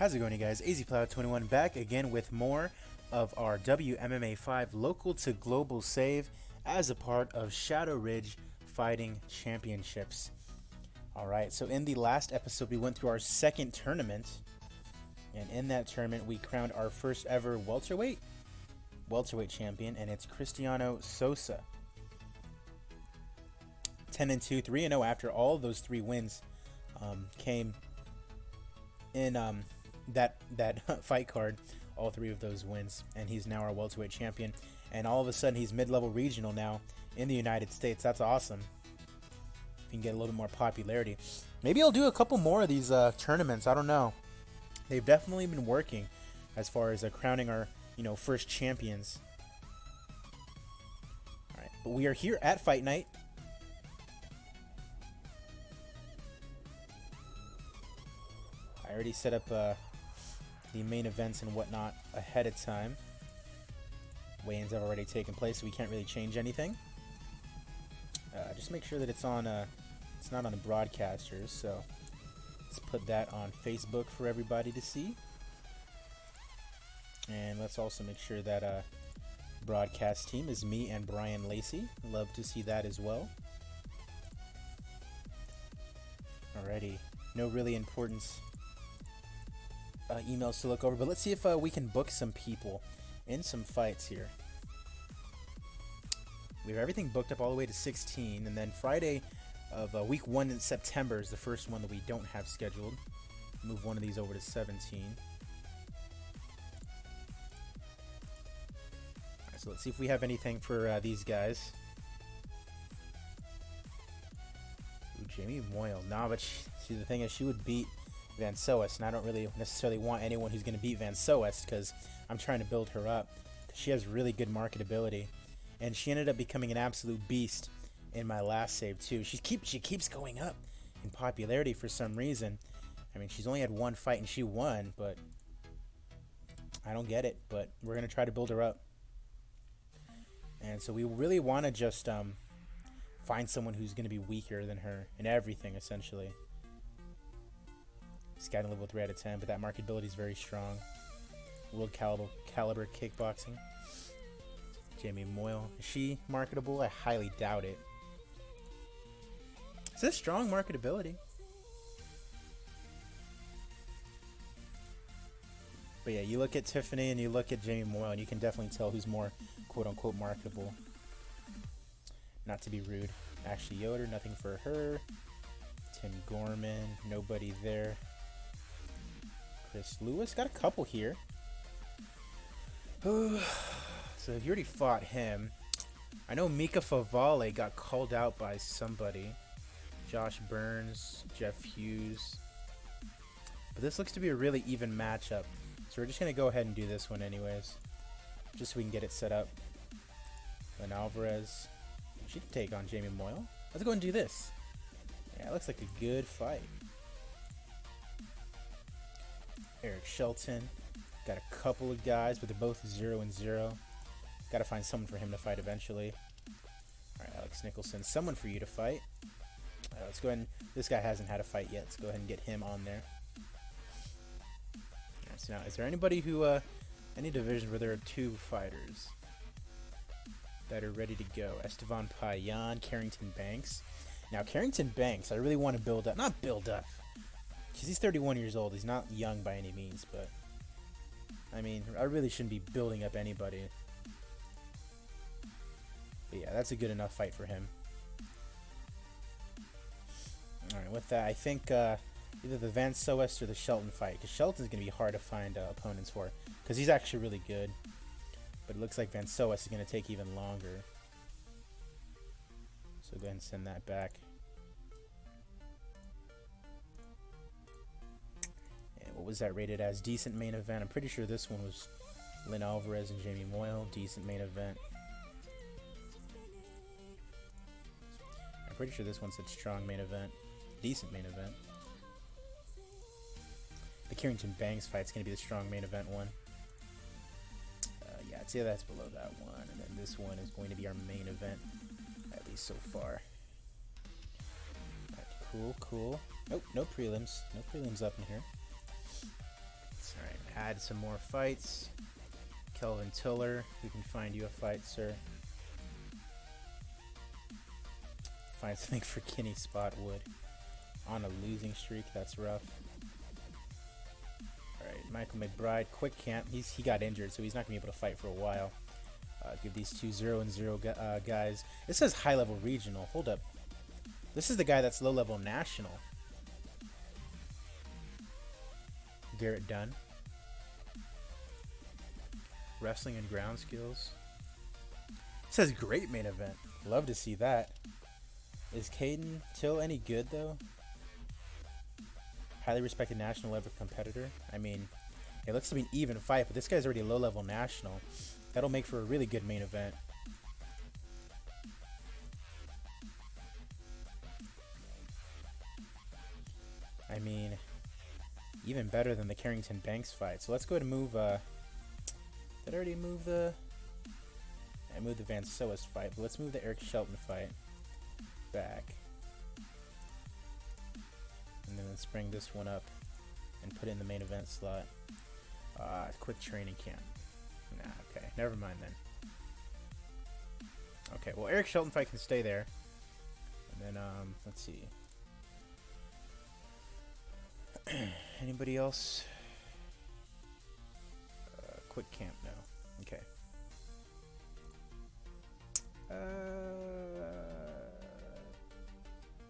How's it going, you guys? AZPlow21 back again with more of our WMMA 5 local to global save as a part of Shadow Ridge Fighting Championships. Alright, so in the last episode we went through our second tournament, and in that tournament we crowned our first ever welterweight champion, and it's Cristiano Sosa. 10-2, 3-0 after all those three wins came in that fight card, all three of those wins, and he's now our welterweight champion, and all of a sudden he's mid-level regional now in the United States. That's awesome. If you can get a little bit more popularity, maybe I'll do a couple more of these tournaments. I don't know. They've definitely been working as far as crowning our first champions. All right, but we are here at Fight Night. I already set up the main events and whatnot ahead of time. Weigh-ins have already taken place, so we can't really change anything. Just make sure that it's on. It's not on the broadcasters, so let's put that on Facebook for everybody to see. And let's also make sure that broadcast team is me and Brian Lacey. Love to see that as well. Alrighty, no really importance. Emails to look over, but let's see if we can book some people in some fights here. We have everything booked up all the way to 16, and then Friday of week 1 in September is the first one that we don't have scheduled. Move one of these over to 17. Alright, so let's see if we have anything for these guys. Ooh, Jamie Moyle. Nah, but see, the thing is, she would beat Van Soest, and I don't really necessarily want anyone who's going to beat Van Soest because I'm trying to build her up. She has really good marketability, and she ended up becoming an absolute beast in my last save too. She keeps going up in popularity for some reason. I mean, she's only had one fight and she won, but I don't get it. But we're going to try to build her up, and so we really want to just find someone who's going to be weaker than her in everything, essentially. Scouting level 3 out of 10, but that marketability is very strong. World caliber kickboxing. Jamie Moyle. Is she marketable? I highly doubt it. Is this strong marketability? But yeah, you look at Tiffany and you look at Jamie Moyle, and you can definitely tell who's more quote-unquote marketable. Not to be rude. Ashley Yoder, nothing for her. Tim Gorman, nobody there. Chris Lewis, got a couple here. So you already fought him. I know Mika Favale got called out by somebody. Josh Burns, Jeff Hughes. But this looks to be a really even matchup. So we're just going to go ahead and do this one anyways. Just so we can get it set up. Len Alvarez. She can take on Jamie Moyle. Let's go and do this. Yeah, it looks like a good fight. Eric Shelton. Got a couple of guys, but they're both 0-0. Got to find someone for him to fight eventually. Alright, Alex Nicholson. Someone for you to fight. Let's go ahead and... This guy hasn't had a fight yet. Let's go ahead and get him on there. Alright, so now, is there anybody who... any divisions where there are two fighters that are ready to go? Estevan Payan, Carrington Banks. Now, Carrington Banks, I really want to build up. Not build up. Because he's 31 years old. He's not young by any means, but... I mean, I really shouldn't be building up anybody. But yeah, that's a good enough fight for him. Alright, with that, I think either the Van Soest or the Shelton fight. Because Shelton's going to be hard to find opponents for. Because he's actually really good. But it looks like Van Soest is going to take even longer. So go ahead and send that back. What was that rated as? Decent main event. I'm pretty sure this one was Len Alvarez and Jamie Moyle. Decent main event. I'm pretty sure this one said strong main event. Decent main event. The Carrington Banks fight's going to be the strong main event one. Yeah, I'd say that's below that one. And then this one is going to be our main event, at least so far. Right, cool. Nope, no prelims. No prelims up in here. add some more fights. Kelvin Tiller, we can find you a fight, sir. Find something for Kenny Spotwood. On a losing streak, that's rough. Alright, Michael McBride, quick camp. He got injured, so he's not going to be able to fight for a while. Give these two 0-0 guys. This says high-level regional. Hold up. This is the guy that's low-level national. Garrett Dunn. Wrestling and ground skills. It says great main event. Love to see that. Is Caden Till any good, though? Highly respected national level competitor. I mean, it looks to be an even fight, but this guy's already a low-level national. That'll make for a really good main event. I mean, even better than the Carrington Banks fight. So let's go ahead and move, did I already move the... I moved the Van Soest fight, but let's move the Eric Shelton fight back. And then let's bring this one up and put it in the main event slot. Quick training camp. Nah, okay, never mind then. Okay, well, Eric Shelton fight can stay there. And then, let's see. Anybody else? Quick camp, no. Okay.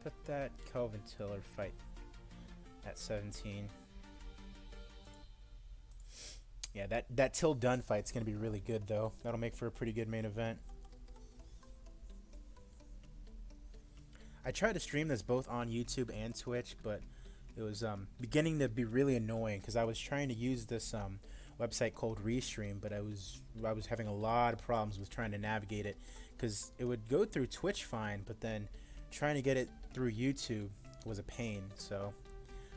Put that Kelvin Tiller fight at 17. Yeah, that Till Dunn fight's gonna be really good though. That'll make for a pretty good main event. I tried to stream this both on YouTube and Twitch, but it was beginning to be really annoying because I was trying to use this website called Restream, but I was having a lot of problems with trying to navigate it because it would go through Twitch fine, but then trying to get it through YouTube was a pain. So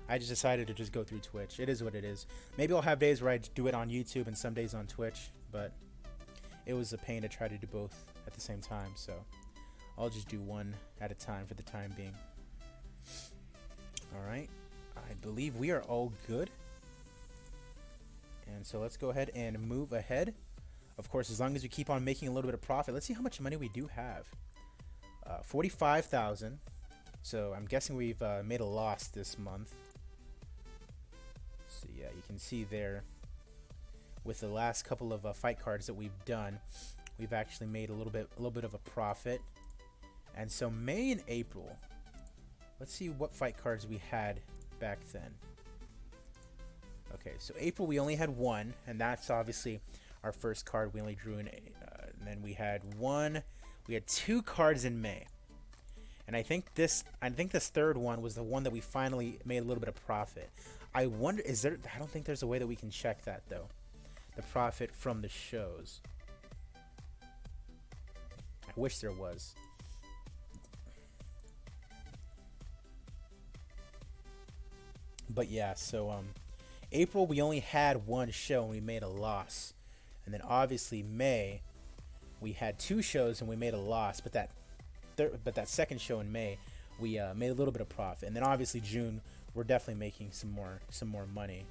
I just decided to just go through Twitch. It is what it is. Maybe I'll have days where I do it on YouTube and some days on Twitch, but it was a pain to try to do both at the same time, so I'll just do one at a time for the time being. Alright, I believe we are all good. And so let's go ahead and move ahead. Of course, as long as we keep on making a little bit of profit. Let's see how much money we do have. 45,000. So I'm guessing we've made a loss this month. So yeah, you can see there with the last couple of fight cards that we've done, we've actually made a little bit of a profit. And so May and April, let's see what fight cards we had back then. Okay, so April we only had one, and that's obviously our first card. We only drew in, and then we had two cards in May, and I think this third one was the one that we finally made a little bit of profit. I wonder, I don't think there's a way that we can check that though, the profit from the shows. I wish there was. But yeah, so April we only had one show and we made a loss, and then obviously May we had two shows and we made a loss, but that second show in May we made a little bit of profit, and then obviously June we're definitely making some more money.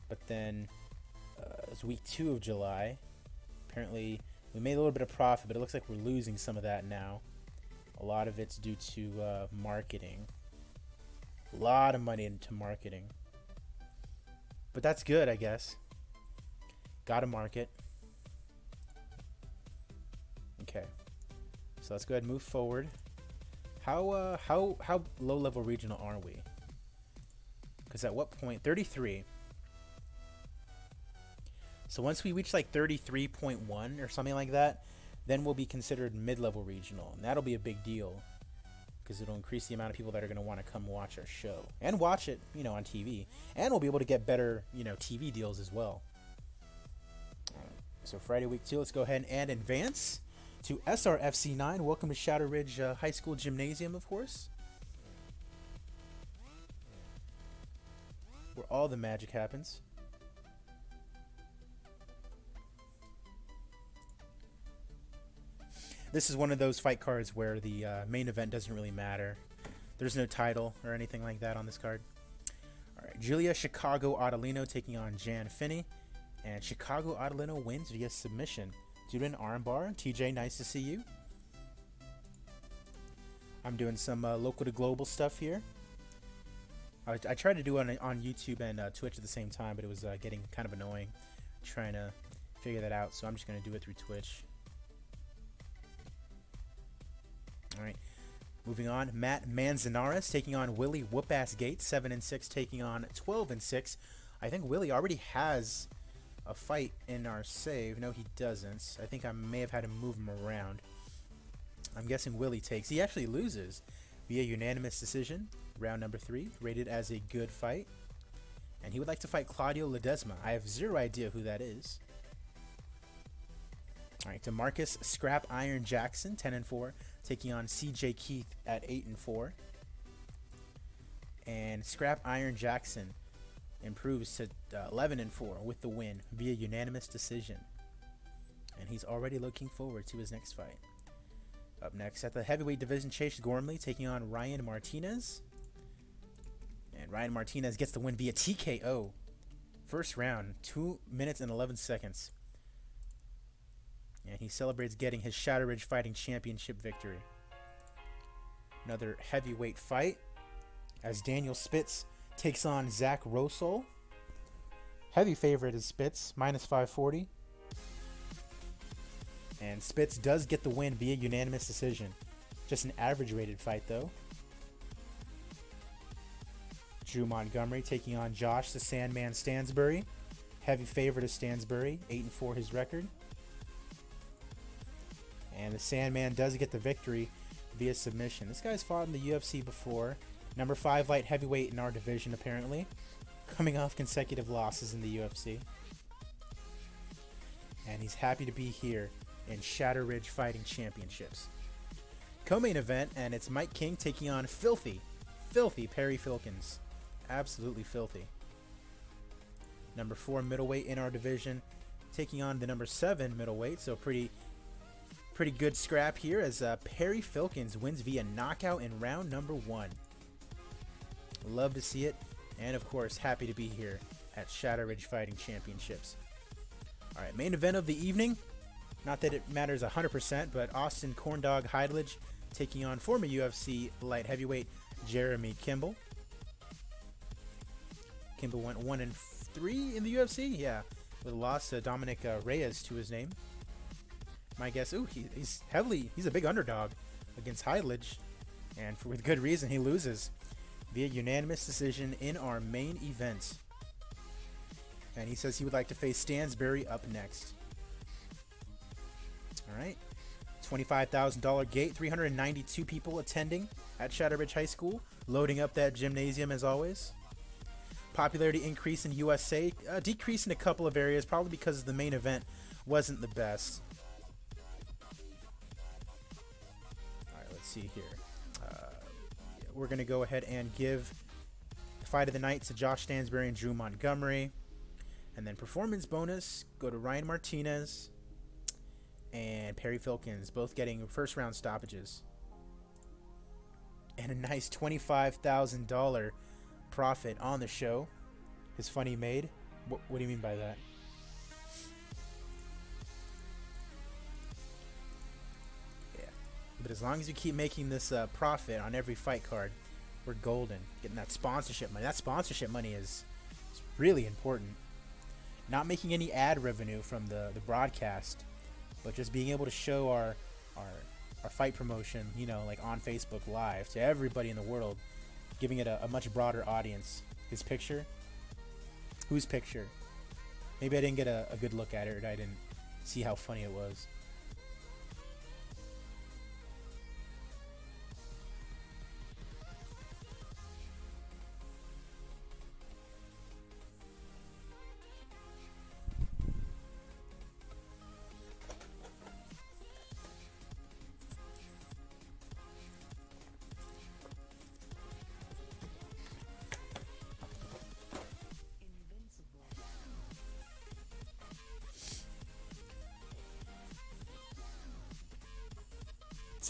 But then it's week 2 of July. Apparently we made a little bit of profit, but it looks like we're losing some of that now. A lot of it's due to marketing. A lot of money into marketing. But that's good, I guess. Gotta market. Okay. So let's go ahead and move forward. How low level regional are we? Because at what point? 33. So once we reach like 33.1 or something like that, then we'll be considered mid-level regional, and that'll be a big deal because it'll increase the amount of people that are going to want to come watch our show and watch it, on TV, and we'll be able to get better, TV deals as well. So Friday week 2, let's go ahead and advance to SRFC9. Welcome to Shadow Ridge High School Gymnasium, of course, where all the magic happens. This is one of those fight cards where the main event doesn't really matter. There's no title or anything like that on this card. All right, Julia Chicago Adelino taking on Jan Finney. And Chicago Adelino wins via submission due to an armbar. TJ, nice to see you. I'm doing some local to global stuff here. I tried to do it on YouTube and Twitch at the same time, but it was getting kind of annoying trying to figure that out. So I'm just going to do it through Twitch. All right. Moving on, Matt Manzanares taking on Willie Whoop-Ass Gates, 7-6, taking on 12-6. I think Willie already has a fight in our save. No, he doesn't. I think I may have had to move him around. I'm guessing Willie takes. He actually loses via unanimous decision, round number 3, rated as a good fight. And he would like to fight Claudio Ledesma. I have zero idea who that is. All right, DeMarcus Scrap Iron Jackson, 10-4, taking on CJ Keith at 8-4. And Scrap Iron Jackson improves to 11-4 with the win via unanimous decision. And he's already looking forward to his next fight. Up next at the heavyweight division, Chase Gormley taking on Ryan Martinez. And Ryan Martinez gets the win via TKO. First round, 2 minutes and 11 seconds. And he celebrates getting his Shadow Ridge Fighting Championship victory. Another heavyweight fight as Daniel Spitz takes on Zack Rosol. Heavy favorite is Spitz, minus 540. And Spitz does get the win via unanimous decision. Just an average rated fight though. Drew Montgomery taking on Josh the Sandman Stansbury. Heavy favorite is Stansbury, 8-4 his record. And the Sandman does get the victory via submission. This guy's fought in the UFC before. Number 5 light heavyweight in our division apparently. Coming off consecutive losses in the UFC. And he's happy to be here in Shadow Ridge Fighting Championships. Co-main event, and it's Mike King taking on filthy Perry Filkins. Absolutely filthy. Number 4 middleweight in our division taking on the number 7 middleweight. So pretty good scrap here as Perry Filkins wins via knockout in round number 1. Love to see it, and of course happy to be here at Shadow Ridge Fighting Championships. Alright, main event of the evening. Not that it matters 100%, but Austin Corndog Heidlich taking on former UFC light heavyweight Jeremy Kimball. Kimball went 1-3 in the UFC, yeah, with a loss to Dominic Reyes to his name. My guess, he's a big underdog against Heidlich, and with good reason he loses via unanimous decision in our main event. And he says he would like to face Stansbury up next. Alright, $25,000 gate, 392 people attending at Shadow Ridge High School, loading up that gymnasium as always. Popularity increase in USA, decrease in a couple of areas, probably because the main event wasn't the best. Alright, let's see here. We're going to go ahead and give the fight of the night to Josh Stansbury and Drew Montgomery. And then performance bonus, go to Ryan Martinez and Perry Filkins, both getting first round stoppages. And a nice $25,000 profit on the show. His funny made. What do you mean by that? Yeah. But as long as you keep making this profit on every fight card, we're golden. Getting that sponsorship money. That sponsorship money is really important. Not making any ad revenue from the broadcast, but just being able to show our fight promotion, you know, like on Facebook Live to everybody in the world, giving it a much broader audience. His picture? Whose picture? Maybe I didn't get a good look at it, or I didn't see how funny it was.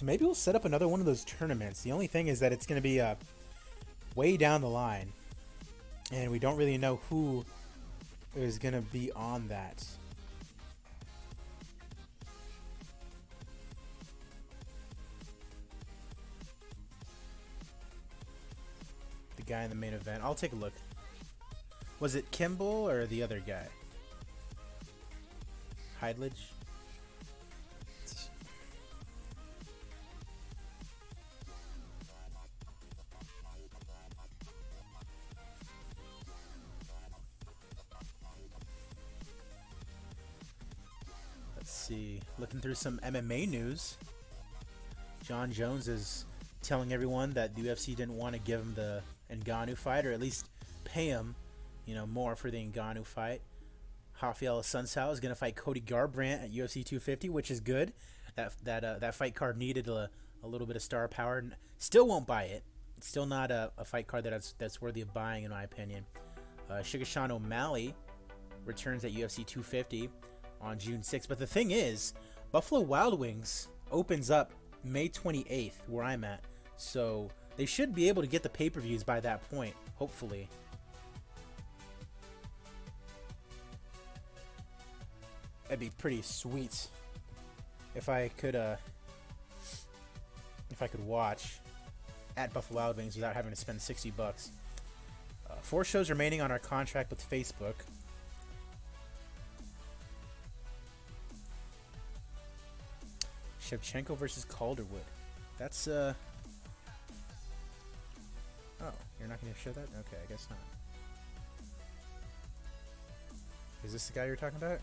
So maybe we'll set up another one of those tournaments. The only thing is that it's going to be way down the line. And we don't really know who is going to be on that. The guy in the main event. I'll take a look. Was it Kimball or the other guy? Heidlich? Let's see. Looking through some MMA news. John Jones is telling everyone that the UFC didn't want to give him the Ngannou fight, or at least pay him, more for the Ngannou fight. Rafael Assunção is going to fight Cody Garbrandt at UFC 250, which is good. That fight card needed a little bit of star power. Still won't buy it. It's still not a fight card that's worthy of buying, in my opinion. Shigashan O'Malley returns at UFC 250 on June 6th. But the thing is, Buffalo Wild Wings opens up May 28th, where I'm at. So they should be able to get the pay-per-views by that point, hopefully. That'd be pretty sweet if I could watch at Buffalo Wild Wings without having to spend $60. 4 shows remaining on our contract with Facebook. Shevchenko versus Calderwood. That's oh, you're not going to show that? Okay, I guess not. Is this the guy you're talking about?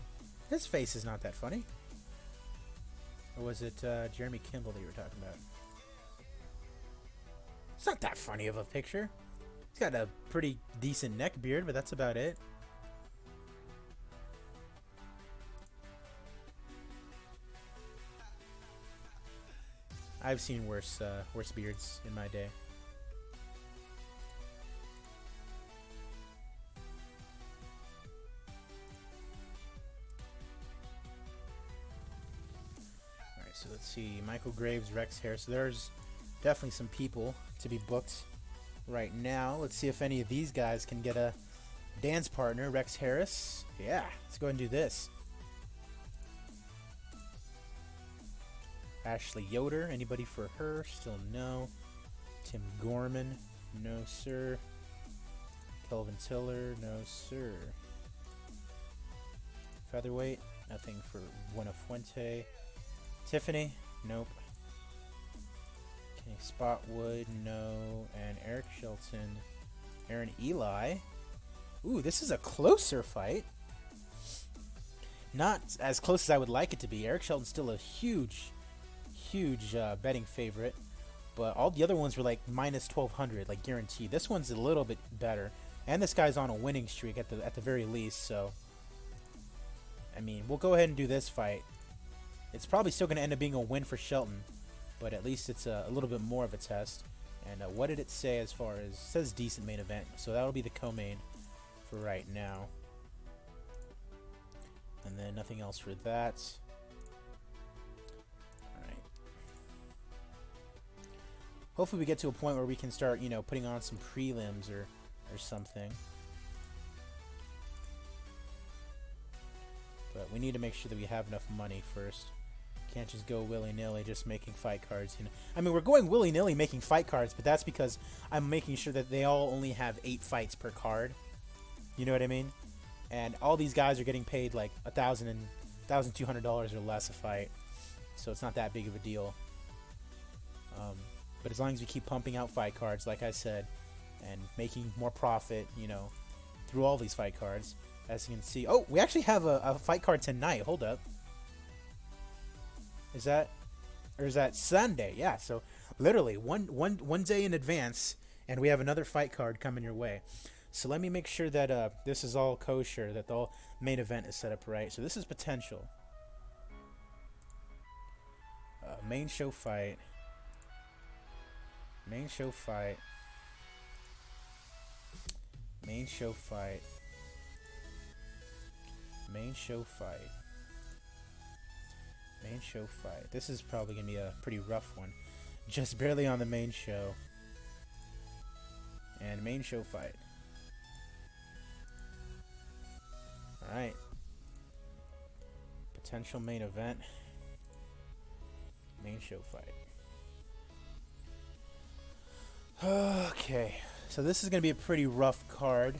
His face is not that funny. Or was it Jeremy Kimball that you were talking about? It's not that funny of a picture. He's got a pretty decent neck beard, but that's about it. I've seen worse beards in my day. Alright, so let's see. Michael Graves, Rex Harris. So there's definitely some people to be booked right now. Let's see if any of these guys can get a dance partner. Rex Harris. Yeah, let's go ahead and do this. Ashley Yoder, anybody for her? Still no. Tim Gorman, no sir. Kelvin Tiller, no sir. Featherweight, nothing for Buenafuente. Tiffany, nope. Kenny Spotwood, no. And Eric Shelton. Aaron Eli. Ooh, this is a closer fight. Not as close as I would like it to be. Eric Shelton's still a huge betting favorite, but all the other ones were like minus 1200, like guaranteed. This one's a little bit better, and this guy's on a winning streak at the very least. So, I mean, we'll go ahead and do this fight. It's probably still going to end up being a win for Shelton, but at least it's a little bit more of a test. And what did it say as far as? It says decent main event, so that'll be the co-main for right now. And then nothing else for that. Hopefully we get to a point where we can start, putting on some prelims or something. But we need to make sure that we have enough money first. Can't just go willy-nilly just making fight cards. I mean, we're going willy-nilly making fight cards, but that's because I'm making sure that they all only have 8 fights per card. You know what I mean? And all these guys are getting paid like $1,000 and $1,200 or less a fight. So it's not that big of a deal. But as long as we keep pumping out fight cards, like I said, and making more profit, through all these fight cards, as you can see. Oh, we actually have a fight card tonight. Hold up. Is that Sunday? Yeah, so literally one day in advance, and we have another fight card coming your way. So let me make sure that this is all kosher, that the main event is set up right. So this is potential. Main show fight. Main show fight. Main show fight. Main show fight. Main show fight. This is probably going to be a pretty rough one. Just barely on the main show. And main show fight. Alright. Potential main event. Main show fight. Okay. So this is going to be a pretty rough card.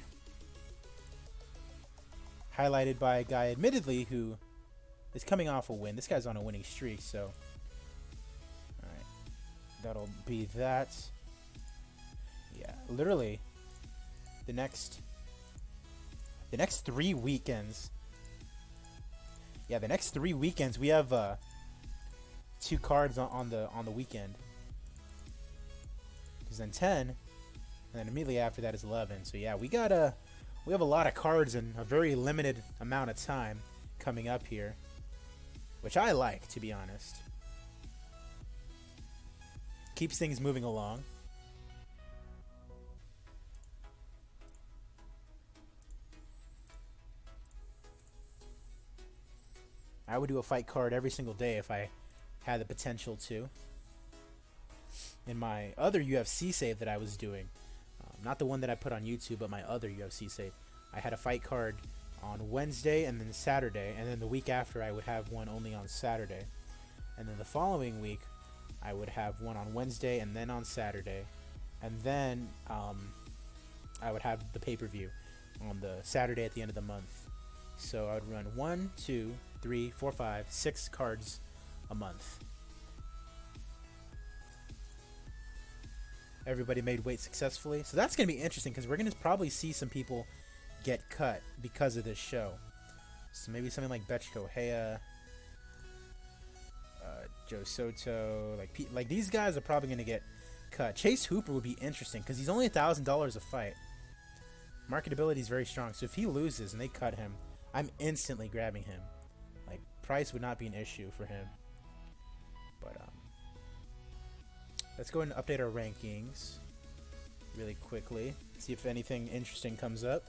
Highlighted by a guy, admittedly, who is coming off a win. This guy's on a winning streak, so... Alright. That'll be that. Yeah, literally, the next 3 weekends... Yeah, the next 3 weekends, we have 2 cards on the weekend. Because then 10, and then immediately after that is 11. So yeah, we have a lot of cards in a very limited amount of time coming up here, which I like, to be honest. Keeps things moving along. I would do a fight card every single day if I had the potential to. In my other UFC save that I was doing, not the one that I put on YouTube, but my other UFC save, I had a fight card on Wednesday and then Saturday, and then the week after I would have one only on Saturday. And then the following week, I would have one on Wednesday and then on Saturday. And then I would have the pay-per-view on the Saturday at the end of the month. So I would run 1, 2, 3, 4, 5, 6 cards a month. Everybody made weight successfully. So that's going to be interesting because we're going to probably see some people get cut because of this show. So maybe something like Betchko Hea, Joe Soto, like these guys are probably going to get cut. Chase Hooper would be interesting because he's only $1,000 a fight. Marketability is very strong. So if he loses and they cut him, I'm instantly grabbing him. Like, price would not be an issue for him. But let's go ahead and update our rankings really quickly. See if anything interesting comes up.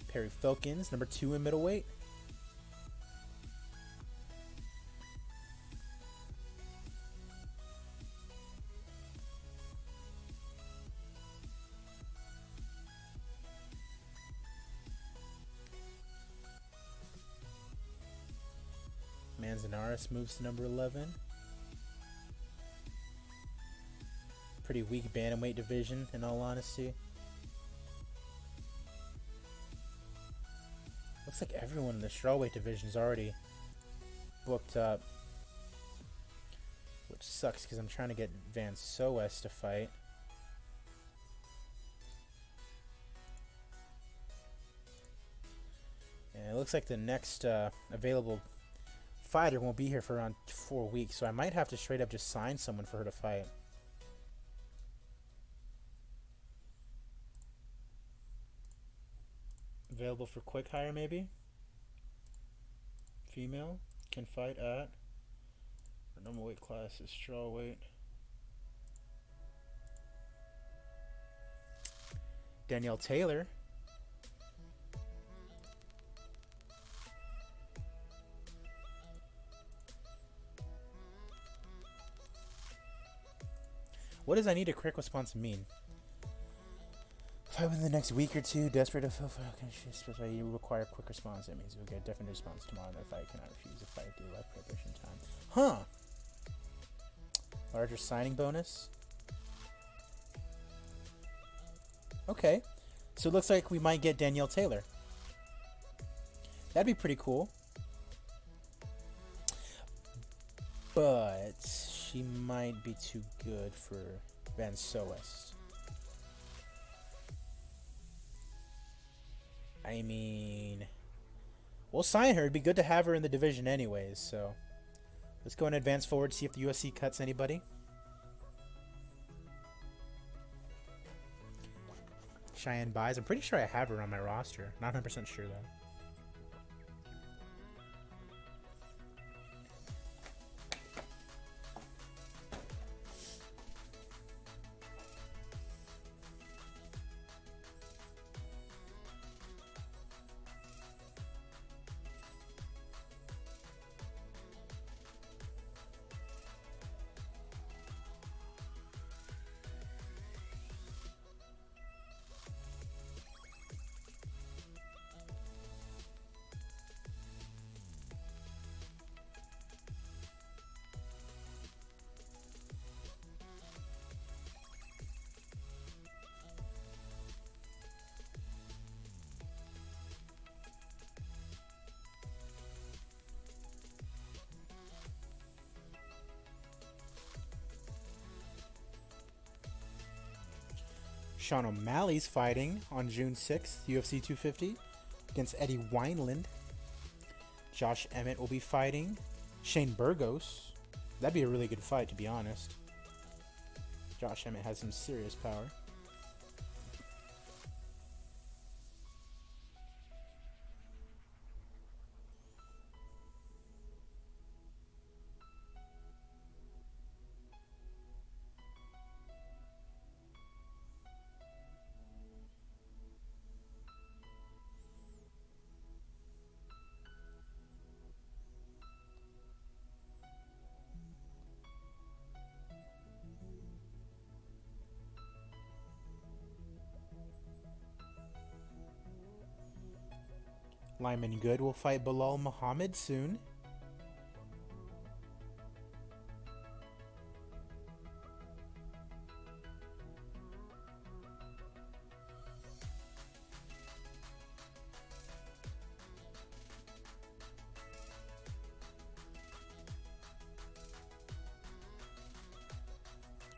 Perry Filkins, number 2 in middleweight. Manzanares moves to number 11. Pretty weak bantamweight division, in all honesty. Looks like everyone in the strawweight division is already booked up, which sucks because I'm trying to get Van Soest to fight. And it looks like the next available fighter won't be here for around 4 weeks, so I might have to straight up just sign someone for her to fight. Available for quick hire, maybe? Female can fight at her normal weight class is strawweight. Danielle Taylor. What does I need a quick response mean? Fight within the next week or two, desperate to fulfill. Okay, you require quick response. That means you'll get a definite response tomorrow. The fight cannot refuse. The fight due life preparation time. Huh. Larger signing bonus. Okay. So it looks like we might get Danielle Taylor. That'd be pretty cool. But she might be too good for Van Soest. I mean, we'll sign her. It'd be good to have her in the division anyways, so let's go and advance forward, see if the UFC cuts anybody. Cheyenne Buys. I'm pretty sure I have her on my roster. Not 100% sure, though. Sean O'Malley's fighting on June 6th, UFC 250, against Eddie Wineland. Josh Emmett will be fighting Shane Burgos. That'd be a really good fight, to be honest. Josh Emmett has some serious power. Lyman Good will fight Bilal Muhammad soon.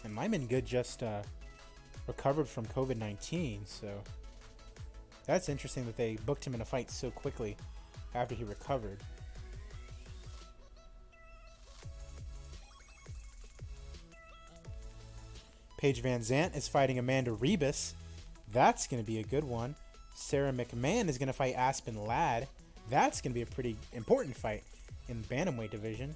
And Lyman Good just recovered from COVID-19, so that's interesting that they booked him in a fight so quickly after he recovered. Paige Van Zandt is fighting Amanda Rebus. That's going to be a good one. Sarah McMahon is going to fight Aspen Ladd. That's going to be a pretty important fight in the bantamweight division.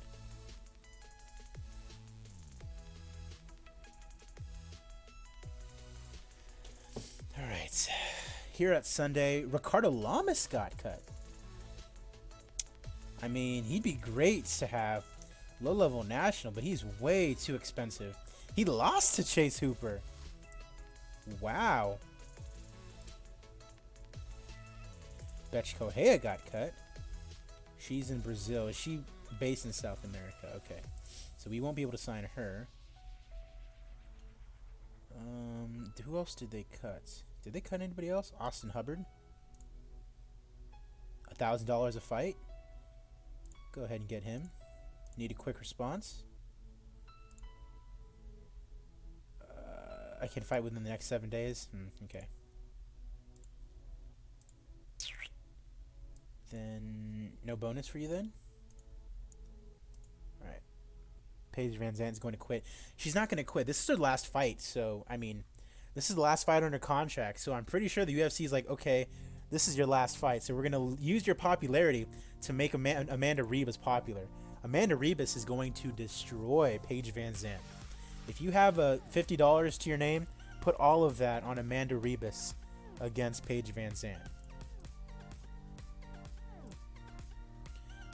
All right. Here at Sunday, Ricardo Lamas got cut. I mean, he'd be great to have low-level national, but he's way too expensive. He lost to Chase Hooper. Wow. Betch Correia got cut. She's in Brazil. Is she based in South America? Okay. So we won't be able to sign her. Who else did they cut? Did they cut anybody else? Austin Hubbard. $1,000 a fight. Go ahead and get him. Need a quick response. I can fight within the next 7 days. Okay. Then no bonus for you then? Alright. Paige Van Zandt's going to quit. She's not going to quit. This is her last fight, so, I mean, this is the last fight under contract, so I'm pretty sure the UFC is like, okay, this is your last fight, so we're going to use your popularity to make Amanda Rebus popular. Amanda Rebus is going to destroy Paige Van Zandt. If you have $50 to your name, put all of that on Amanda Rebus against Paige Van Zandt.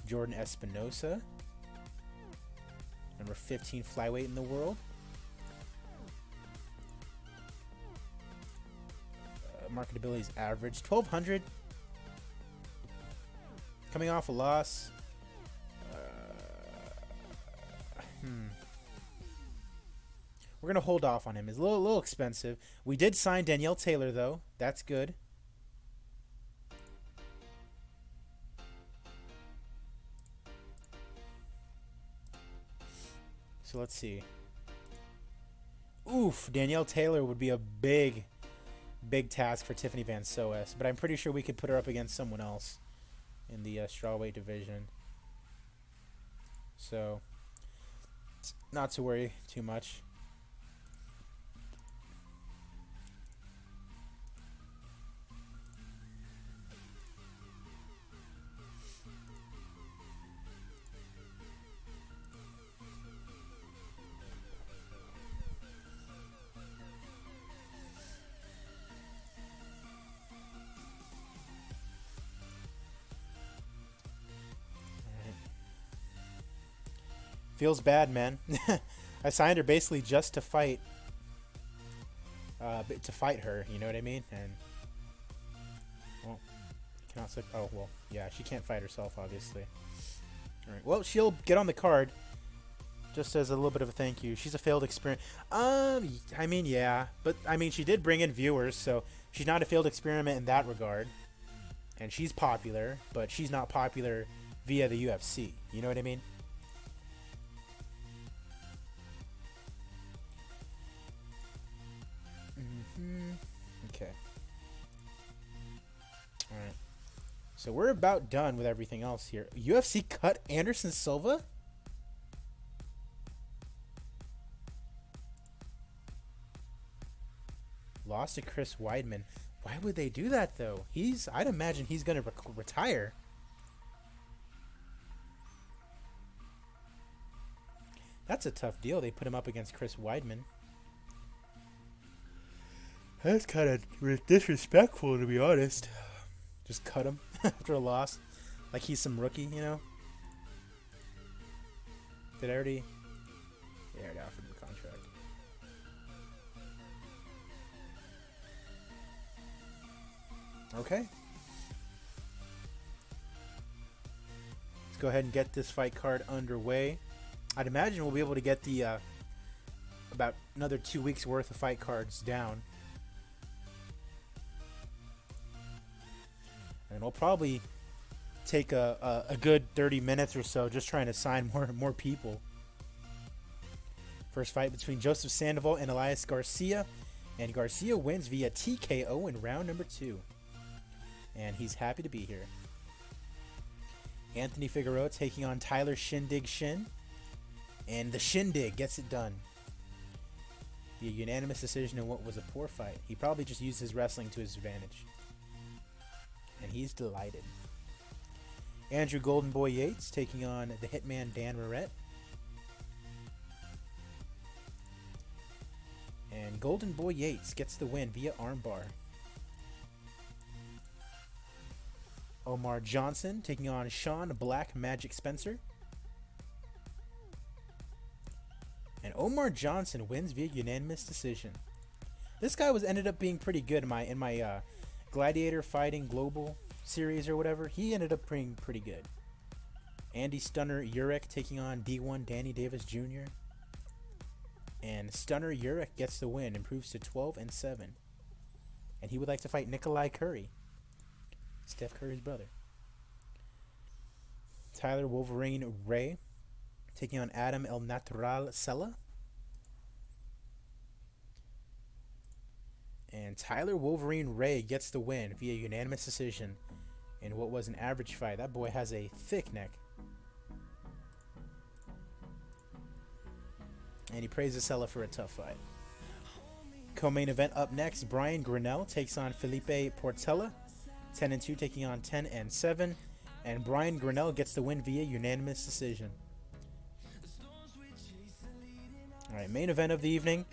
Jordan Espinosa, number 15 flyweight in the world. Marketability is average. 1,200. Coming off a loss. We're going to hold off on him. It's a little expensive. We did sign Danielle Taylor, though. That's good. So let's see. Oof, Danielle Taylor would be a big task for Tiffany Van Soest, but I'm pretty sure we could put her up against someone else in the strawweight division. So, not to worry too much. Feels bad, man. I signed her basically just to fight her, you know what I mean? And well, cannot say, oh well, yeah, she can't fight herself, obviously. All right, well, she'll get on the card just as a little bit of a thank you. She's a failed experiment. I mean, yeah, but I mean, she did bring in viewers, so she's not a failed experiment in that regard. And she's popular, but she's not popular via the UFC. You know what I mean? So we're about done with everything else here. UFC cut Anderson Silva? Lost to Chris Weidman. Why would they do that, though? I'd imagine he's going to retire. That's a tough deal. They put him up against Chris Weidman. That's kind of disrespectful, to be honest. Just cut him after a loss. Like he's some rookie, you know? Did I already... Yeah, I already offered him a contract. Okay. Let's go ahead and get this fight card underway. I'd imagine we'll be able to get the about another 2 weeks worth of fight cards down. And we'll probably take a good 30 minutes or so just trying to sign more people. First fight between Joseph Sandoval and Elias Garcia. And Garcia wins via TKO in round number 2. And he's happy to be here. Anthony Figueroa taking on Tyler Shindig Shin. And the Shindig gets it done. Be a unanimous decision in what was a poor fight. He probably just used his wrestling to his advantage. And he's delighted. Andrew Golden Boy Yates taking on the Hitman Dan Moret. And Golden Boy Yates gets the win via armbar. Omar Johnson taking on Sean Black Magic Spencer. And Omar Johnson wins via unanimous decision. This guy ended up being pretty good in my Gladiator Fighting Global series or whatever. He ended up being pretty good. Andy Stunner Urek taking on D1 Danny Davis Jr. And Stunner Urek gets the win, improves to 12-7. And he would like to fight Nikolai Curry, Steph Curry's brother. Tyler Wolverine Ray taking on Adam El Natural Sella. And Tyler Wolverine Ray gets the win via unanimous decision in what was an average fight. That boy has a thick neck. And he praises Sella for a tough fight. Co-main event up next, Brian Grinnell takes on Felipe Portela. 10-2 taking on 10-7. And Brian Grinnell gets the win via unanimous decision. Alright, main event of the evening.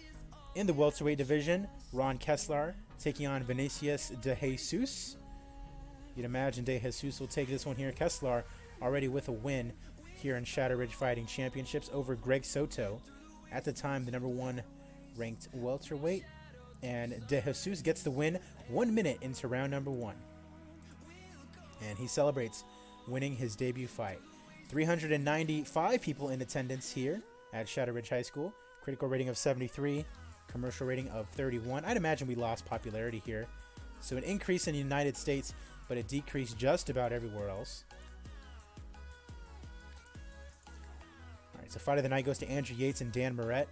In the welterweight division, Ron Kessler taking on Vinicius De Jesus. You'd imagine De Jesus will take this one here. Kessler already with a win here in Shadow Ridge Fighting Championships over Greg Soto. At the time, the number 1 ranked welterweight. And De Jesus gets the win 1 minute into round number 1. And he celebrates winning his debut fight. 395 people in attendance here at Shadow Ridge High School. Critical rating of 73. Commercial rating of 31. I'd imagine we lost popularity here. So an increase in the United States, but a decrease just about everywhere else. Alright, so fight of the night goes to Andrew Yates and Dan Moret.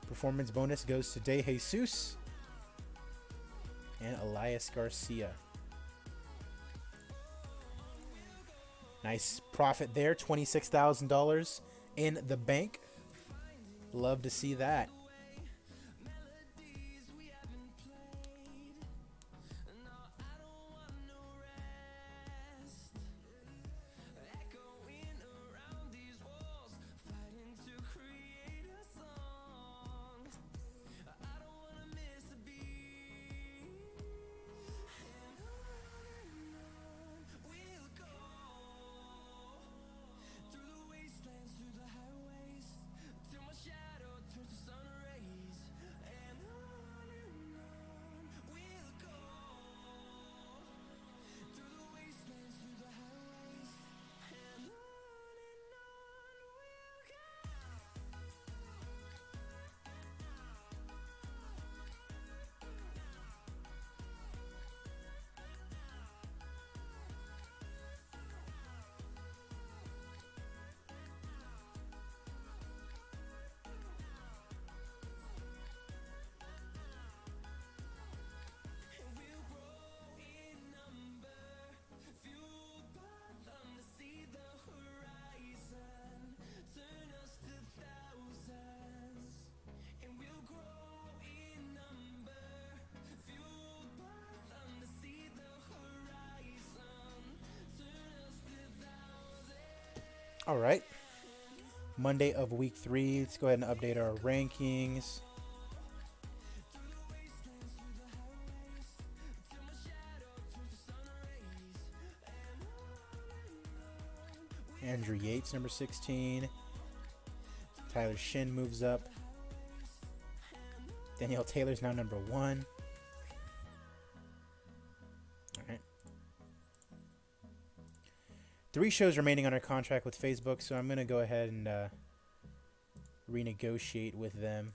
Performance bonus goes to De Jesus and Elias Garcia. Nice profit there, $26,000 in the bank. Love to see that. All right. Monday of week 3. Let's go ahead and update our rankings. Andrew Yates, number 16. Tyler Shin moves up. Danielle Taylor's now number 1. All right. 3 shows remaining on our contract with Facebook, so I'm going to go ahead and renegotiate with them.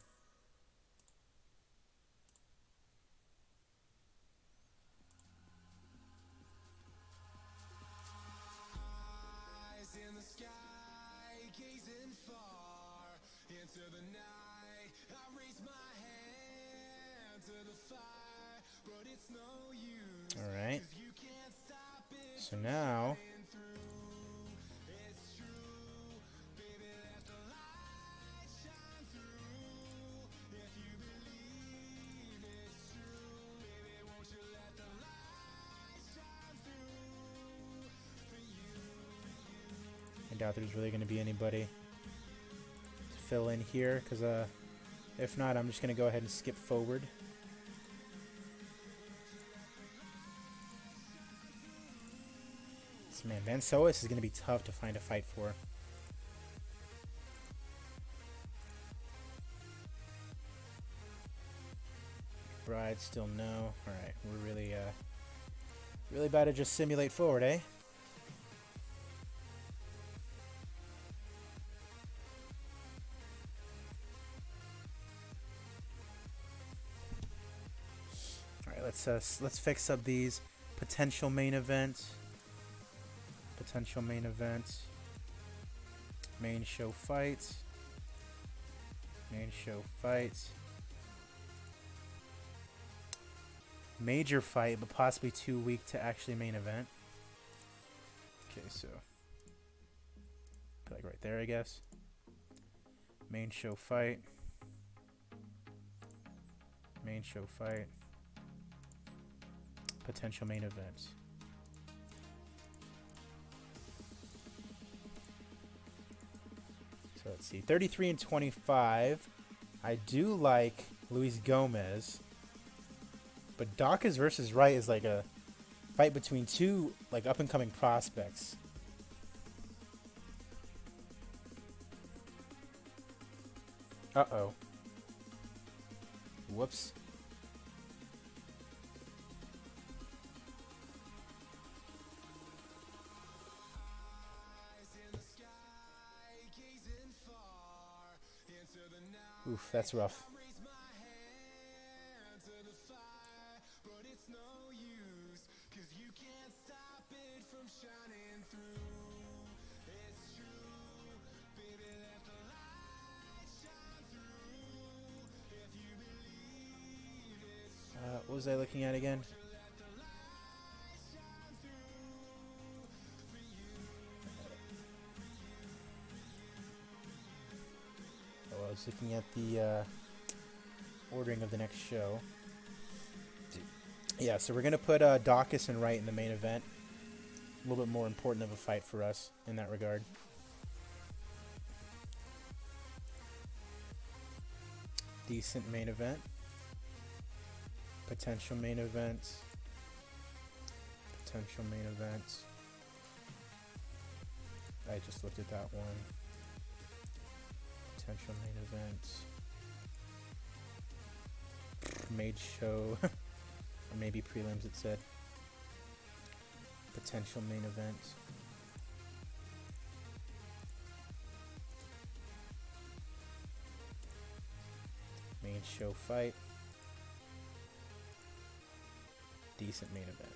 All right. So now I doubt there's really going to be anybody to fill in here, because if not, I'm just going to go ahead and skip forward. So, man, Van Solis is going to be tough to find a fight for. Bride, still no. All right, we're really about to just simulate forward, eh? All right, let's fix up these potential main events. Potential main event. Main show fights. Main show fights. Major fight, but possibly too weak to actually main event. Okay, so like right there, I guess. Main show fight. Main show fight. Potential main events. So let's see. 33 and 25. I do like Luis Gomez. But Dawkins versus Wright is like a fight between 2 like up and coming prospects. Uh-oh. Whoops. Oof, that's rough. What was I looking at again? Oh, I was looking at the ordering of the next show. Yeah, so we're going to put Dawkins and Wright in the main event. A little bit more important of a fight for us in that regard. Decent main event. Potential main events. Potential main events. I just looked at that one. Potential main events. Made show. Or maybe prelims, it said. Potential main events. Main show fight. Decent main event.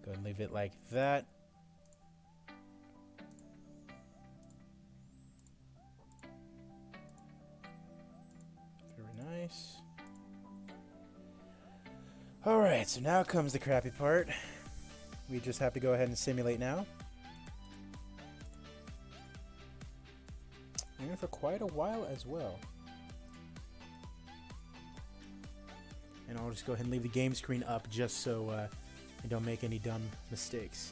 Go and leave it like that. Alright, so now comes the crappy part. We just have to go ahead and simulate now. And for quite a while as well. And I'll just go ahead and leave the game screen up just so I don't make any dumb mistakes.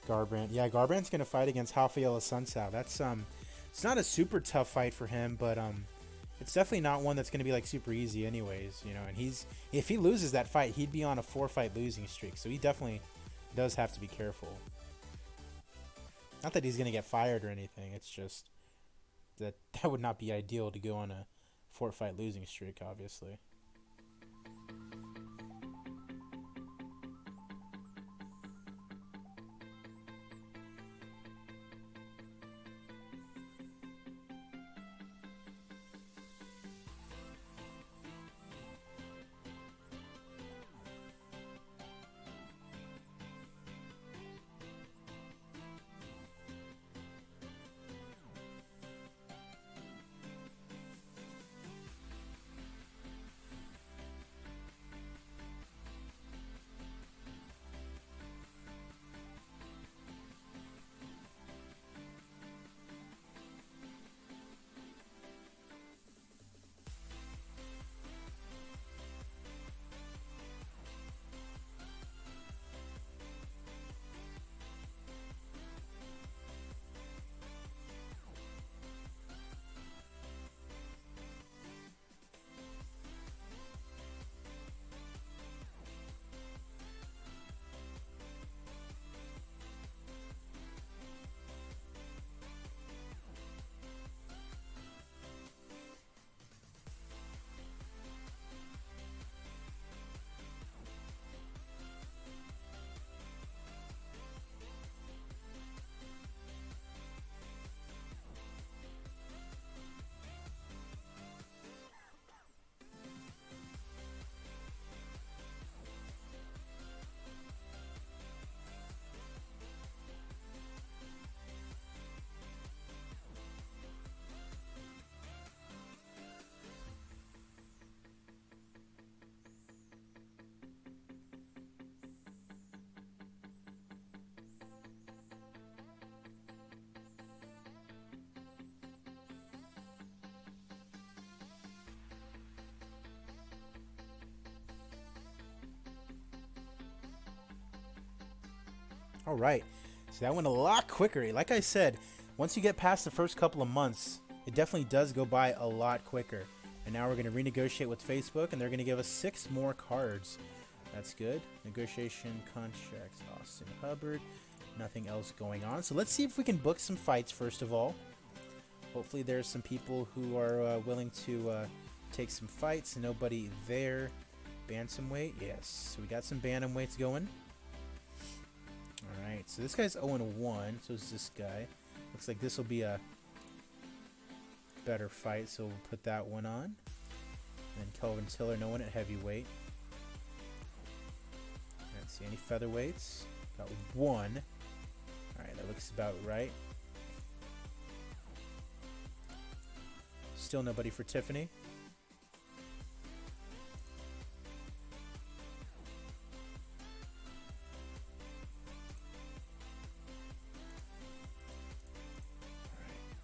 Garbrandt. Yeah, Garbrandt's gonna fight against Rafael Sunsao. That's it's not a super tough fight for him, but it's definitely not one that's gonna be like super easy, anyways. You know, and if he loses that fight, he'd be on a 4-fight losing streak. So he definitely does have to be careful. Not that he's gonna get fired or anything. It's just that would not be ideal to go on a 4-fight losing streak, obviously. All right. So that went a lot quicker. Like I said, once you get past the first couple of months, it definitely does go by a lot quicker. And now we're going to renegotiate with Facebook, and they're going to give us 6 more cards. That's good. Negotiation, contracts, Austin Hubbard. Nothing else going on. So let's see if we can book some fights first of all. Hopefully there's some people who are willing to take some fights. Nobody there. Bantamweight, yes. So we got some bantamweights going. Alright, so this guy's 0-1. So is this guy. Looks like this will be a better fight, so we'll put that one on. And then Kelvin Tiller, no one at heavyweight. Let's see, any featherweights? Got one. Alright, that looks about right. Still nobody for Tiffany.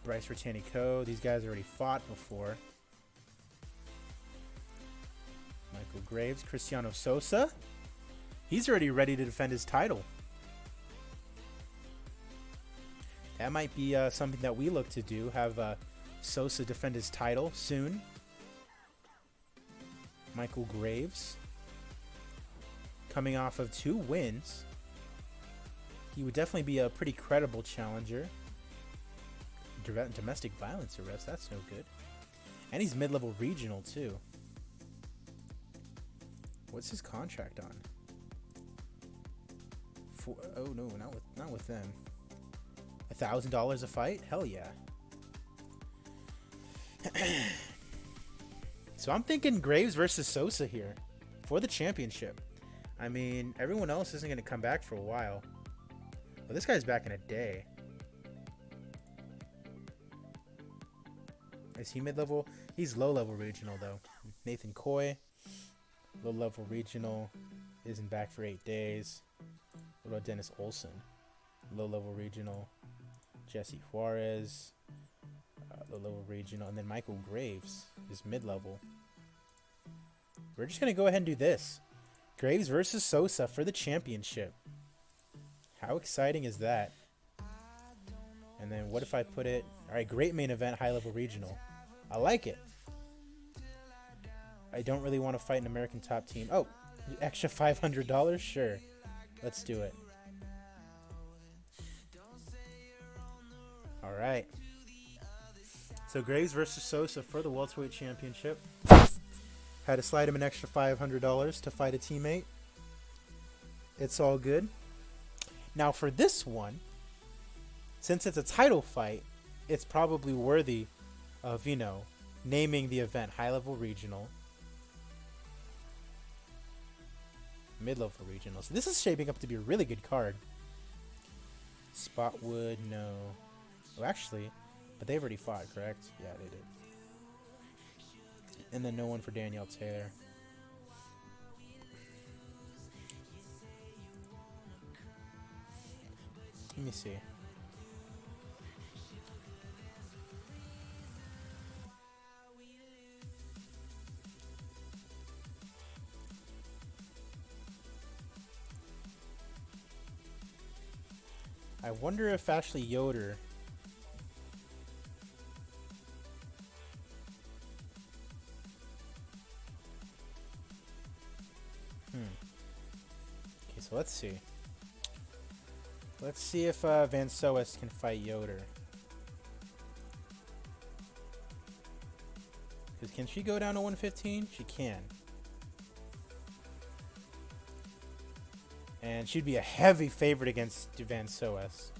Bryce Ratani-Co. These guys already fought before. Michael Graves. Cristiano Sosa. He's already ready to defend his title. That might be something that we look to do. Have Sosa defend his title soon. Michael Graves. Coming off of 2 wins. He would definitely be a pretty credible challenger. Domestic violence arrest, that's no good. And he's mid-level regional too. What's his contract on? Oh no, not with them. $1,000 a fight? Hell yeah. So I'm thinking Graves versus Sosa here for the championship. I mean, everyone else isn't going to come back for a while. Well, this guy's back in a day. Is he mid-level? He's low-level regional, though. Nathan Coy, low-level regional, isn't back for 8 days. What about Dennis Olsen? Low-level regional. Jesse Juarez, low-level regional. And then Michael Graves is mid-level. We're just going to go ahead and do this. Graves versus Sosa for the championship. How exciting is that? And then what if I put it... Alright, great main event, high-level regional. I like it. I don't really want to fight an American top team. Oh, extra $500? Sure. Let's do it. Alright. So Graves versus Sosa for the welterweight championship. Had to slide him an extra $500 to fight a teammate. It's all good. Now for this one, since it's a title fight, it's probably worthy of, you know, naming the event high-level regional, mid-level regional. So this is shaping up to be a really good card. Spotwood, no. Oh, actually, but they've already fought, correct? Yeah, they did. And then no one for Danielle Taylor. Let me see. I wonder if Ashley Yoder Okay, so let's see. Let's see if Van Soest can fight Yoder. Because can she go down to 115? She can. And she'd be a heavy favorite against Van Soest.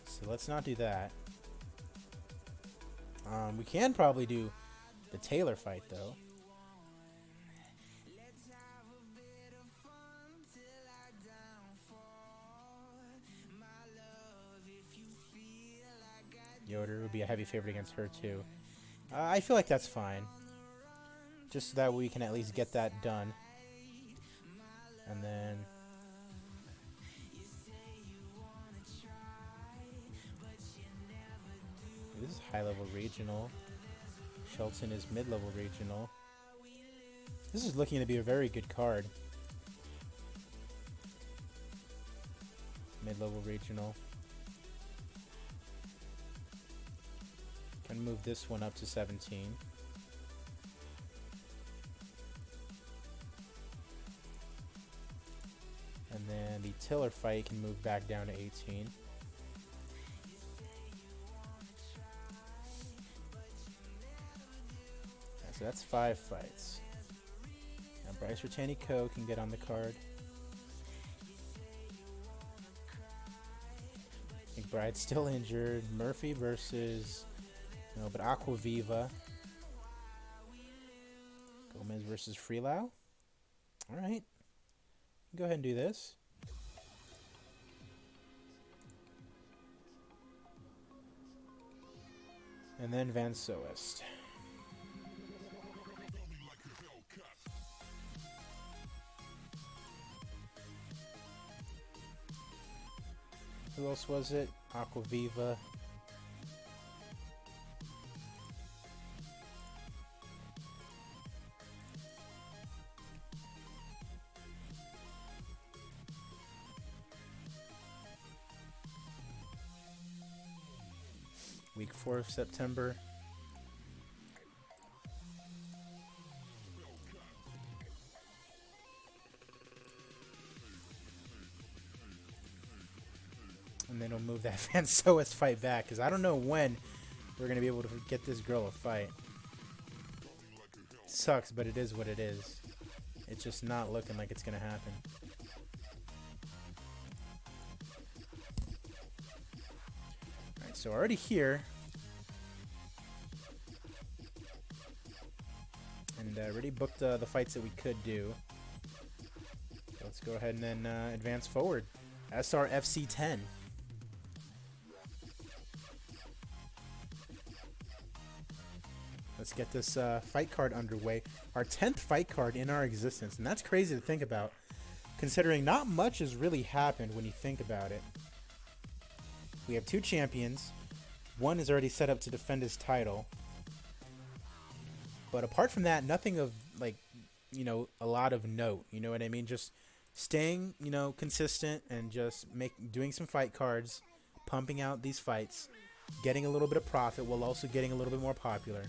So let's not do that. We can probably do the Taylor fight, though. Yoder would be a heavy favorite against her, too. I feel like that's fine. Just so that we can at least get that done. And then... This is high-level regional. Shelton is mid-level regional. This is looking to be a very good card. mid-level regional. Can move this one up to 17. And then the Tiller fight can move back down to 18. So that's 5 fights. Now Bryce Ratani-Co can get on the card. McBride's still injured. Murphy versus, but Aquaviva. Gomez versus Freelau. All right. Go ahead and do this. And then Van Soest. Who else was it? Aquaviva. Week 4 of September. And then we'll move that Van Soest fight back, because I don't know when we're going to be able to get this girl a fight. Sucks, but it is what it is. It's just not looking like it's going to happen. Alright, so already here. And already booked the fights that we could do. So let's go ahead and then advance forward. SRFC 10. Let's get this fight card underway. Our 10th fight card in our existence. And that's crazy to think about, considering not much has really happened when you think about it. We have 2 champions. One is already set up to defend his title. But apart from that, nothing of, a lot of note. You know what I mean? Just staying, consistent and just doing some fight cards, pumping out these fights, getting a little bit of profit while also getting a little bit more popular.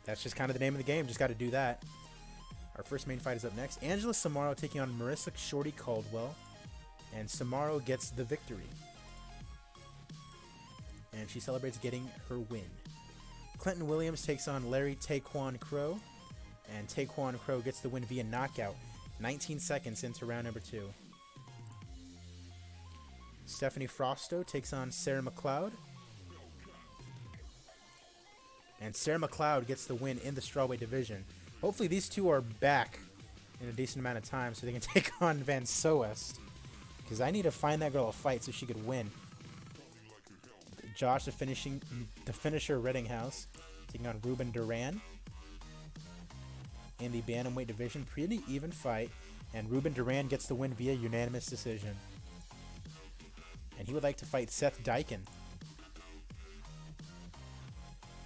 That's just kind of the name of the game. Just got to do that. Our first main fight is up next. Angela Samaro taking on Marissa Shorty Caldwell. And Samaro gets the victory. And she celebrates getting her win. Clinton Williams takes on Larry Taekwon Crow. And Taekwon Crow gets the win via knockout. 19 seconds into round number 2. Stephanie Frosto takes on Sarah McLeod. And Sarah McLeod gets the win in the strawweight division. Hopefully these two are back in a decent amount of time so they can take on Van Soest. Because I need to find that girl a fight so she could win. Josh, the finisher Reddinghouse, taking on Ruben Duran. In the bantamweight division, pretty even fight. And Ruben Duran gets the win via unanimous decision. And he would like to fight Seth Dykin.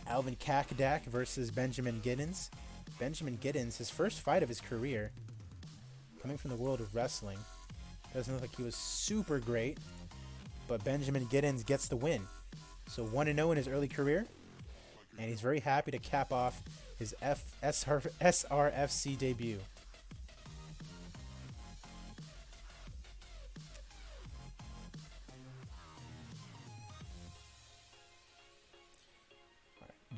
Alvin Kakdak versus Benjamin Giddens. Benjamin Giddens, his first fight of his career, coming from the world of wrestling. Doesn't look like he was super great, but Benjamin Giddens gets the win. So 1-0 in his early career, and he's very happy to cap off his SRFC debut.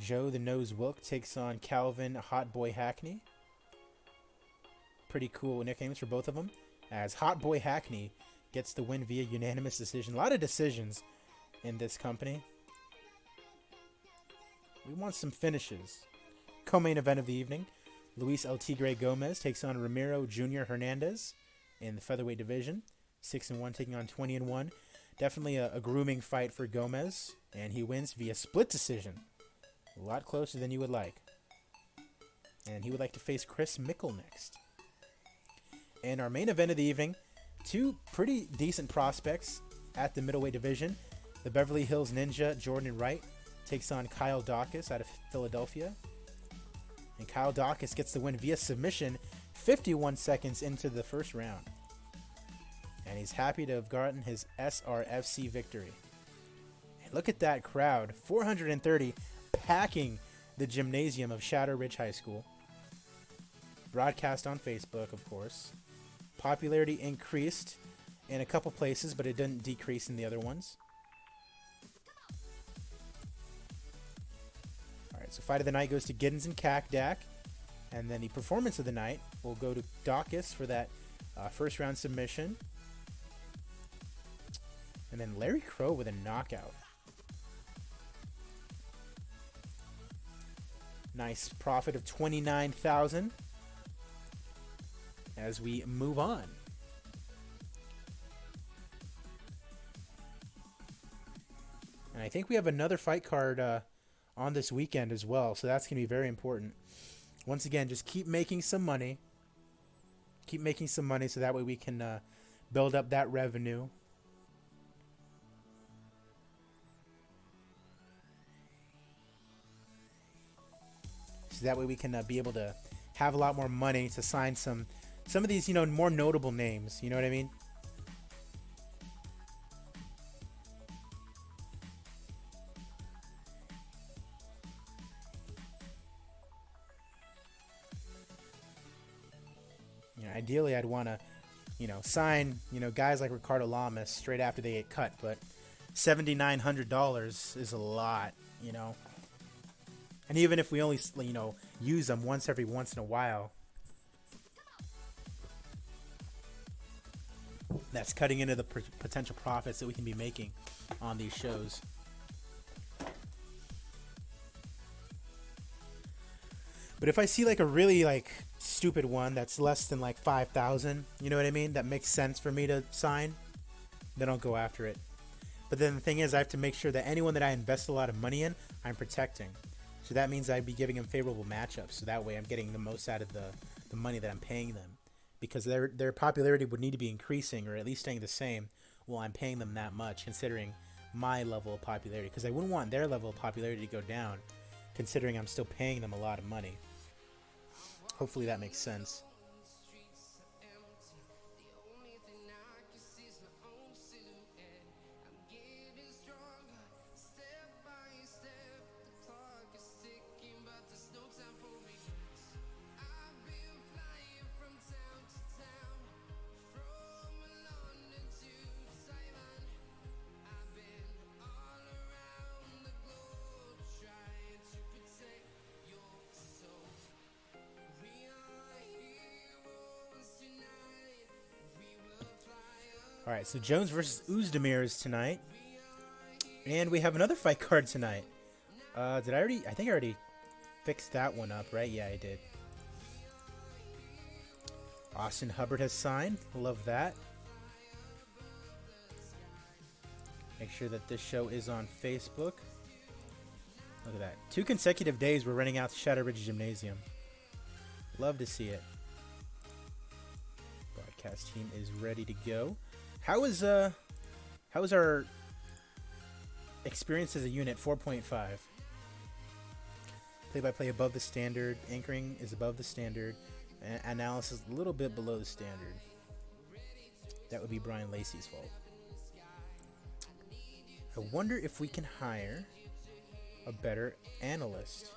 Joe the Nose Wilk takes on Calvin Hot Boy Hackney. Pretty cool nicknames for both of them, as Hot Boy Hackney gets the win via unanimous decision. A lot of decisions in this company. We want some finishes. Co-main event of the evening, Luis El Tigre Gomez takes on Ramiro Jr. Hernandez in the featherweight division. 6-1 taking on 20-1. Definitely a grooming fight for Gomez, and he wins via split decision. A lot closer than you would like. And he would like to face Chris Mickle next. And our main event of the evening, 2 pretty decent prospects at the middleweight division. The Beverly Hills Ninja, Jordan Wright, takes on Kyle Dawkins out of Philadelphia. And Kyle Dawkins gets the win via submission 51 seconds into the first round. And he's happy to have gotten his SRFC victory. And look at that crowd. 430 packing the gymnasium of Shadow Ridge High School. Broadcast on Facebook, of course. Popularity increased in a couple places, but it didn't decrease in the other ones. Alright, so fight of the night goes to Giddens and Kakdak. And then the performance of the night will go to Dawkins for that first round submission. And then Larry Crow with a knockout. Nice profit of $29,000 as we move on. And I think we have another fight card on this weekend as well, so that's going to be very important. Once again, just keep making some money. Keep making some money so that way we can build up that revenue. So that way we can be able to have a lot more money to sign some of these, more notable names. You know what I mean? Ideally, I'd want to, sign, guys like Ricardo Lamas straight after they get cut. But $7,900 is a lot, And even if we only, use them once in a while, that's cutting into the potential profits that we can be making on these shows. But if I see a really stupid one that's less than $5,000, you know what I mean? That makes sense for me to sign, then I'll go after it. But then the thing is, I have to make sure that anyone that I invest a lot of money in, I'm protecting. So that means I'd be giving them favorable matchups. So that way I'm getting the most out of the money that I'm paying them. Because their popularity would need to be increasing or at least staying the same while I'm paying them that much, considering my level of popularity. Because I wouldn't want their level of popularity to go down, considering I'm still paying them a lot of money. Hopefully that makes sense. All right, so Jones versus Uzdemir is tonight. And we have another fight card tonight. I think I already fixed that one up, right? Yeah, I did. Austin Hubbard has signed. Love that. Make sure that this show is on Facebook. Look at that. 2 consecutive days we're running out to Shadow Ridge Gymnasium. Love to see it. Broadcast team is ready to go. How is our experience as a unit? 4.5. Play-by-play above the standard. Anchoring is above the standard. Analysis a little bit below the standard. That would be Brian Lacey's fault. I wonder if we can hire a better analyst.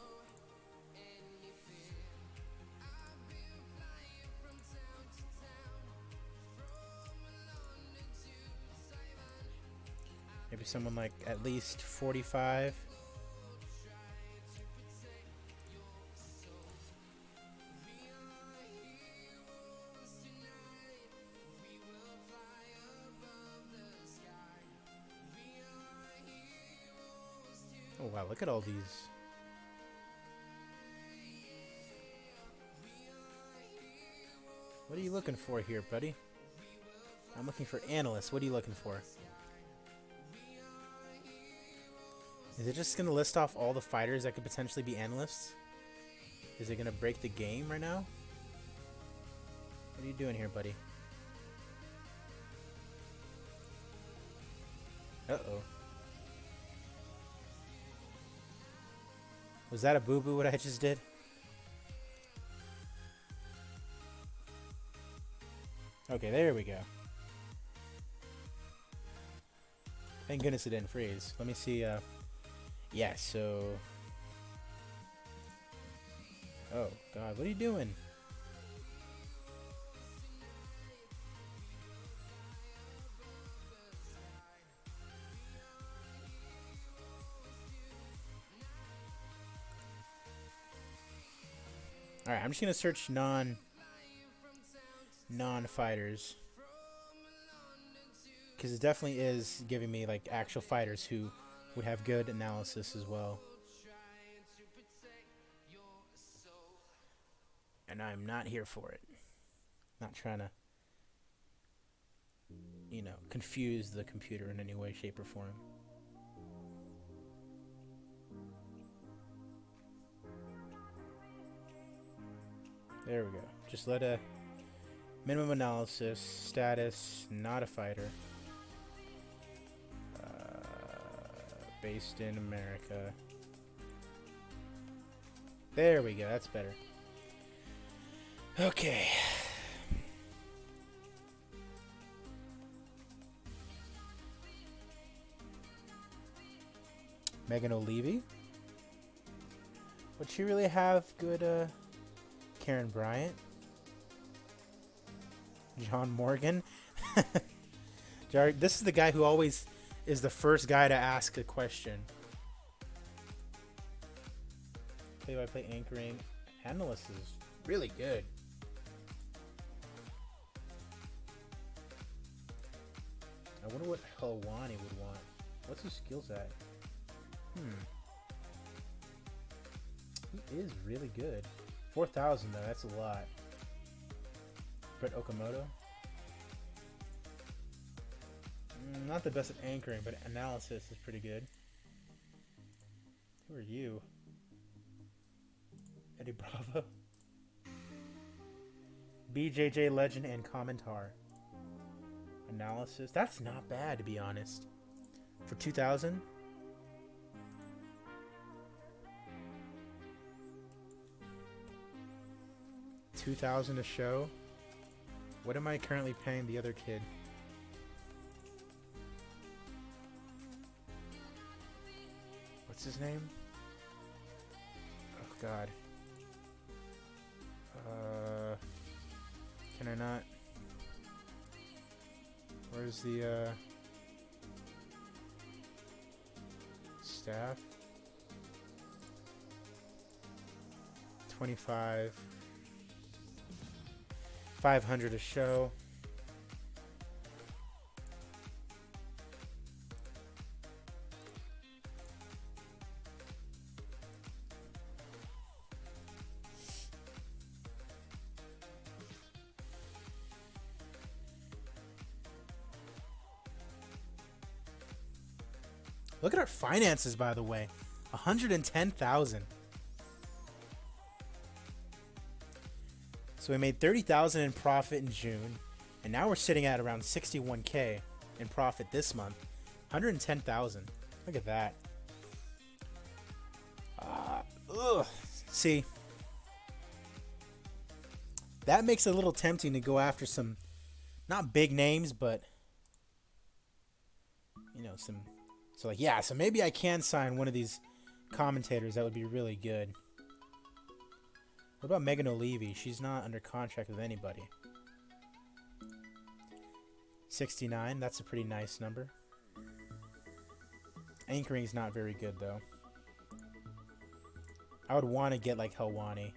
Maybe someone at least 45. Oh wow, look at all these. What are you looking for here, buddy? I'm looking for analysts. What are you looking for? Is it just going to list off all the fighters that could potentially be analysts? Is it going to break the game right now? What are you doing here, buddy? Uh-oh. Was that a boo-boo what I just did? Okay, there we go. Thank goodness it didn't freeze. Let me see. Yeah, so... Oh, God. What are you doing? Alright, I'm just going to search non-fighters. Because it definitely is giving me, like, actual fighters who would have good analysis as well. And I'm not here for it. Not trying to, confuse the computer in any way, shape, or form. There we go. Just let a minimum analysis, status, not a fighter. Based in America. There we go. That's better. Okay. Megan O'Leary. Would she really have good, Karen Bryant? John Morgan? This is the guy who always is the first guy to ask a question. Play-by-play anchoring. Analyst is really good. I wonder what Helwani would want. What's his skills at? He is really good. 4,000 though, that's a lot. Brett Okamoto. Not the best at anchoring, but analysis is pretty good. Who are you? Eddie Bravo. BJJ Legend and Commentar. Analysis. That's not bad, to be honest. For 2,000? $2,000 a show? What am I currently paying the other kid? What's his name? Oh God. Can I not? Where's the staff? 25. 500 a show. Look at our finances, by the way. 110,000. So we made 30,000 in profit in June, and now we're sitting at around 61K in profit this month. 110,000. Look at that. See, that makes it a little tempting to go after some, not big names, but some. So like, yeah, so maybe I can sign one of these commentators. That would be really good. What about Megan O'Leary? She's not under contract with anybody. 69, that's a pretty nice number. Anchoring's not very good, though. I would want to get, like, Helwani.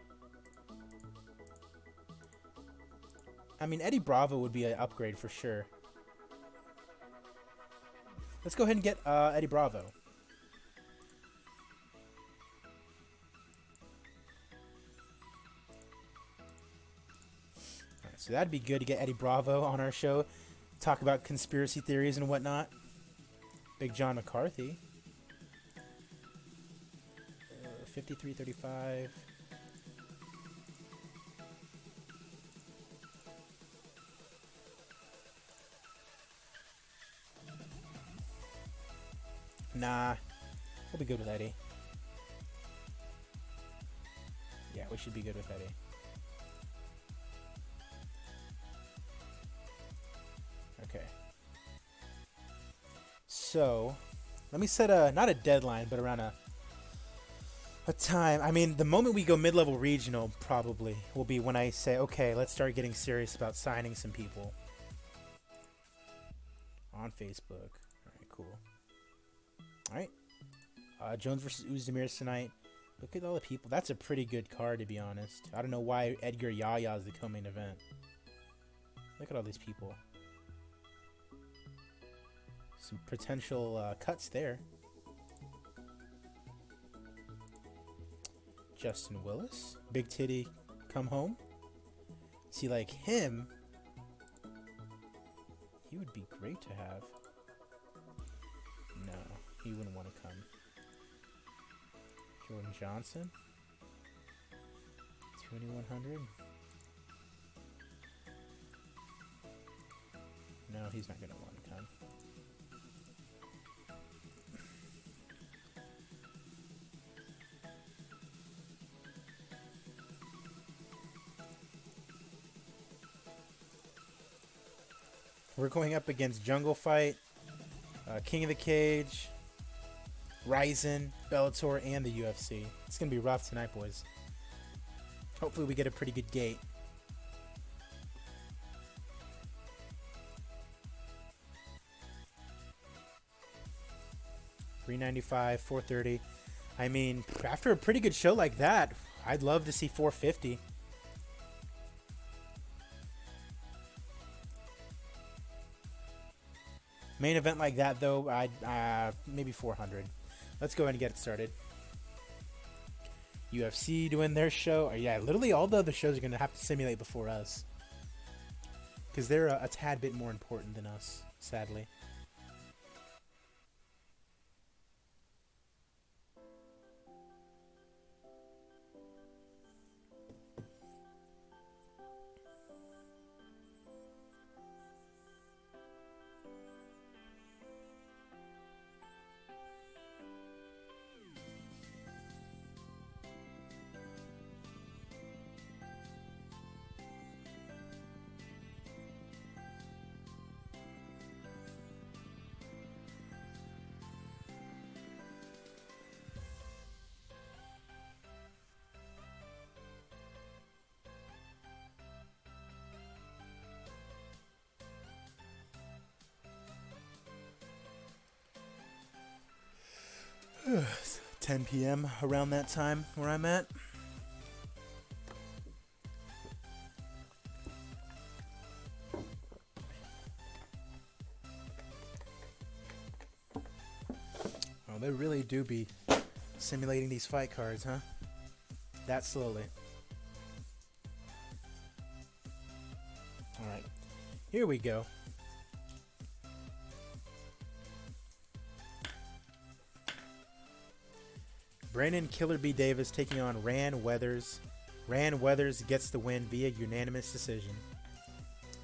I mean, Eddie Bravo would be an upgrade for sure. Let's go ahead and get Eddie Bravo. Alright, so that'd be good to get Eddie Bravo on our show. Talk about conspiracy theories and whatnot. Big John McCarthy. 53.35. Nah, we'll be good with Eddie. Yeah, we should be good with Eddie. Okay. So, let me set not a deadline, but around a time. I mean, the moment we go mid-level regional probably will be when I say, okay, let's start getting serious about signing some people on Facebook. All right, cool. All right. Jones versus Uzdemir's tonight. Look at all the people. That's a pretty good card, to be honest. I don't know why Edgar Yaya is the co-main event. Look at all these people. Some potential cuts there. Justin Willis. Big Titty come home. See, like him, he would be great to have. No, he wouldn't want to come. Jordan Johnson. 2100. No, he's not going to want to come. We're going up against Jungle Fight, King of the Cage, Ryzen, Bellator, and the UFC. It's going to be rough tonight, boys. Hopefully we get a pretty good gate. $395, $430. I mean, after a pretty good show like that, I'd love to see $450. Main event like that, though, I'd maybe $400. Let's go ahead and get it started. UFC doing their show. Yeah, literally all the other shows are going to have to simulate before us. Because they're a tad bit more important than us, sadly. It's 10 p.m. around that time where I'm at. Oh, they really do be simulating these fight cards, huh? That slowly. All right, here we go. Brandon Killer B. Davis taking on Ran Weathers. Ran Weathers gets the win via unanimous decision.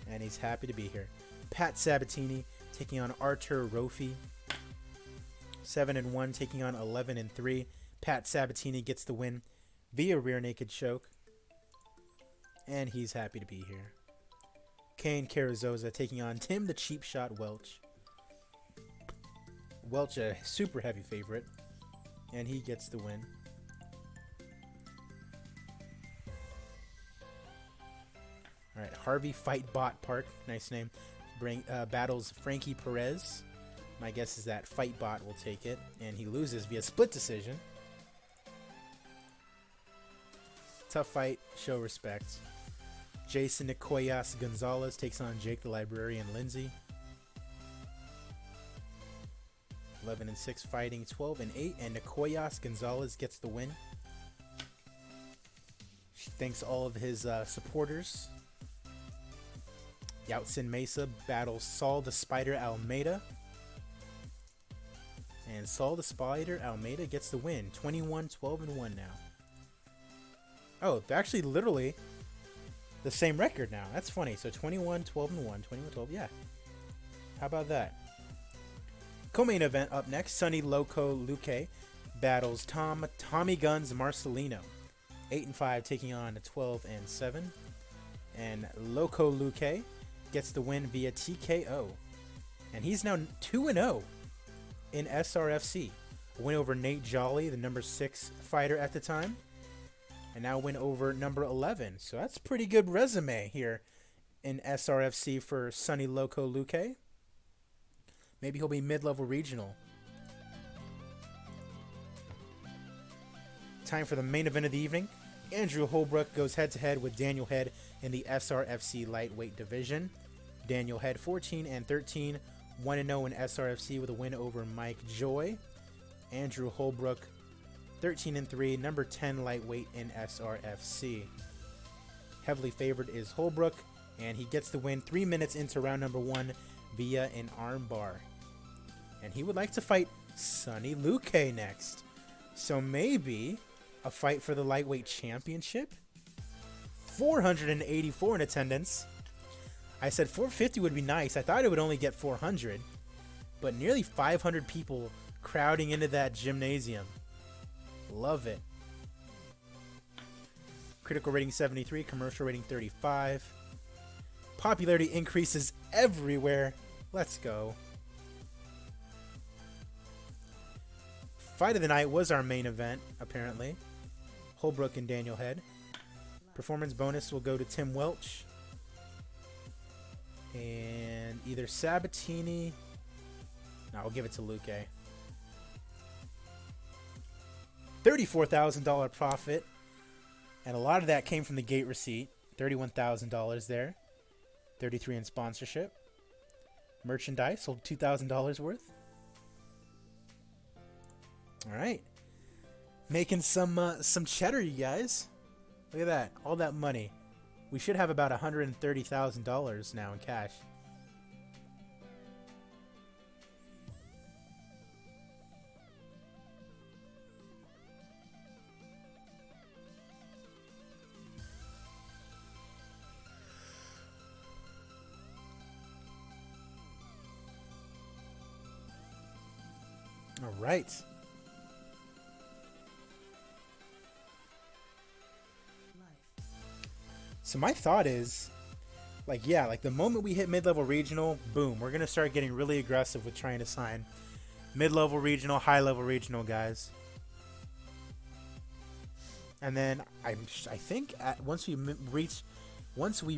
And he's happy to be here. Pat Sabatini taking on Artur Rofi. 7-1 taking on 11-3. Pat Sabatini gets the win via rear naked choke. And he's happy to be here. Kane Carrizosa taking on Tim the Cheap Shot Welch. Welch, a super heavy favorite. And he gets the win. All right, Harvey Fightbot Park, nice name, battles Frankie Perez. My guess is that Fightbot will take it, and he loses via split decision. Tough fight, show respect. Jason Nicoyas Gonzalez takes on Jake the Librarian Lindsay. 11-6 fighting, 12-8, and Nicoyas Gonzalez gets the win. She thanks all of his supporters. Yautsin Mesa battles Saul the Spider Almeida. And Saul the Spider Almeida gets the win. 21-12-1 now. Oh, they're actually literally the same record now. That's funny. So 21-12-1, 21-12, yeah. How about that? Co-main event up next, Sonny Loco Luque battles Tommy Guns Marcelino. 8-5 taking on 12-7. And Loco Luque gets the win via TKO. And he's now 2-0 in SRFC. A win over Nate Jolly, the number 6 fighter at the time. And now win over number 11. So that's a pretty good resume here in SRFC for Sonny Loco Luque. Maybe he'll be mid-level regional. Time for the main event of the evening. Andrew Holbrook goes head-to-head with Daniel Head in the SRFC lightweight division. Daniel Head 14-13, 1-0 in SRFC with a win over Mike Joy. Andrew Holbrook 13-3, number 10 lightweight in SRFC. Heavily favored is Holbrook, and he gets the win 3 minutes into round number 1 via an armbar. And he would like to fight Sonny Luque next. So maybe a fight for the lightweight championship? 484 in attendance. I said 450 would be nice. I thought it would only get 400. But nearly 500 people crowding into that gymnasium. Love it. Critical rating 73, commercial rating 35. Popularity increases everywhere. Let's go. Fight of the night was our main event, apparently. Holbrook and Daniel Head. Performance bonus will go to Tim Welch. And either Sabatini... No, we'll give it to Luque. $34,000 profit. And a lot of that came from the gate receipt. $31,000 there. $33,000 in sponsorship. Merchandise sold $2,000 worth. All right. Making some cheddar, you guys. Look at that. All that money. We should have about $130,000 now in cash. All right. So my thought is, like the moment we hit mid-level regional, boom, we're going to start getting really aggressive with trying to sign mid-level regional, high-level regional guys. And then I think once we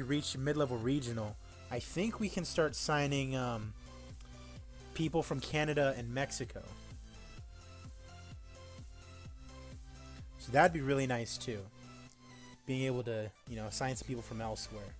reach mid-level regional, I think we can start signing people from Canada and Mexico. So that'd be really nice too. Being able to, sign some people from elsewhere.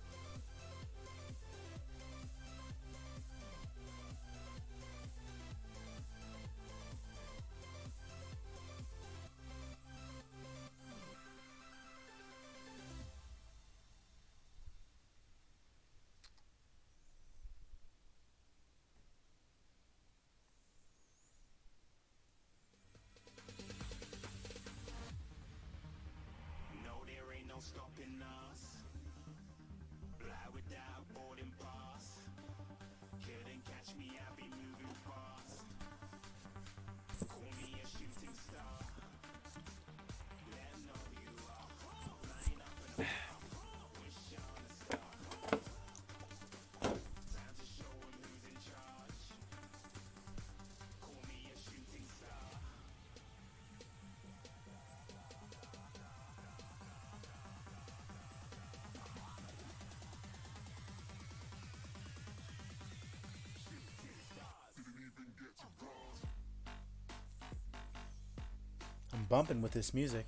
I'm bumping with this music.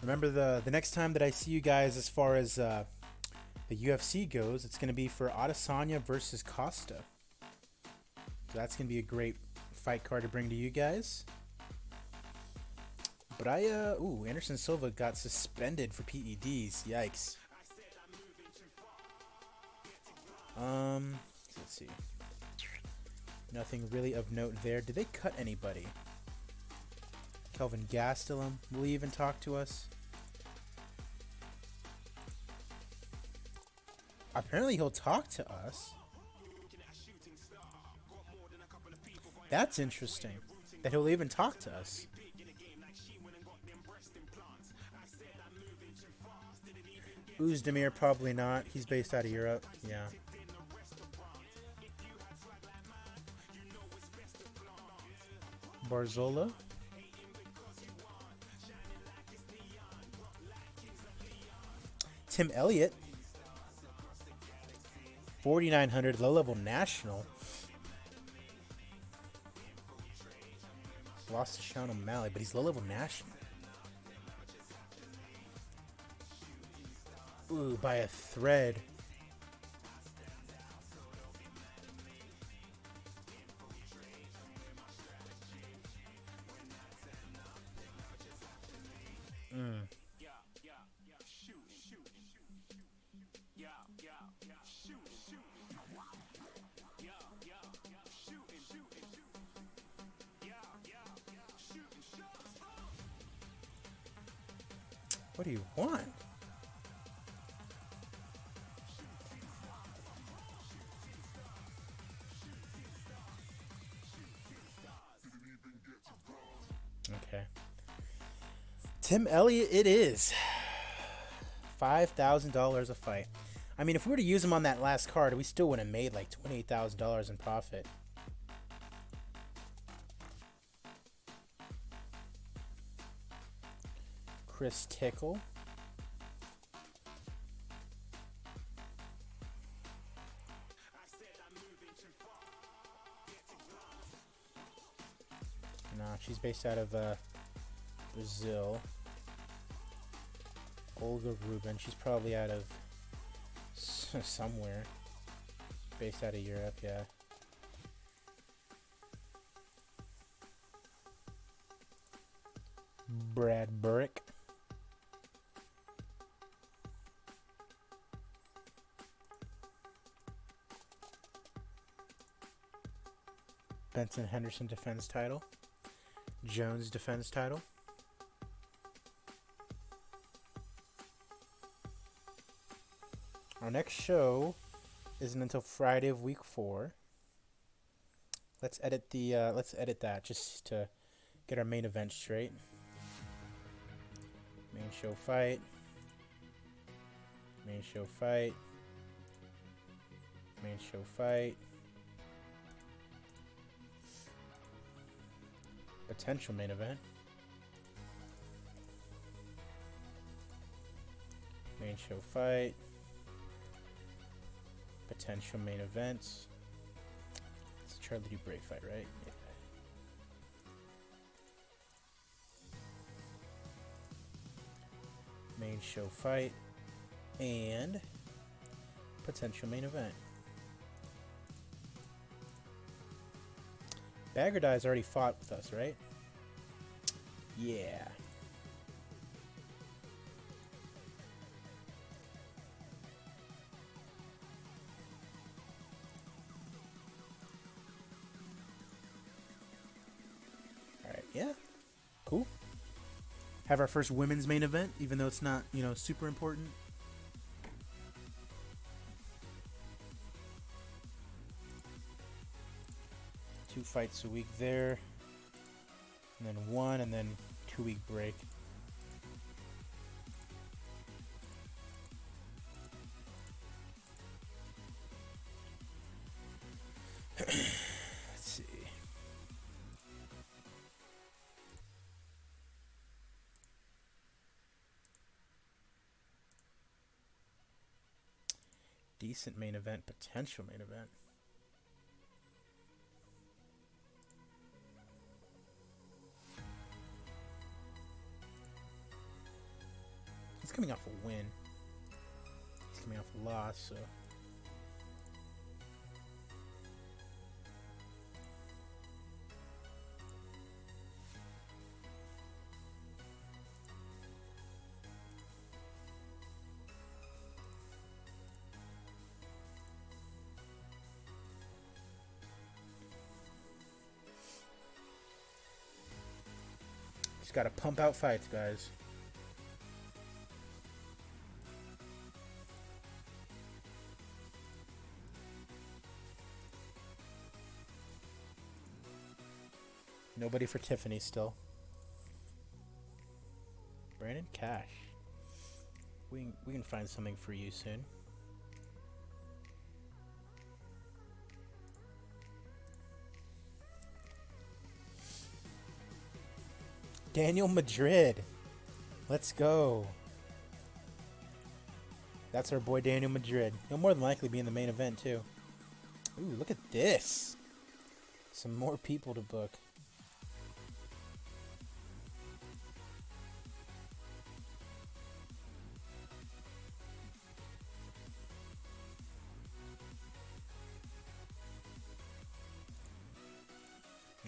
Remember the next time that I see you guys as far as the UFC goes, it's going to be for Adesanya versus Costa. So that's going to be a great fight card to bring to you guys. But Anderson Silva got suspended for PEDs. Yikes. Let's see. Nothing really of note there. Did they cut anybody? Kelvin Gastelum will even talk to us. Apparently he'll talk to us. That's interesting. That he'll even talk to us. Uzdemir probably not. He's based out of Europe. Yeah. Barzola. Tim Elliott. 4,900 low-level national. Lost to Sean O'Malley, but he's low-level national. Ooh, by a thread. What do you want? Okay. Tim Elliott it is. $5,000 a fight. I mean, if we were to use him on that last card, we still would have made like $28,000 in profit. Chris Tickle. Nah, she's based out of Brazil. Olga Rubin. She's probably out of somewhere. Based out of Europe, yeah. Brad Burrick. Benson Henderson defense title. Jones defense title. Our next show isn't until Friday of week 4. Let's edit that just to get our main event straight. Main show fight. Main show fight. Main show fight. Potential main event. Main show fight. Potential main events. It's a Charlie Dubray fight, right? Yeah. Main show fight. And potential main event. Baggerdi's already fought with us, right? Yeah. Alright, yeah. Cool. Have our first women's main event, even though it's not, super important. Two fights a week there, and then one, and then 2-week break. Let's see. Decent main event, potential main event. He's coming off a win. He's coming off a loss, so. Just gotta pump out fights, guys. Nobody for Tiffany still. Brandon Cash. We can find something for you soon. Daniel Madrid. Let's go. That's our boy Daniel Madrid. He'll more than likely be in the main event too. Ooh, look at this. Some more people to book.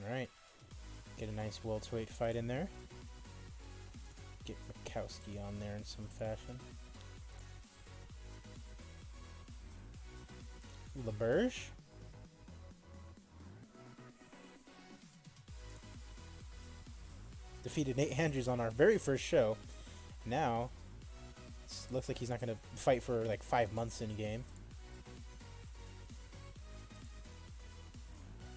Alright. Get a nice welterweight fight in there. Get Mikowski on there in some fashion. LeBurge? Defeated Nate Andrews on our very first show. Now, looks like he's not going to fight for like 5 months in game.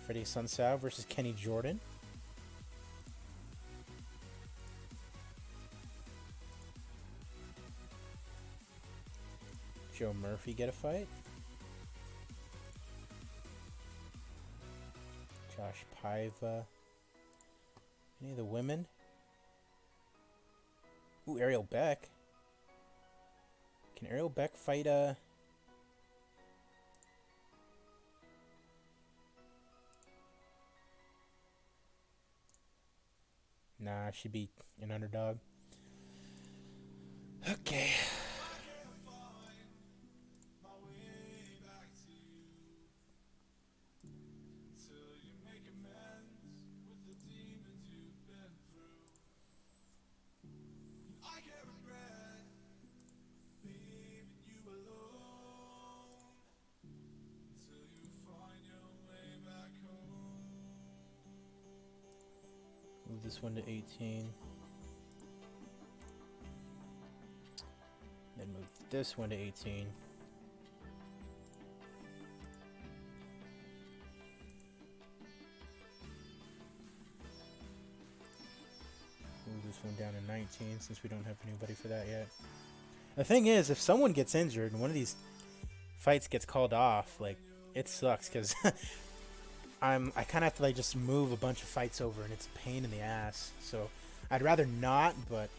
Freddie Sunsao versus Kenny Jordan. Joe Murphy get a fight. Josh Paiva. Any of the women? Ooh, Ariel Beck. Can Ariel Beck fight Nah, she'd be an underdog. Okay. Move this one to 18. Then move this one to 18. Move this one down to 19 since we don't have anybody for that yet. The thing is, if someone gets injured and one of these fights gets called off, like, it sucks because I kind of have to like just move a bunch of fights over, and it's a pain in the ass. So I'd rather not, but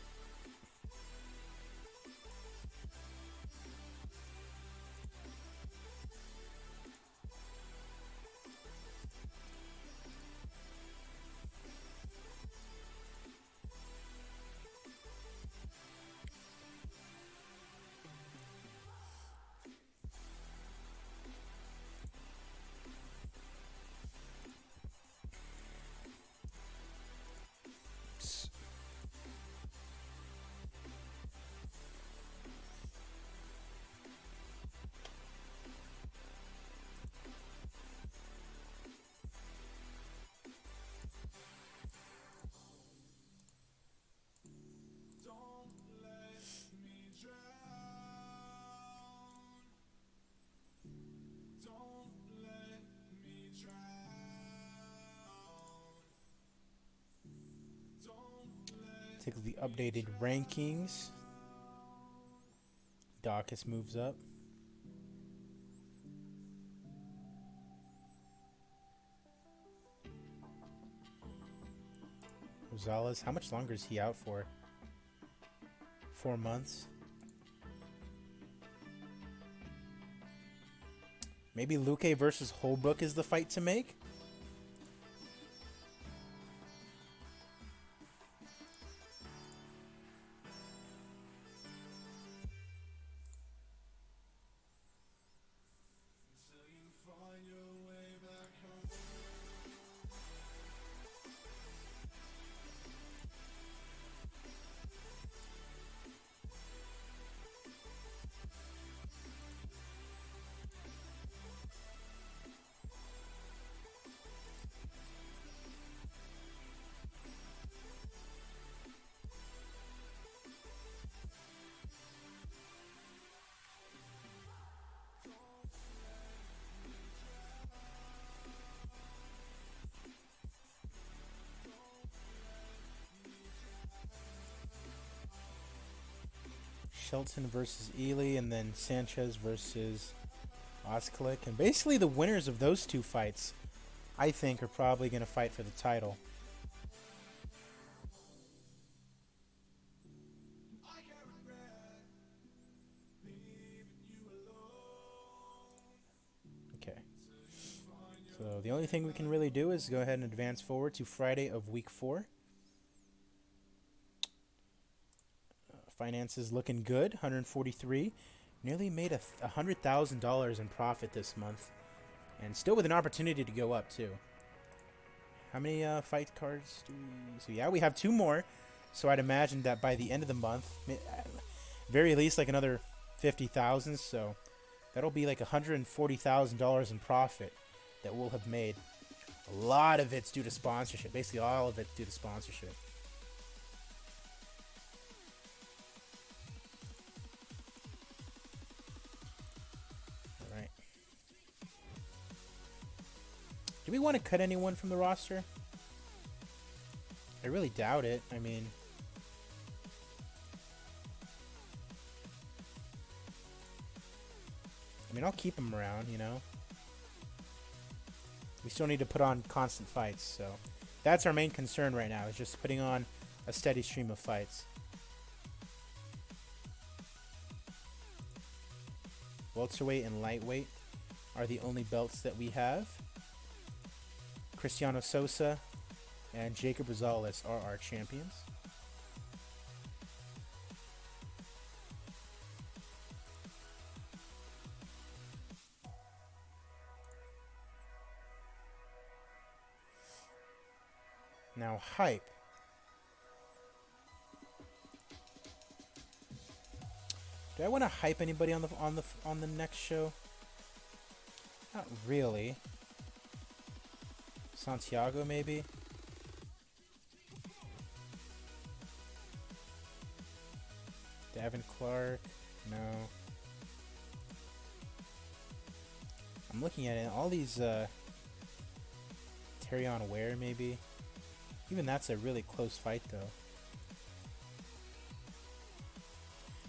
take the updated rankings. Dawkins moves up. Rosales, how much longer is he out for? 4 months. Maybe Luque versus Holbrook is the fight to make? Shelton versus Ely, and then Sanchez versus Oskalik. And basically the winners of those two fights, I think, are probably going to fight for the title. the only thing we can really do is go ahead and advance forward to Friday of week 4. Finances looking good, 143. Nearly made $100,000 in profit this month. And still with an opportunity to go up, too. How many fight cards do we... So, yeah, we have 2 more. So, I'd imagine that by the end of the month, very least like another 50,000. So, that'll be like $140,000 in profit that we'll have made. A lot of it's due to sponsorship. Basically, all of it's due to sponsorship. Do we want to cut anyone from the roster? I really doubt it. I mean... I'll keep him around, you know? We still need to put on constant fights, so... That's our main concern right now, is just putting on a steady stream of fights. Welterweight and lightweight are the only belts that we have. Cristiano Sosa and Jacob Rosales are our champions. Now hype. Do I want to hype anybody on the next show? Not really. Santiago, maybe? Davin Clark? No. I'm looking at it. All these, Terrion Ware, maybe? Even that's a really close fight, though.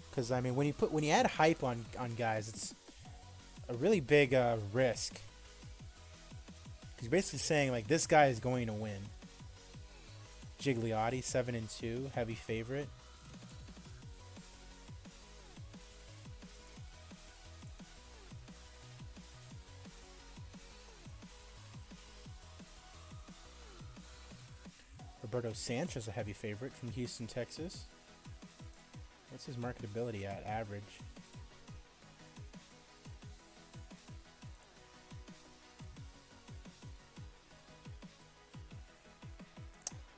Because, I mean, when you add hype on guys, it's a really big, risk. He's basically saying, like, this guy is going to win. Gigliotti, 7-2, heavy favorite. Roberto Sanchez, a heavy favorite from Houston, Texas. What's his marketability at? Average.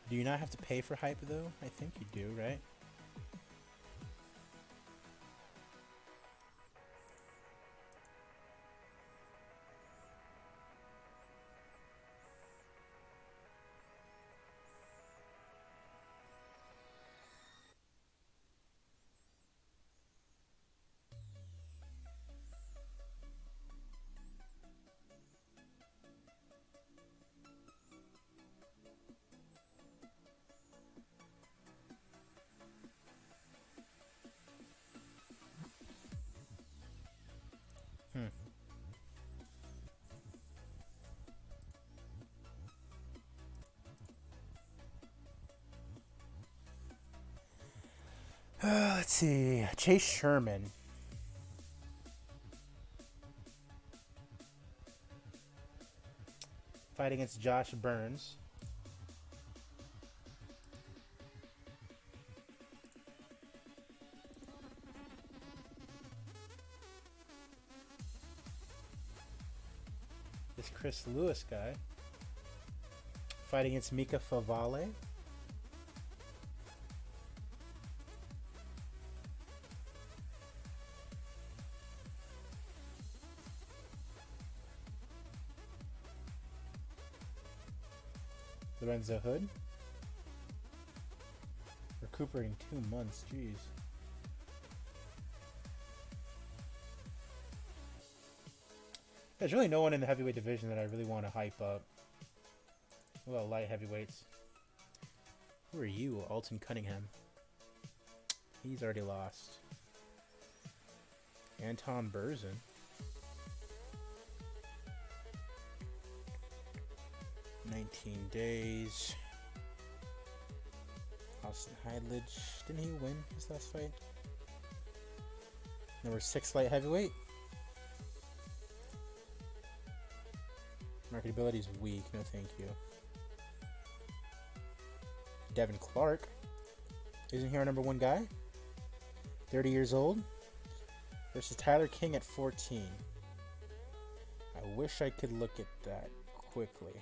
Do you not have to pay for hype, though? I think you do, right? Let's see. Chase Sherman. Fight against Josh Burns. This Chris Lewis guy. Fight against Mika Favale. Lorenzo Hood. Recuperating 2 months, jeez. There's really no one in the heavyweight division that I really want to hype up. Well, light heavyweights. Who are you, Alton Cunningham? He's already lost. Anton Berzin. Days. Austin Heidlich. Didn't he win his last fight? Number 6 light heavyweight. Marketability is weak. No, thank you. Devin Clark. Isn't he our number 1 guy? 30 years old. Versus Tyler King at 14. I wish I could look at that quickly.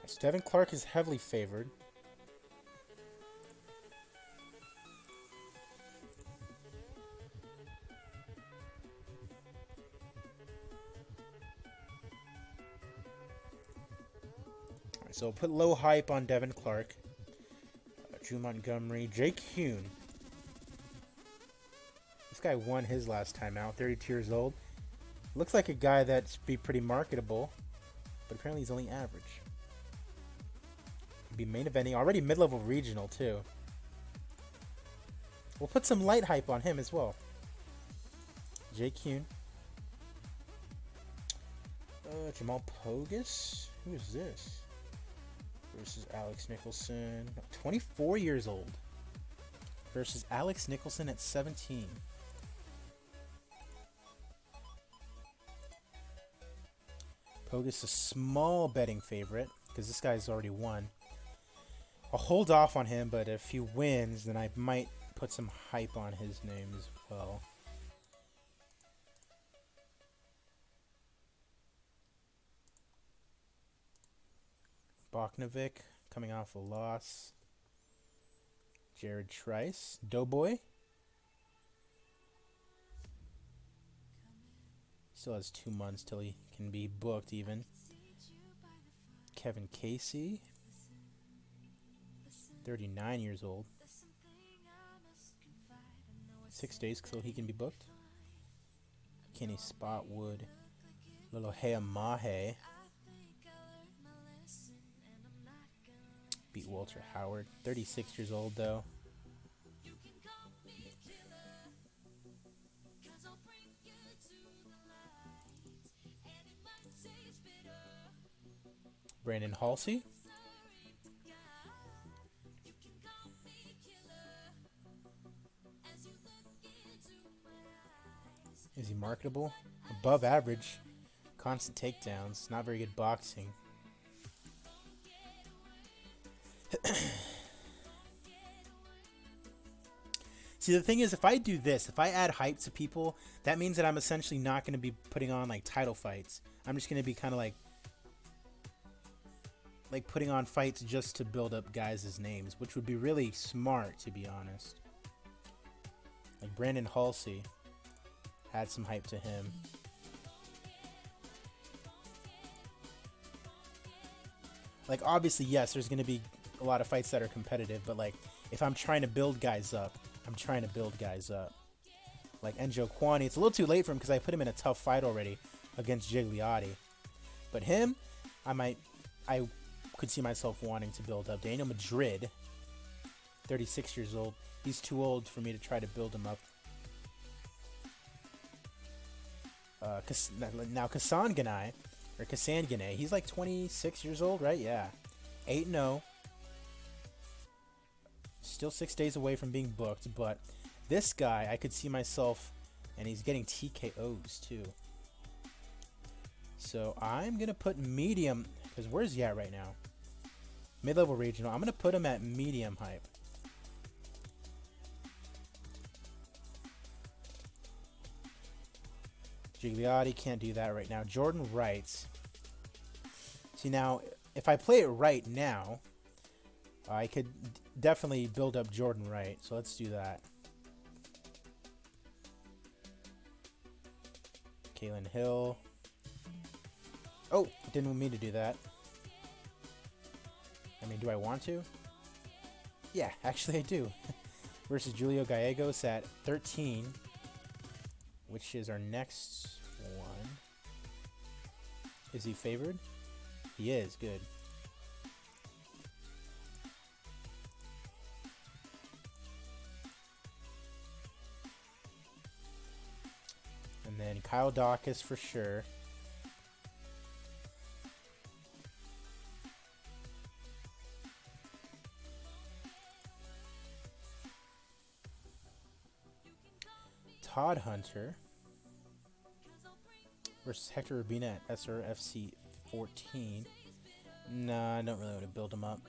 So Devin Clark is heavily favored. So we'll put low hype on Devin Clark. Drew Montgomery. Jake Hune. This guy won his last time out. 32 years old. Looks like a guy that'd be pretty marketable. But apparently he's only average. He'd be main eventing. Already mid-level regional too. We'll put some light hype on him as well. Jake Hune. Jamal Pogus? Who is this? Versus Alex Nicholson. 24 years old. Versus Alex Nicholson at 17. Pogus a small betting favorite because this guy's already won. I'll hold off on him, but if he wins, then I might put some hype on his name as well. Boknovic coming off a loss. Jared Trice. Doughboy. Still has 2 months till he can be booked even. Kevin Casey. 39 years old. 6 days till he can be booked. Kenny Spotwood. Little Hea Mahe. Beat Walter Howard. 36 years old though. Brandon Halsey. Is he marketable? Above average. Constant takedowns. Not very good boxing. See, the thing is, if I do this, if I add hype to people, that means that I'm essentially not going to be putting on like title fights. I'm just going to be kind of like putting on fights just to build up guys' names, which would be really smart, to be honest. Like Brandon Halsey, add some hype to him. Like, obviously, yes, there's going to be a lot of fights that are competitive, but like, if I'm trying to build guys up, I'm trying to build guys up. Like Enjo Kwani, it's a little too late for him because I put him in a tough fight already against Gigliotti. But him, I could see myself wanting to build up. Daniel Madrid, 36 years old. He's too old for me to try to build him up. Now Kasan Ganay, he's like 26 years old, right? Yeah. 8-0. Still 6 days away from being booked, but this guy, I could see myself, and he's getting TKOs too. So I'm going to put medium, because where's he at right now? Mid-level regional. I'm going to put him at medium hype. Gigliotti can't do that right now. Jordan Wright. See, now, if I play it right now, I could definitely build up Jordan Wright. So let's do that. Kalen Hill. Oh, didn't mean to do that. I mean, do I want to? Yeah, actually I do. Versus Julio Gallegos at 13, which is our next one. Is he favored? He is. Good. And then Kyle Dawkins for sure. Todd Hunter. versus Hector Urbina at SRFC 14. Nah, I don't really want to build him up.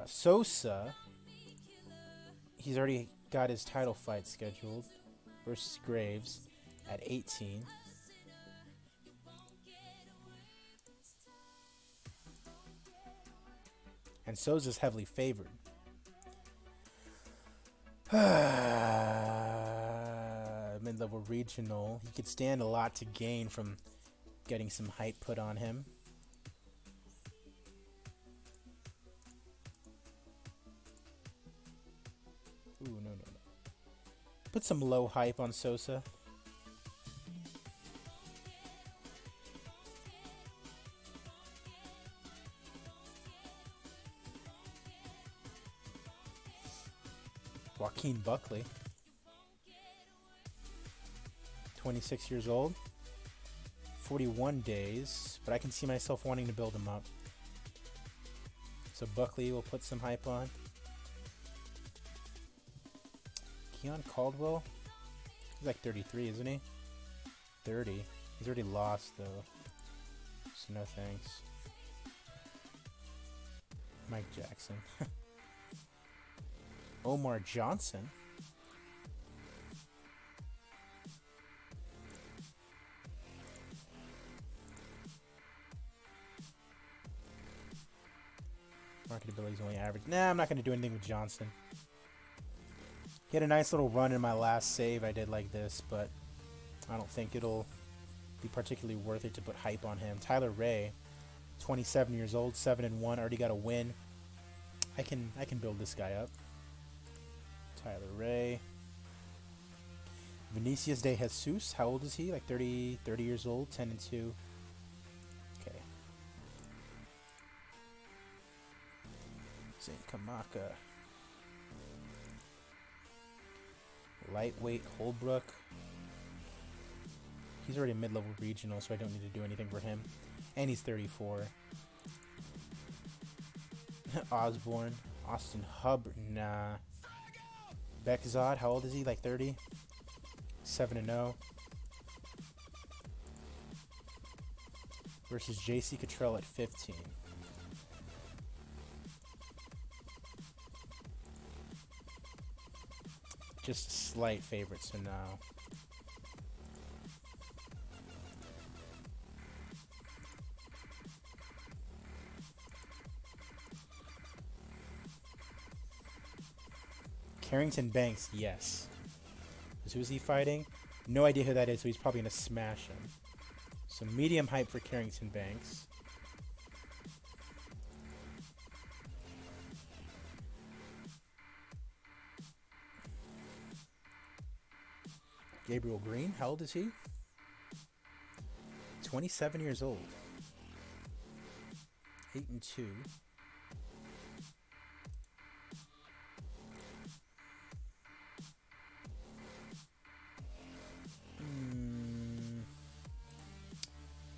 Sosa, he's already got his title fight scheduled versus Graves at 18. And Sosa's heavily favored. Mid-level regional. He could stand a lot to gain from getting some hype put on him. Ooh, no. Put some low hype on Sosa. Joaquin Buckley. 26 years old. 41 days. But I can see myself wanting to build him up. So Buckley will put some hype on. Keon Caldwell? He's like 33, isn't he? 30. He's already lost, though. So no thanks. Mike Jackson. Omar Johnson. Marketability is only average. Nah, I'm not going to do anything with Johnson. He had a nice little run in my last save. I did like this, but I don't think it'll be particularly worth it to put hype on him. Tyler Ray, 27 years old, 7-1, already got a win. I can build this guy up. Tyler Ray. Vinicius de Jesus, how old is he? Like 30 years old, 10-2. Okay. Zane Kamaka. Lightweight Holbrook. He's already mid-level regional, so I don't need to do anything for him. And he's 34. Osborne. Austin Hubbard. Nah. Beckzod, how old is he? Like 30? 7-0. Versus JC Cottrell at 15. Just a slight favorite, so no. Carrington Banks, yes. So who's he fighting? No idea who that is, so he's probably going to smash him. So medium hype for Carrington Banks. Gabriel Green, how old is he? 27 years old. 8-2.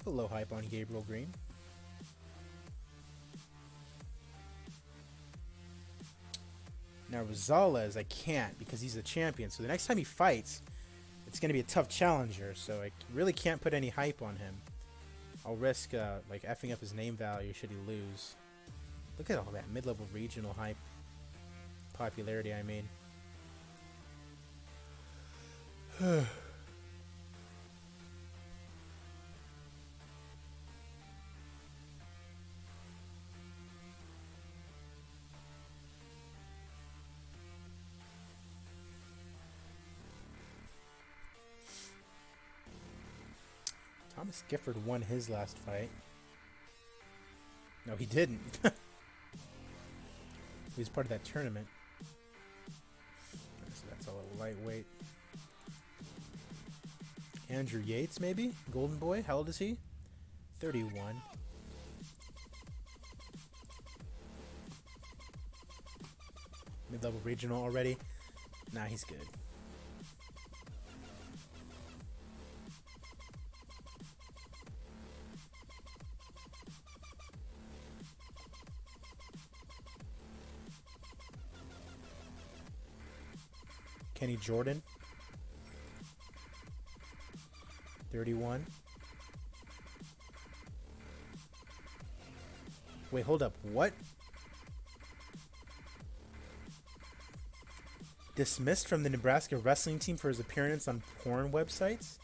A low hype on Gabriel Green. Now Rosales, I can't because he's a champion. So the next time he fights, it's going to be a tough challenger. So I really can't put any hype on him. I'll risk like effing up his name value should he lose. Look at all that mid-level regional hype popularity. I mean. Thomas Gifford won his last fight. No, he didn't. He was part of that tournament. So that's a little lightweight. Andrew Yates, maybe? Golden Boy? How old is he? 31. Mid-level regional already? Nah, he's good. Kenny Jordan. 31. Wait, hold up. What? Dismissed from the Nebraska wrestling team for his appearance on porn websites?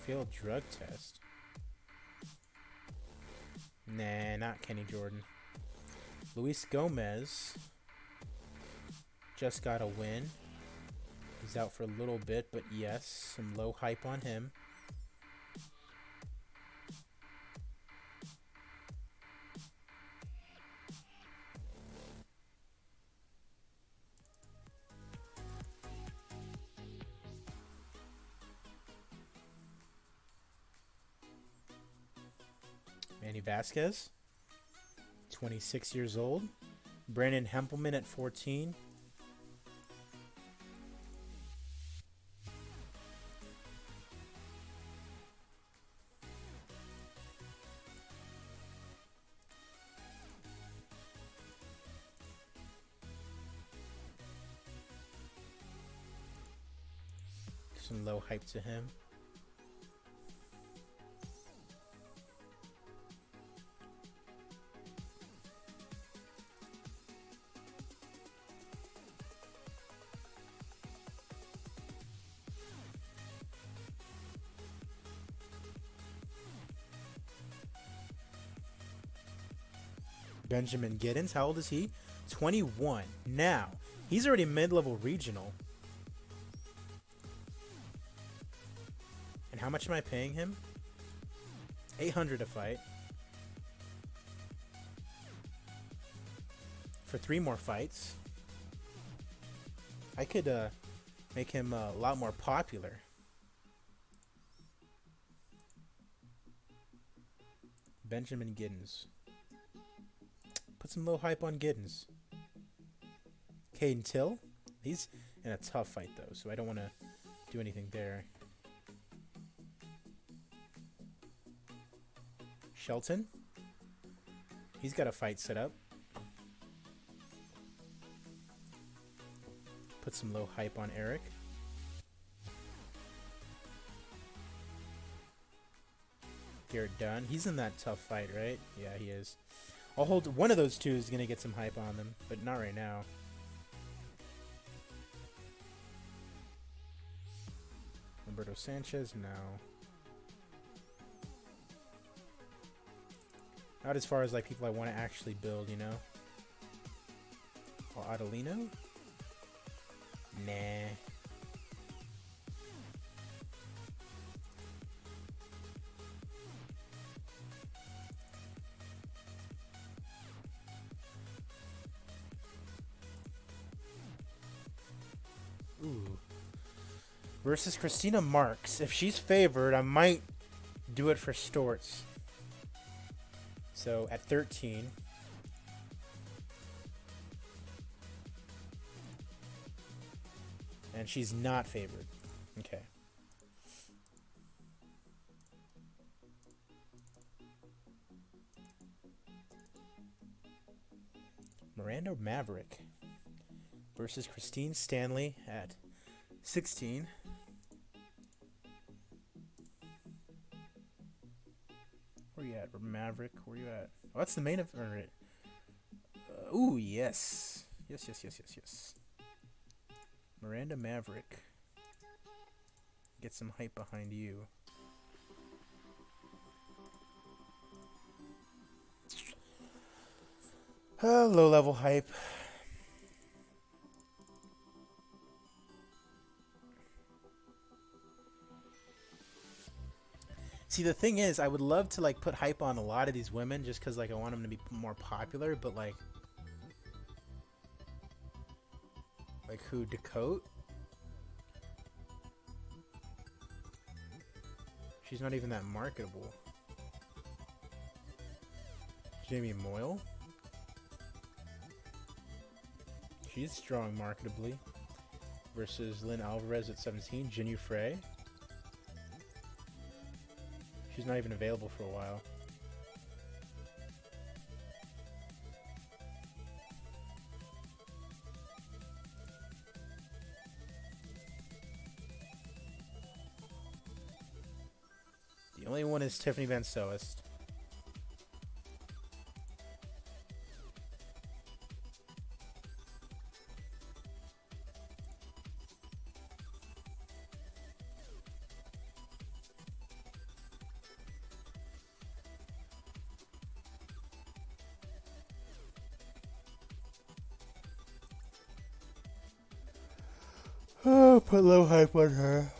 Failed drug test. Nah, not Kenny Jordan. Luis Gomez just got a win. He's out for a little bit, but yes, some low hype on him. Manny Vasquez, 26 years old. Brandon Hempelman at 14. Some low hype to him. Benjamin Giddens, how old is he? 21. Now, he's already mid-level regional. And how much am I paying him? 800 a fight. For 3 more fights. I could make him a lot more popular. Benjamin Giddens. Put some low hype on Giddens. Caden Till. He's in a tough fight, though, so I don't want to do anything there. Shelton. He's got a fight set up. Put some low hype on Eric. Garrett Dunn. He's in that tough fight, right? Yeah, he is. I'll hold one of those two is going to get some hype on them, but not right now. Humberto Sanchez, no. Not as far as like people I want to actually build, you know. Or Adelino? Nah. Ooh. Versus Christina Marks. If she's favored, I might do it for Storts. So at 13. And she's not favored. Okay. Miranda Maverick versus Christine Stanley at 16. Where you at, Maverick? Where you at? Oh, that's the main event. Ooh, yes. Yes. Miranda Maverick. Get some hype behind you. Low-level hype. See, the thing is, I would love to like put hype on a lot of these women just because like I want them to be more popular, but like who? Dakota? She's not even that marketable. Jamie Moyle? She's strong marketably. Versus Lynn Alvarez at 17. Jinyu Frey. She's not even available for a while. only one is Tiffany Van Soest. Oh, put low hype on her.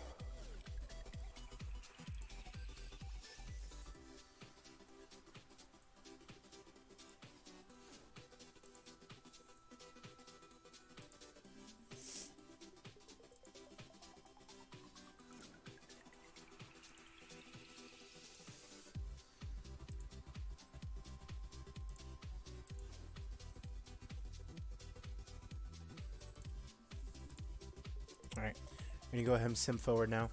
Alright, we're going to go ahead and sim forward now.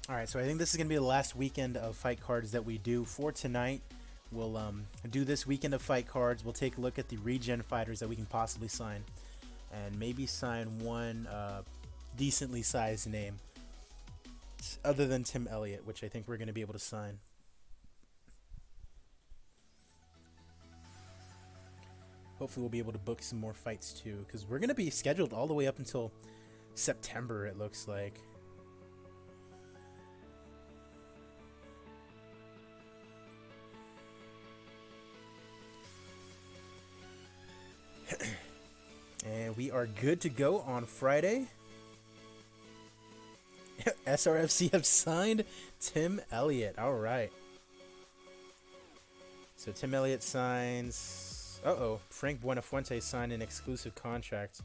All right, so I think this is going to be the last weekend of fight cards that we do for tonight. We'll do this weekend of fight cards. We'll take a look at the regen fighters that we can possibly sign, and maybe sign one decently sized name other than Tim Elliott, which I think we're going to be able to sign. Hopefully we'll be able to book some more fights too, because we're going to be scheduled all the way up until September, it looks like. And we are good to go on Friday. SRFC have signed Tim Elliott. All right. So Tim Elliott signs... Frank Buenafuente signed an exclusive contract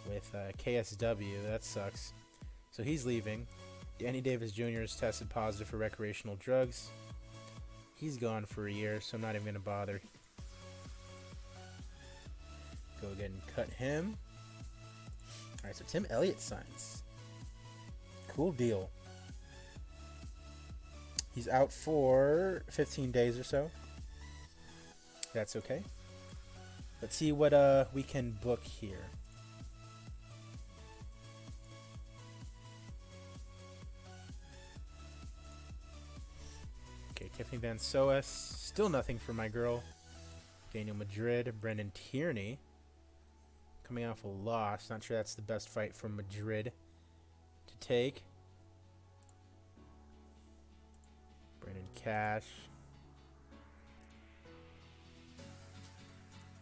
with KSW. That sucks. So he's leaving. Danny Davis Jr. has tested positive for recreational drugs. He's gone for a year, so I'm not even going to bother. Go ahead and cut him. Alright, so Tim Elliott signs. Cool deal. He's out for 15 days or so. That's okay. Let's see what we can book here. Okay, Tiffany Van Soes. Still nothing for my girl. Daniel Madrid. Brendan Tierney. Coming off a loss. Not sure that's the best fight for Madrid to take. Brandon Cash.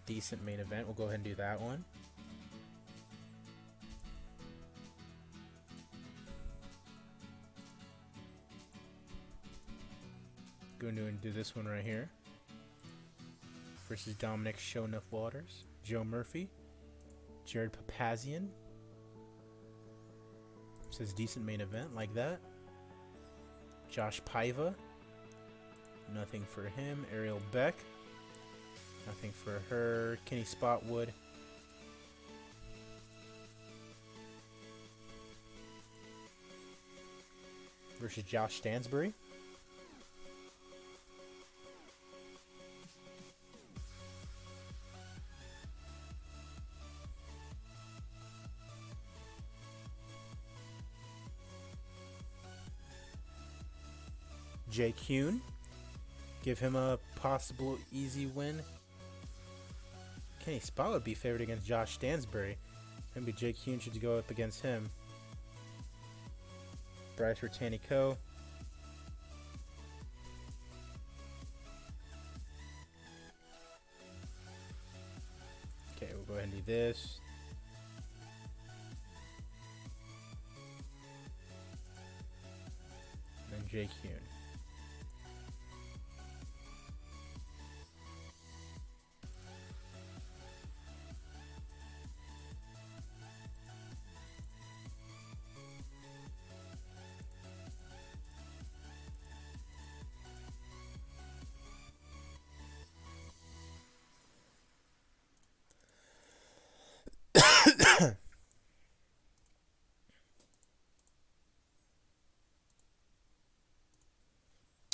Decent main event. We'll go ahead and do that one. Going to do this one right here. Versus Dominic Shownuff Waters. Joe Murphy. Jared Papazian. Says decent main event, like that. Josh Paiva. Nothing for him. Ariel Beck. Nothing for her. Kenny Spotwood. Versus Josh Stansbury. Jay Kuhn. Give him a possible easy win. Kenny Spot would be favored against Josh Stansbury. Maybe Jay Kuhn should go up against him. Bryce Rotanico. Okay, we'll go ahead and do this. And then Jay Kuhn.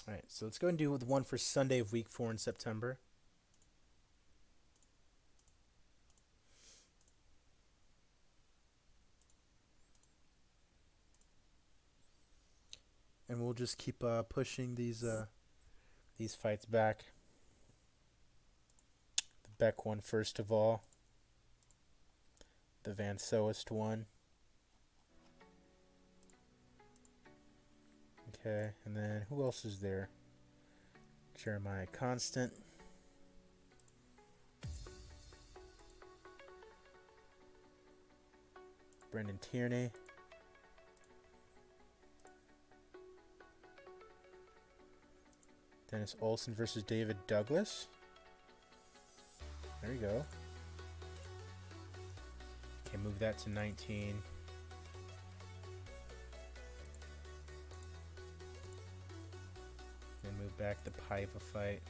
Alright, so let's go and do the one for Sunday of week 4 in September. And we'll just keep pushing these fights back. The Beck one first of all. The Van Soest one. Okay, and then who else is there? Jeremiah Constant. Brendan Tierney. Dennis Olsen versus David Douglas. There you go. Okay, move that to 19. Then move back the Paiva fight.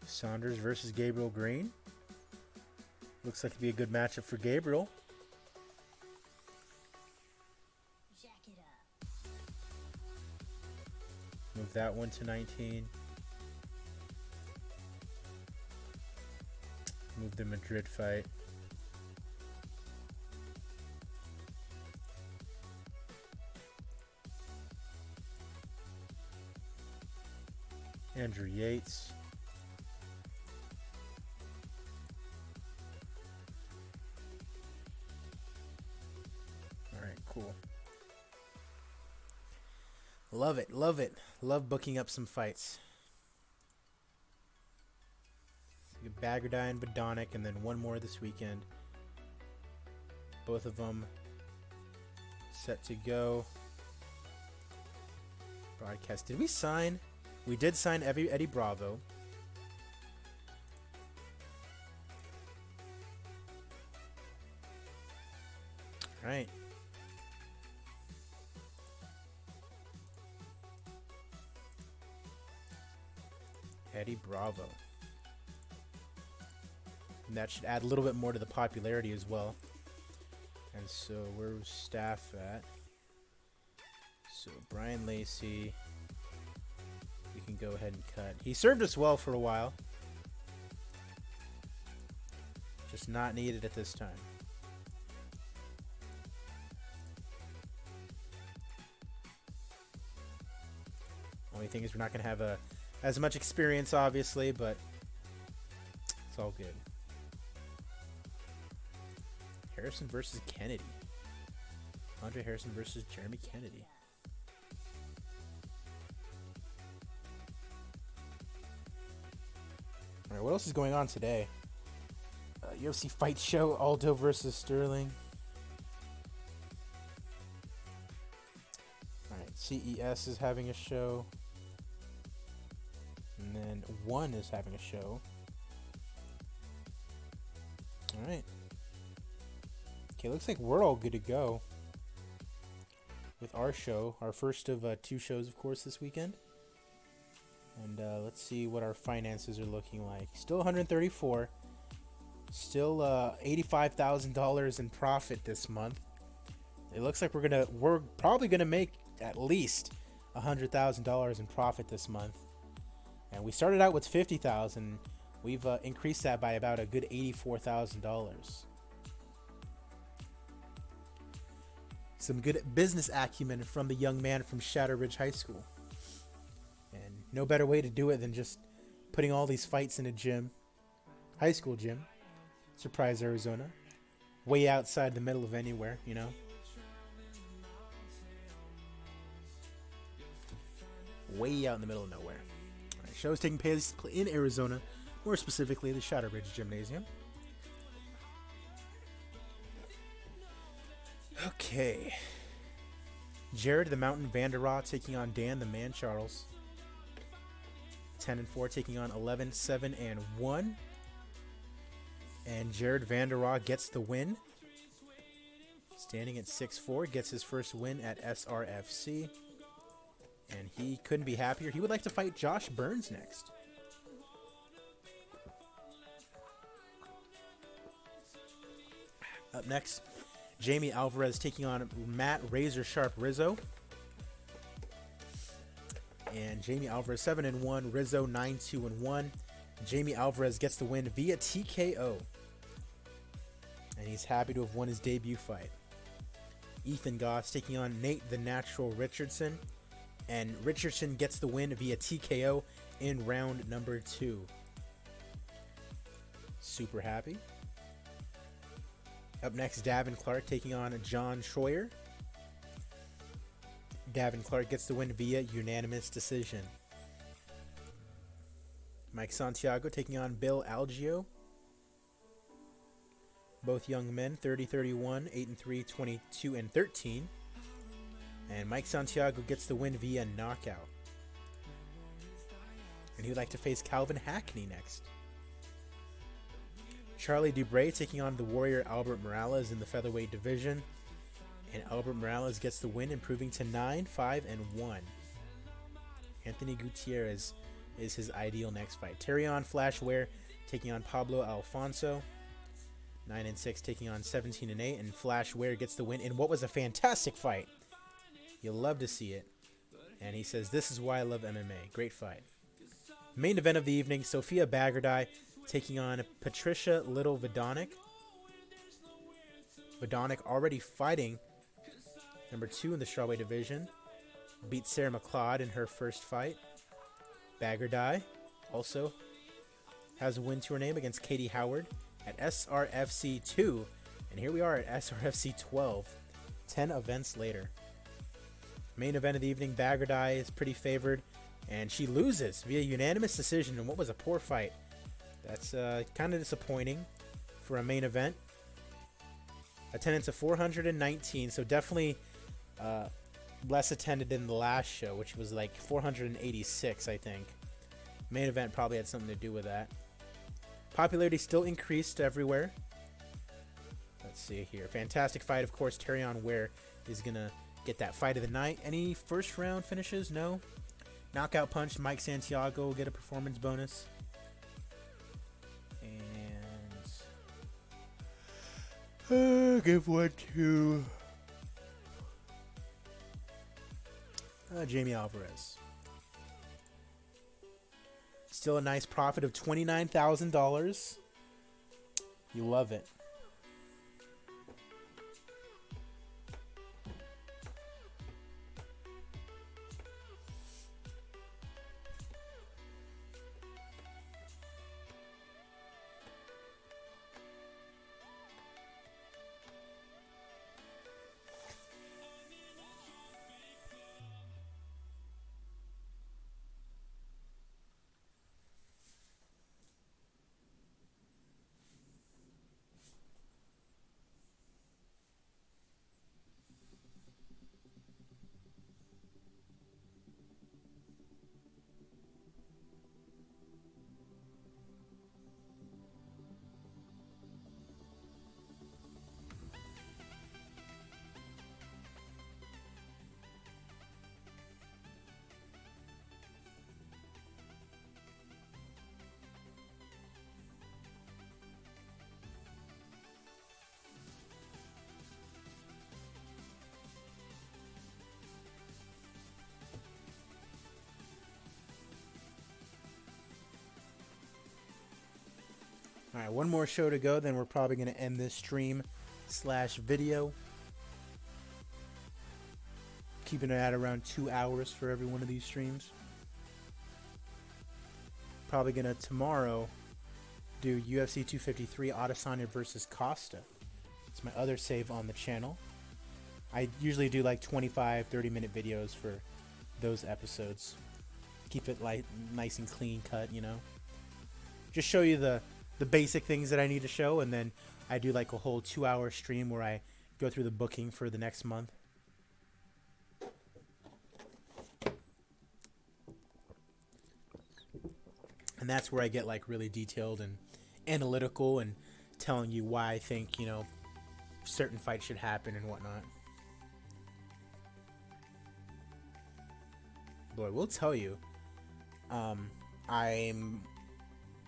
Saunders versus Gabriel Green. Looks like to be a good matchup for Gabriel. Move that one to 19. Move the Madrid fight. Andrew Yates. All right, cool. Love it, love it. Love booking up some fights. Bagardine, Badonic, and then one more this weekend. Both of them set to go. Broadcast. Did we sign? We did sign Eddie Bravo. All right. Eddie Bravo. And that should add a little bit more to the popularity as well. And so where's staff at? So Brian Lacey. We can go ahead and cut. He served us well for a while. Just not needed at this time. Only thing is we're not going to have as much experience, obviously, but it's all good. Harrison versus Kennedy. Andre Harrison versus Jeremy Kennedy. All right, what else is going on today? UFC Fight Show, Aldo versus Sterling. All right, CES is having a show. And then One is having a show. All right. Okay, looks like we're all good to go with our show. Our first of two shows, of course, this weekend. And let's see what our finances are looking like. Still 134. Still $85,000 in profit this month. It looks like we're probably gonna make at least $100,000 in profit this month. And we started out with $50,000. We've increased that by about a good $84,000. Some good business acumen from the young man from Shadow Ridge High School. And no better way to do it than just putting all these fights in a gym. High school gym. Surprise, Arizona. Way outside the middle of anywhere, you know. Way out in the middle of nowhere. All right, show is taking place in Arizona. More specifically, the Shadow Ridge Gymnasium. Okay. Jared the Mountain Vanderraa taking on Dan the Man Charles. 10-4 taking on 11-7-1. And Jared Vanderraa gets the win. Standing at 6-4, gets his first win at SRFC. And he couldn't be happier. He would like to fight Josh Burns next. Up next, Jamie Alvarez taking on Matt Razor Sharp Rizzo. And Jamie Alvarez 7-1, Rizzo 9-2-1. Jamie Alvarez gets the win via TKO. And he's happy to have won his debut fight. Ethan Goss taking on Nate the Natural Richardson. And Richardson gets the win via TKO in round number 2. Super happy. Up next, Davin Clark taking on John Schroyer. Davin Clark gets the win via unanimous decision. Mike Santiago taking on Bill Algio. Both young men, 30-31, 8-3, 22-13. And Mike Santiago gets the win via knockout. And he would like to face Calvin Hackney next. Charlie Dubray taking on the Warrior Albert Morales in the featherweight division. And Albert Morales gets the win, improving to 9-5-1. Anthony Gutierrez is his ideal next fight. Terrion Flash Ware taking on Pablo Alfonso. 9-6 taking on 17-8, and Flash Ware gets the win in what was a fantastic fight. You'll love to see it. And he says, "This is why I love MMA. Great fight." Main event of the evening, Sofia Bagardai taking on Patricia Little Vidonic. Vidonic already fighting number 2 in the strawweight division. Beat Sarah McLeod in her first fight. Bagardai also has a win to her name against Katie Howard at SRFC 2. And here we are at SRFC 12, 10 events later. Main event of the evening, Bagardai is pretty favored, and she loses via unanimous decision in what was a poor fight. That's kind of disappointing for a main event. Attendance of 419, so definitely less attended than the last show, which was like 486, I think. Main event probably had something to do with that. Popularity still increased everywhere. Let's see here. Fantastic fight, of course. Terrion Ware is going to get that fight of the night. Any first round finishes? No. Knockout punch. Mike Santiago will get a performance bonus. And give one to Jamie Alvarez. Still a nice profit of $29,000. You love it. All right, one more show to go, then we're probably going to end this stream/video. Keeping it at around 2 hours for every one of these streams. Probably going to tomorrow do UFC 253 Adesanya versus Costa. It's my other save on the channel. I usually do like 25, 30-minute videos for those episodes. Keep it light, nice and clean cut, you know. Just show you the basic things that I need to show, and then I do like a whole 2-hour stream where I go through the booking for the next month. And that's where I get like really detailed and analytical and telling you why I think, you know, certain fights should happen and whatnot. But I will tell you, I'm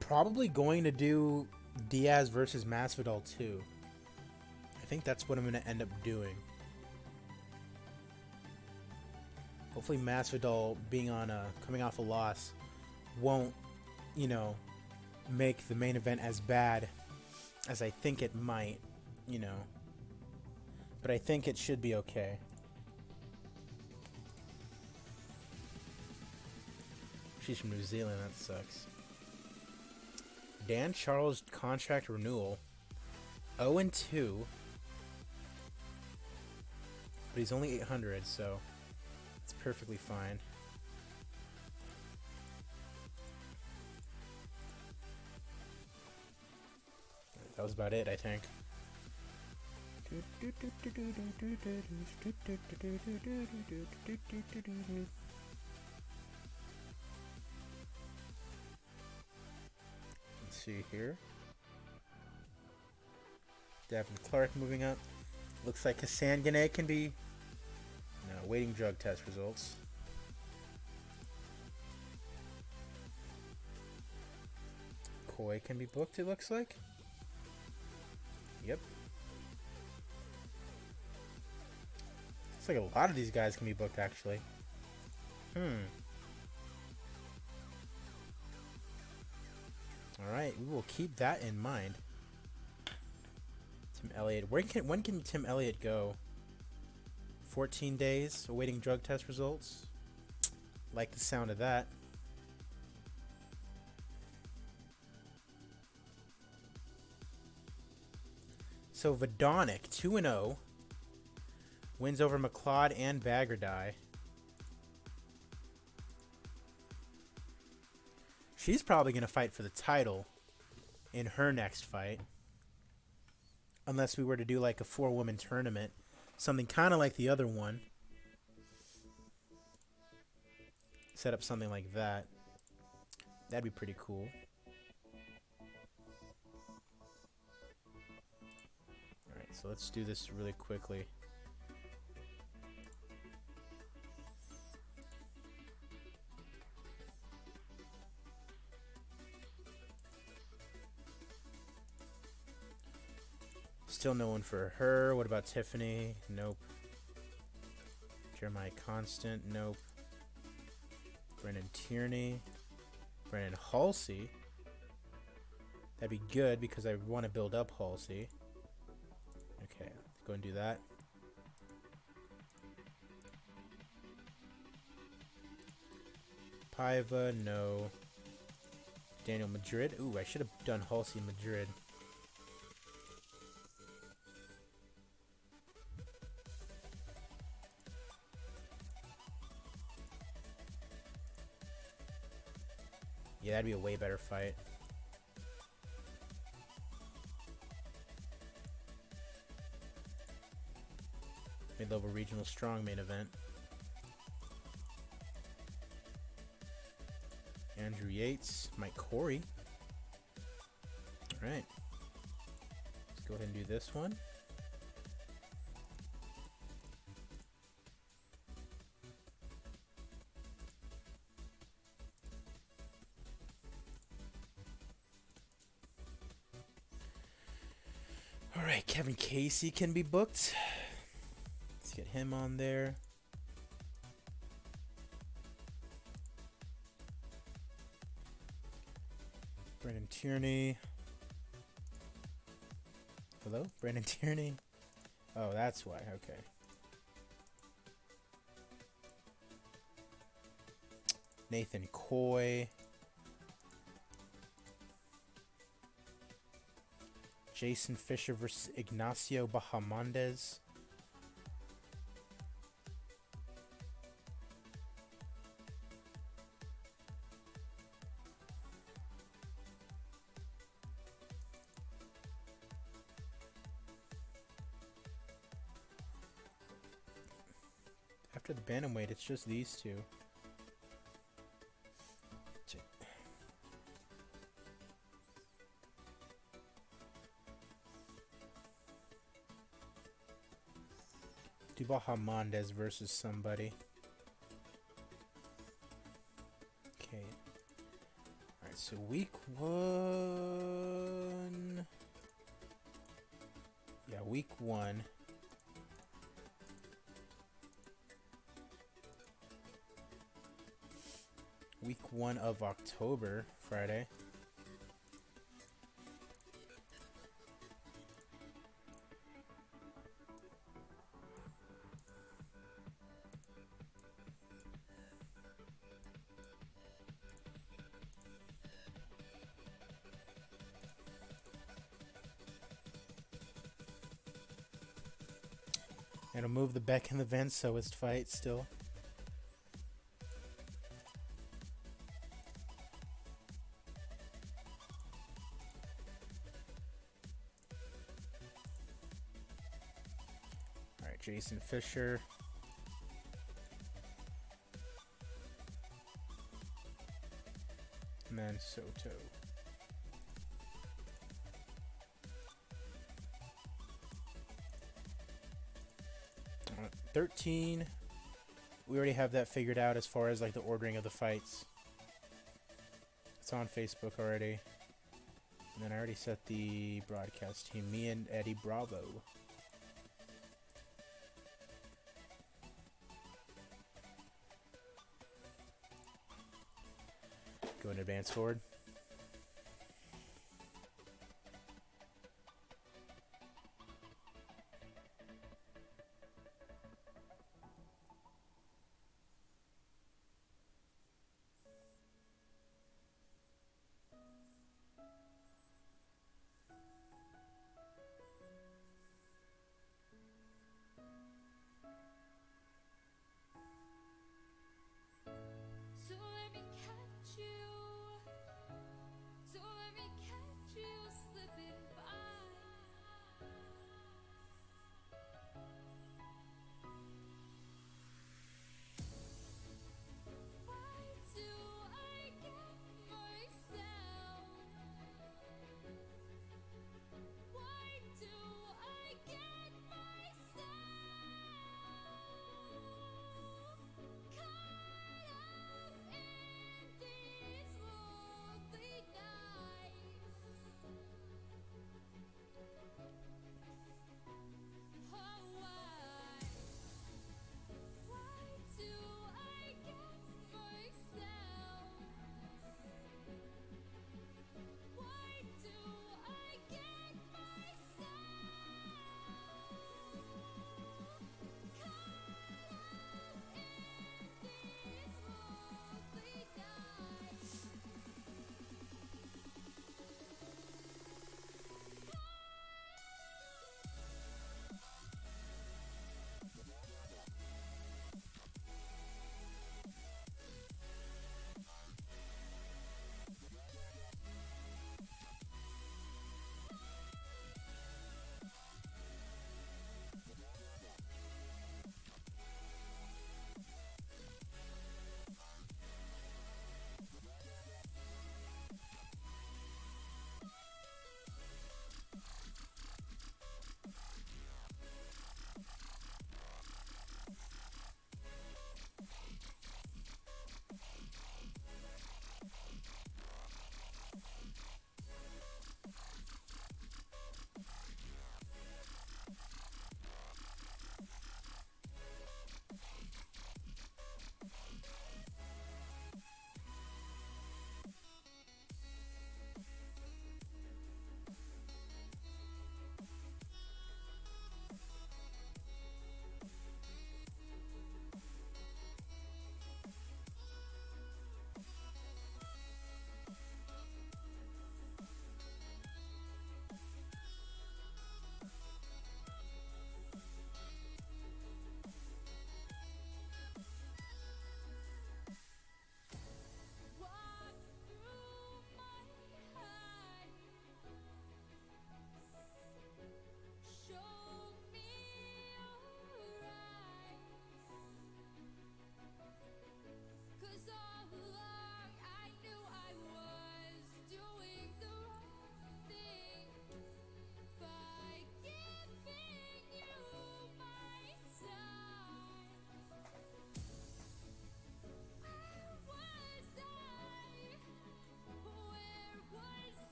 probably going to do Diaz versus Masvidal too. I think that's what I'm going to end up doing. Hopefully Masvidal being on coming off a loss won't, you know, make the main event as bad as I think it might, you know. But I think it should be okay. She's from New Zealand, that sucks. Dan Charles contract renewal. 0-2. But he's only 800, so it's perfectly fine. That was about it, I think. Let's see here. Devin Clark moving up. Looks like Hassan Gane can be... No, waiting drug test results. Koi can be booked, it looks like. Yep. Looks like a lot of these guys can be booked, actually. Alright, we will keep that in mind. Tim Elliott. When can Tim Elliott go? 14 days awaiting drug test results. Like the sound of that. So Vadonic, 2-0. Wins over McLeod and Baggerdi. She's probably going to fight for the title in her next fight. Unless we were to do like a 4-woman tournament. Something kind of like the other one. Set up something like that. That'd be pretty cool. Alright, so let's do this really quickly. Still no one for her. What about Tiffany? Nope. Jeremiah Constant? Nope. Brennan Tierney. Brennan Halsey. That'd be good because I want to build up Halsey. Okay, let's go and do that. Paiva, no. Daniel Madrid. Ooh, I should have done Halsey Madrid. Yeah, that'd be a way better fight. Mid-level regional strongman event. Andrew Yates, Mike Corey. All right. Let's go ahead and do this one. Alright, Kevin Casey can be booked. Let's get him on there. Brandon Tierney. Hello? Brandon Tierney? Oh, that's why. Okay. Nathan Coy. Jason Fisher versus Ignacio Bahamondes. After the bantamweight, it's just these two. Do Bahamondes versus somebody. Okay. Alright, so week 1. Yeah, week 1. Week 1 of October, Friday. It'll move the Beck and the Van Soest fight still. Alright, Jason Fisher. And then Soto. 13. We already have that figured out as far as like the ordering of the fights. It's on Facebook already. And then I already set the broadcast team. Me and Eddie Bravo. Go and advance forward.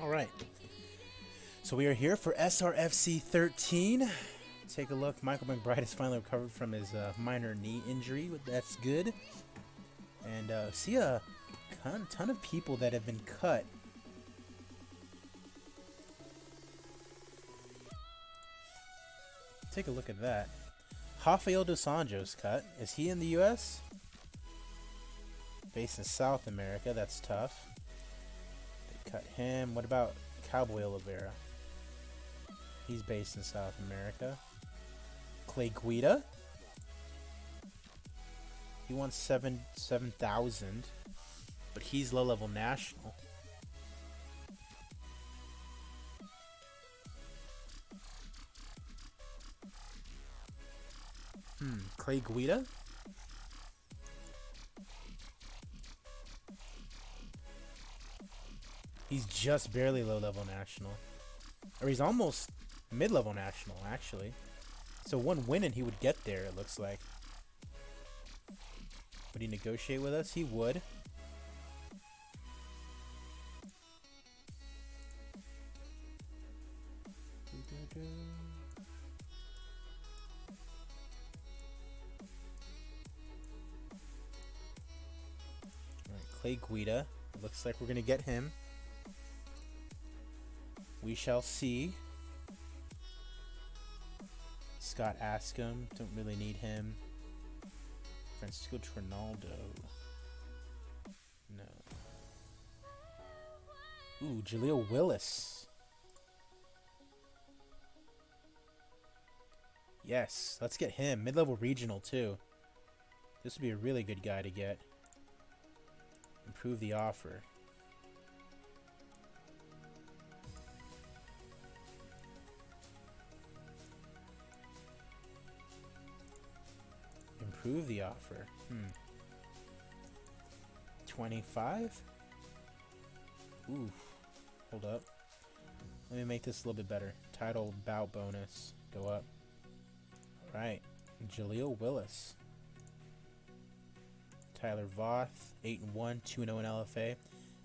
All right. So we are here for SRFC 13. Take a look. Michael McBride has finally recovered from his minor knee injury. That's good. And see a ton of people that have been cut. Take a look at that. Rafael dos Anjos cut. Is he in the U.S.? Based in South America. That's tough. They cut him. What about Cowboy Oliveira? He's based in South America. Clay Guida. He wants 7,000, but he's low-level national. Clay Guida. He's just barely low-level national. Or he's almost mid-level national, actually. So one win and he would get there, it looks like. Would he negotiate with us? He would. Alright, Clay Guida. Looks like we're going to get him. We shall see. Scott Askham. Don't really need him. Francisco Trinaldo. No. Ooh, Jaleel Willis. Yes, let's get him. Mid-level regional, too. This would be a really good guy to get. Improve the offer. Improve the offer. 25? Ooh. Hold up. Let me make this a little bit better. Title bout bonus. Go up. Alright. Jaleel Willis. Tyler Voth. 8-1. 2-0 in LFA.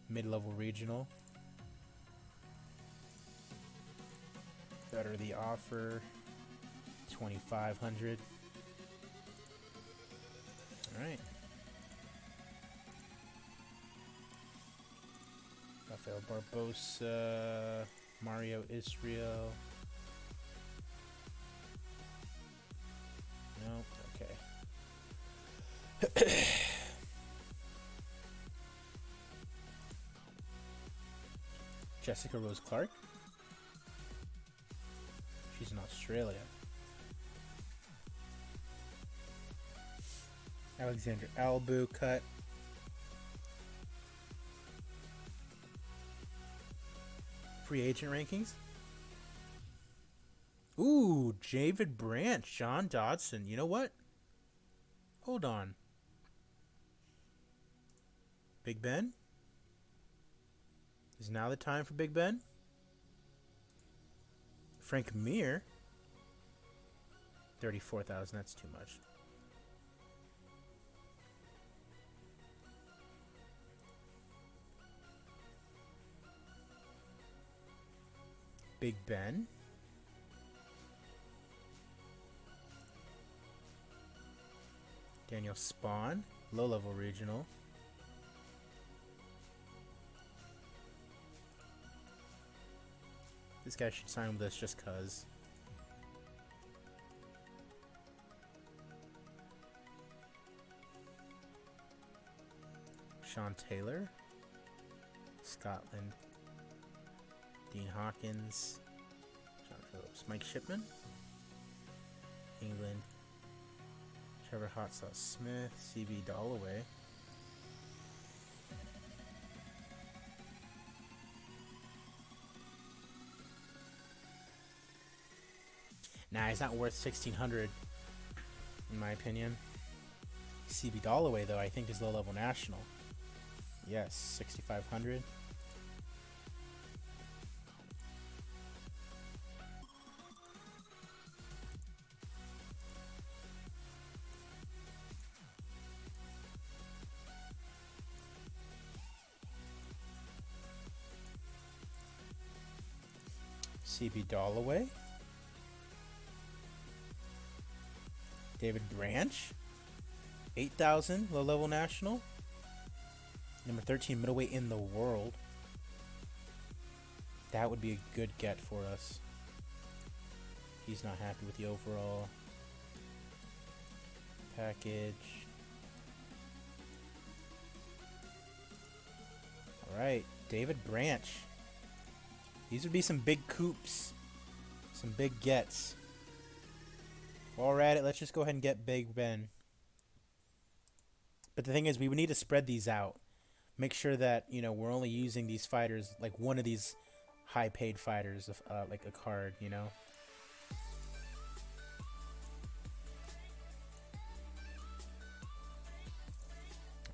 Mid-level regional. Better the offer. 2,500. Alright. Rafael Barbosa. Mario Israel. No, okay. Jessica Rose Clark. She's in Australia. Alexander Albu cut. Free agent rankings. Ooh, David Branch, John Dodson. You know what? Hold on. Big Ben? Is now the time for Big Ben? Frank Mir? 34,000, that's too much. Big Ben? Daniel Spawn, low-level regional. This guy should sign with us just cuz. Sean Taylor, Scotland. Dean Hawkins, John Phillips, Mike Shipman, England. Trevor Hot Sauce Smith, CB Dalloway. Nah, he's not worth 1,600 in my opinion. CB Dalloway, though, I think is low-level national. Yes, 6,500. CB Dalloway. David Branch. 8,000, low-level national. Number 13 middleweight in the world. That would be a good get for us. He's not happy with the overall package. Alright, David Branch. These would be some big coups. Some big gets. While we're at it, let's just go ahead and get Big Ben. But the thing is, we would need to spread these out. Make sure that, you know, we're only using these fighters, like one of these high-paid fighters, like a card, you know?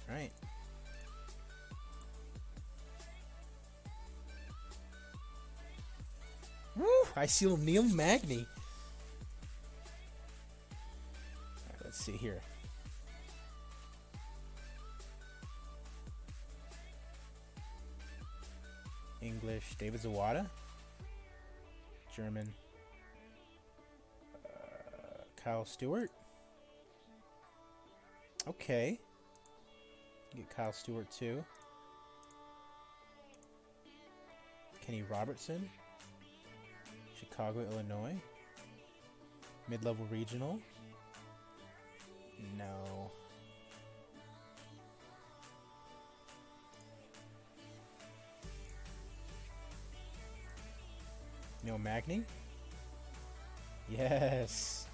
Alright. Woo! I see Neil Magny. Alright, let's see here. English, David Zawada. German, Kyle Stewart. Okay. Get Kyle Stewart too. Kenny Robertson. Chicago, Illinois. Mid-level regional. No. Neil Magny? Yes.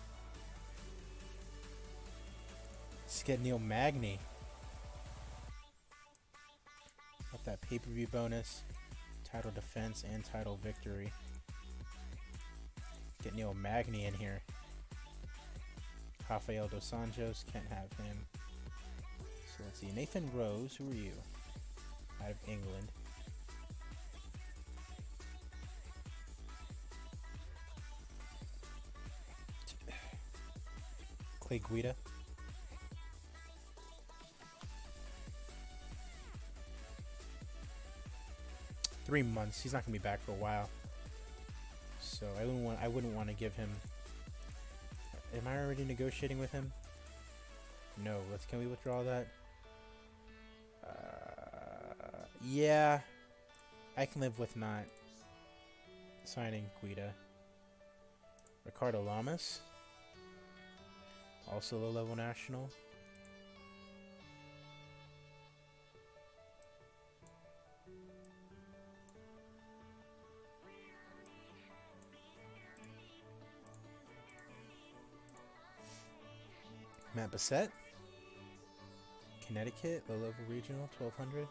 Let's get Neil Magny. Got that pay-per-view bonus, title defense, and title victory. Get Neil Magny in here. Rafael Dos Anjos, can't have him. So let's see. Nathan Rose, who are you? Out of England. Clay Guida. Three months. He's not gonna be back for a while. So I wouldn't want to give him. Am I already negotiating with him? No. Can we withdraw that? Yeah. I can live with not signing Guida. Ricardo Lamas. Also low-level national. Matt Bassett. Connecticut, low-level regional, 1200.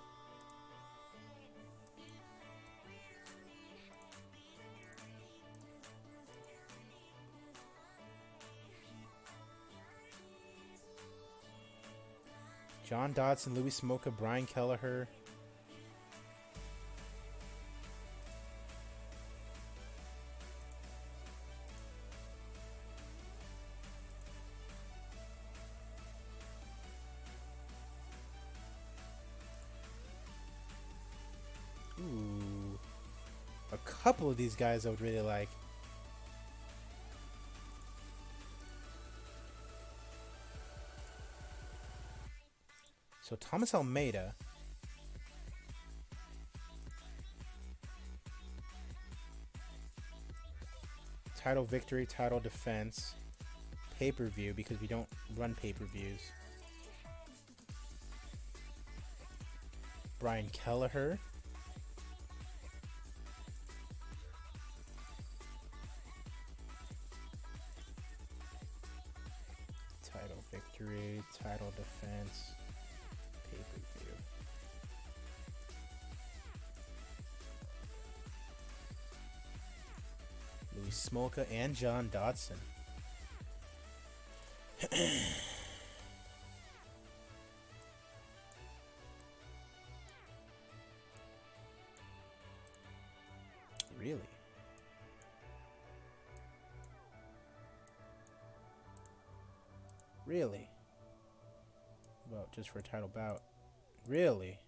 John Dodson, Louis Smoka, Brian Kelleher. Ooh. A couple of these guys I would really like. So Thomas Almeida. Title victory, title defense, pay-per-view, because we don't run pay-per-views. Brian Kelleher. Title victory, title defense, pay-per-view. Louis Smolka and John Dodson. Really? Really? Well, just for a title bout. Really?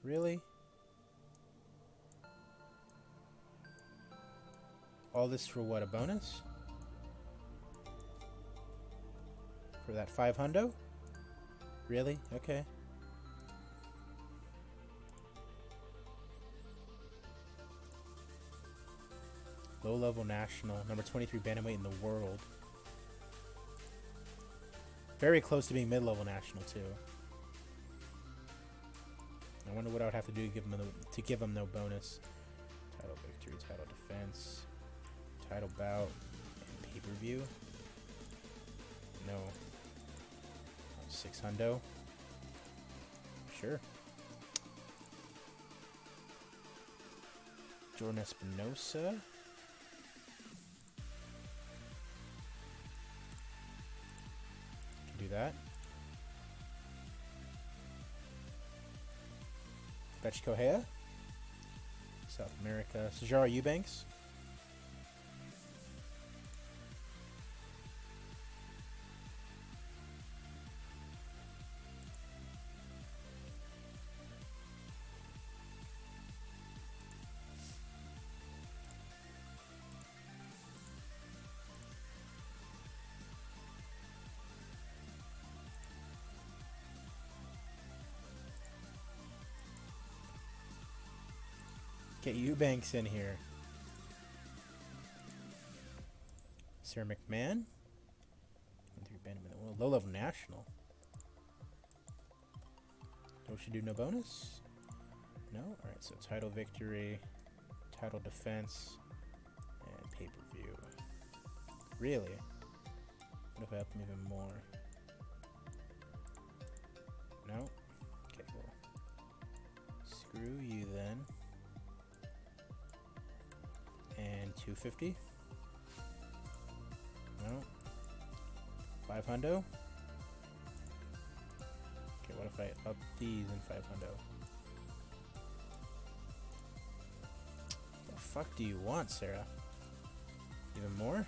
Really? All this for what, a bonus? For that 500? Really? Okay. Low-level national, number 23 bantamweight in the world. Very close to being mid-level national too. I wonder what I would have to do to give him no bonus. Title victory, title defense, title bout, and pay-per-view. No. 600. Sure. Jordan Espinosa. Can do that. Betch Kohea. South America. Sajara Eubanks. Get Eubanks in here. Sir McMahon. Low level national. Don't she do no bonus? No? Alright, so title victory, title defense, and pay-per-view. Really? What if I up them even more? No? Okay, cool. Screw you then. And 250? No? 500? Okay, what if I up these in 500? The fuck do you want, Sarah? Even more?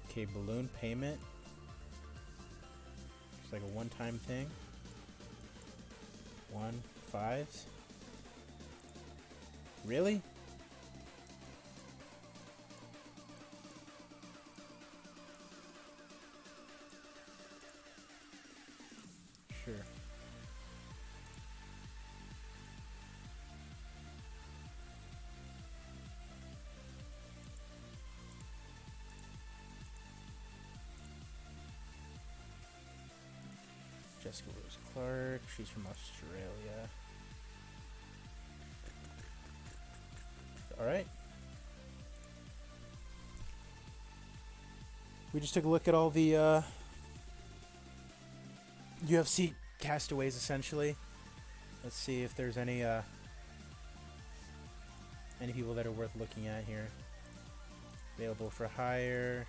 Okay, balloon payment. It's like a one-time thing. 1 5s. Really? Sure. Jessica Rose Clark, she's from Australia. Alright. We just took a look at all the UFC castaways, essentially. Let's see if there's any people that are worth looking at here. Available for hire.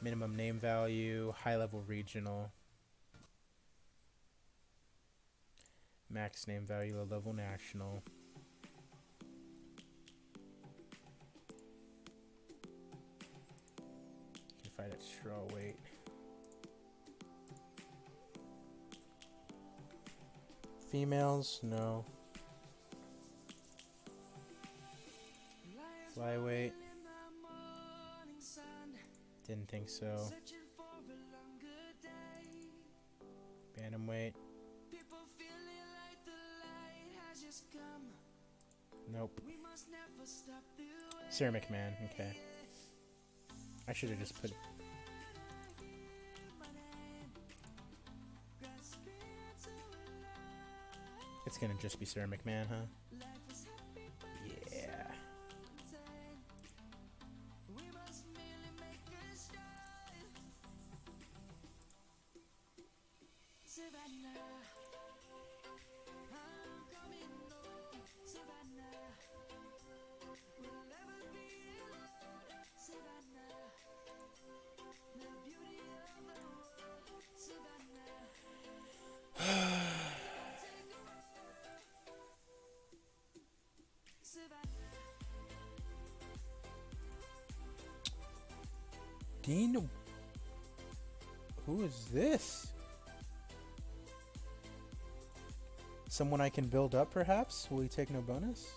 Minimum name value, high level regional. Max name value, low level national. Can fight at straw weight. Females, no. Flyweight. Didn't think so. Bantamweight. Nope. Sarah McMahon, okay. I should have just put... It's gonna just be Sarah McMahon, huh? Yeah. Dean? Who is this? Someone I can build up, perhaps? Will he take no bonus?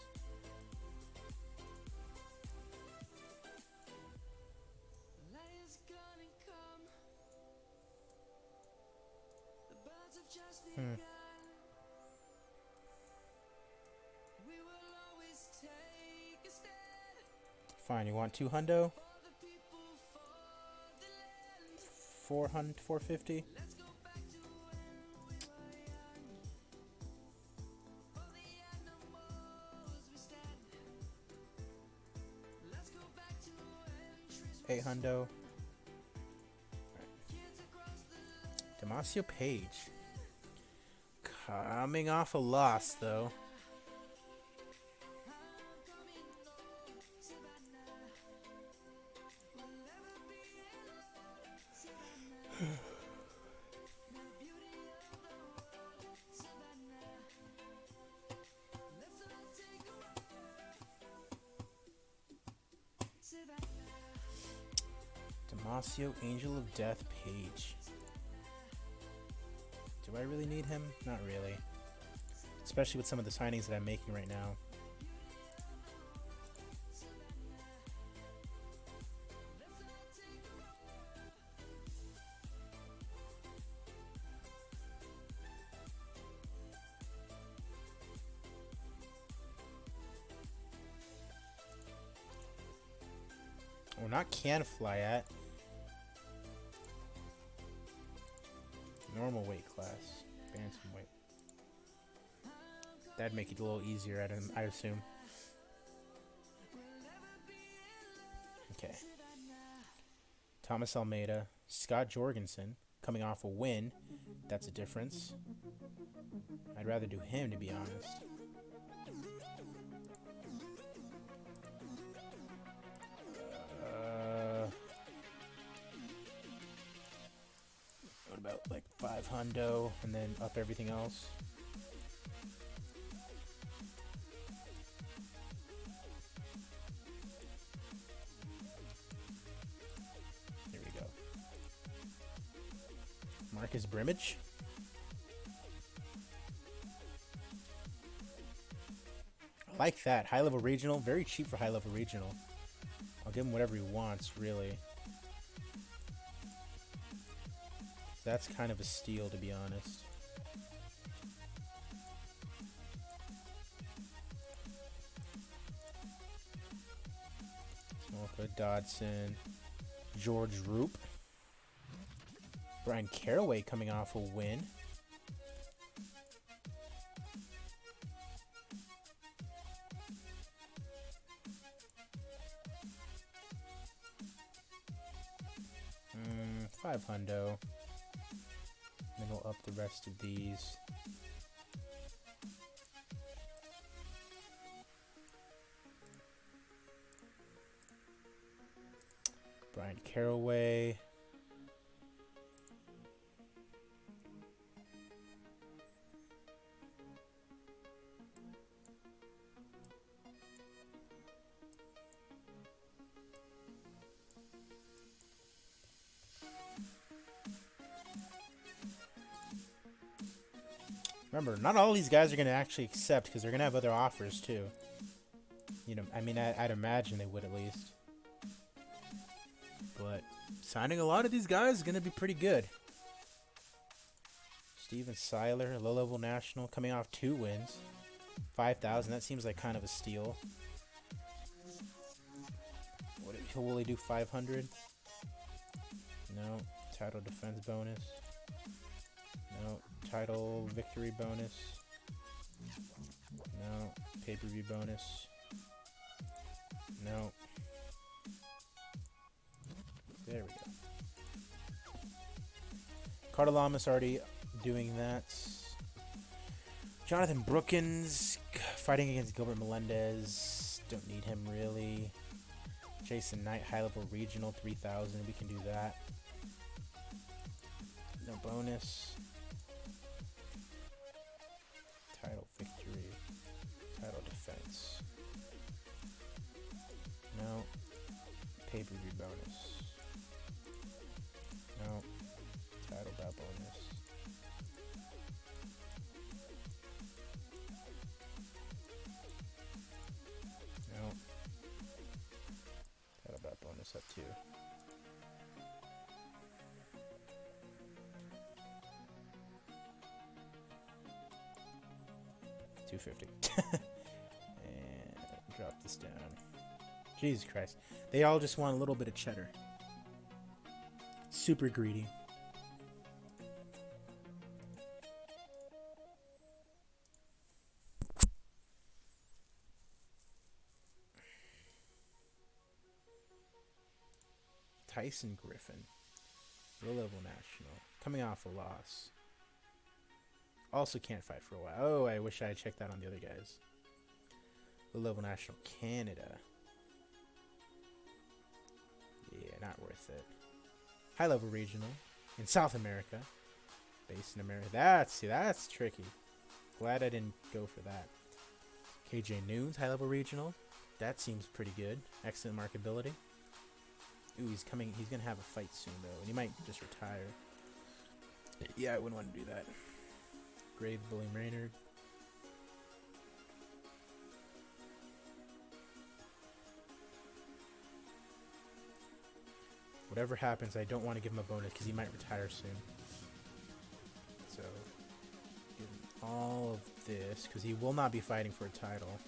Fine, you want 200? 400, 450? $800. Damasio Page. Coming off a loss, though. Damasio, Angel of Death, Page. Do I really need him? Not really. Especially with some of the signings that I'm making right now. not can fly at. Normal weight class. Bantamweight. That'd make it a little easier, I assume. Okay. Thomas Almeida. Scott Jorgensen. Coming off a win. That's a difference. I'd rather do him, to be honest. What about like 5 hundo and then up everything else? Here we go. Marcus Brimage. I like that. High level regional. Very cheap for high level regional. I'll give him whatever he wants, really. That's kind of a steal, to be honest. Smolka, Dodson, George Roop. Brian Caraway coming off a win. $5 hundo. Then we'll up the rest of these. Brian Caraway. Remember, not all these guys are going to actually accept because they're going to have other offers too. You know, I mean, I'd imagine they would at least. But signing a lot of these guys is going to be pretty good. Steven Seiler, low-level national, coming off 2 wins. 5,000, that seems like kind of a steal. Will he do 500? No. Title defense bonus. No. Title victory bonus. No. Pay-per-view bonus. No. There we go. Cardalamas already doing that. Jonathan Brookins fighting against Gilbert Melendez. Don't need him really. Jason Knight, high-level regional, 3,000. We can do that. No bonus. Title victory. Title defense. No. Pay-per-view bonus. No. Title bout bonus. No. Title bout bonus up too. $250. And drop this down. Jesus Christ. They all just want a little bit of cheddar. Super greedy. Tyson Griffin. Low-level national. Coming off a loss. Also can't fight for a while. Oh, I wish I had checked that on the other guys. Low-level national Canada. Yeah, not worth it. High-level regional in South America. Based in America. That's tricky. Glad I didn't go for that. KJ Noons, high-level regional. That seems pretty good. Excellent markability. Ooh, he's coming. He's gonna have a fight soon though, and he might just retire. Yeah, I wouldn't want to do that. Grave Bully Maynard. Whatever happens, I don't want to give him a bonus because he might retire soon. So, give him all of this because he will not be fighting for a title.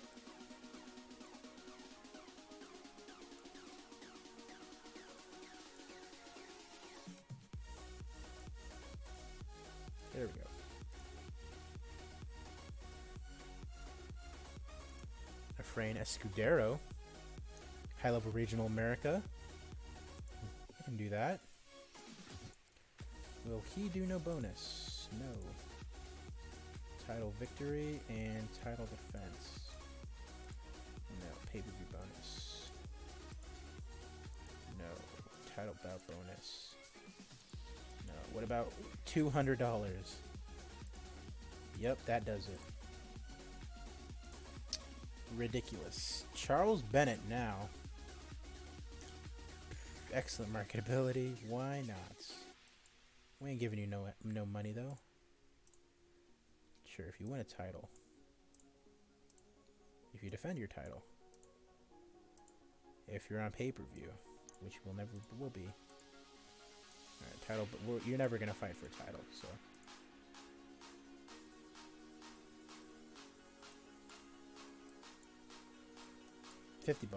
Efrain Escudero. High level regional America. I can do that. Will he do no bonus? No. Title victory and title defense. No. Pay-per-view bonus. No. Title bout bonus. No. What about $200? Yep, that does it. Ridiculous. Charles Bennett now. Excellent marketability. Why not? We ain't giving you no money though. Sure, if you win a title. If you defend your title. If you're on pay-per-view, which will never will be. Alright, title, but you're never gonna fight for a title, so. $50.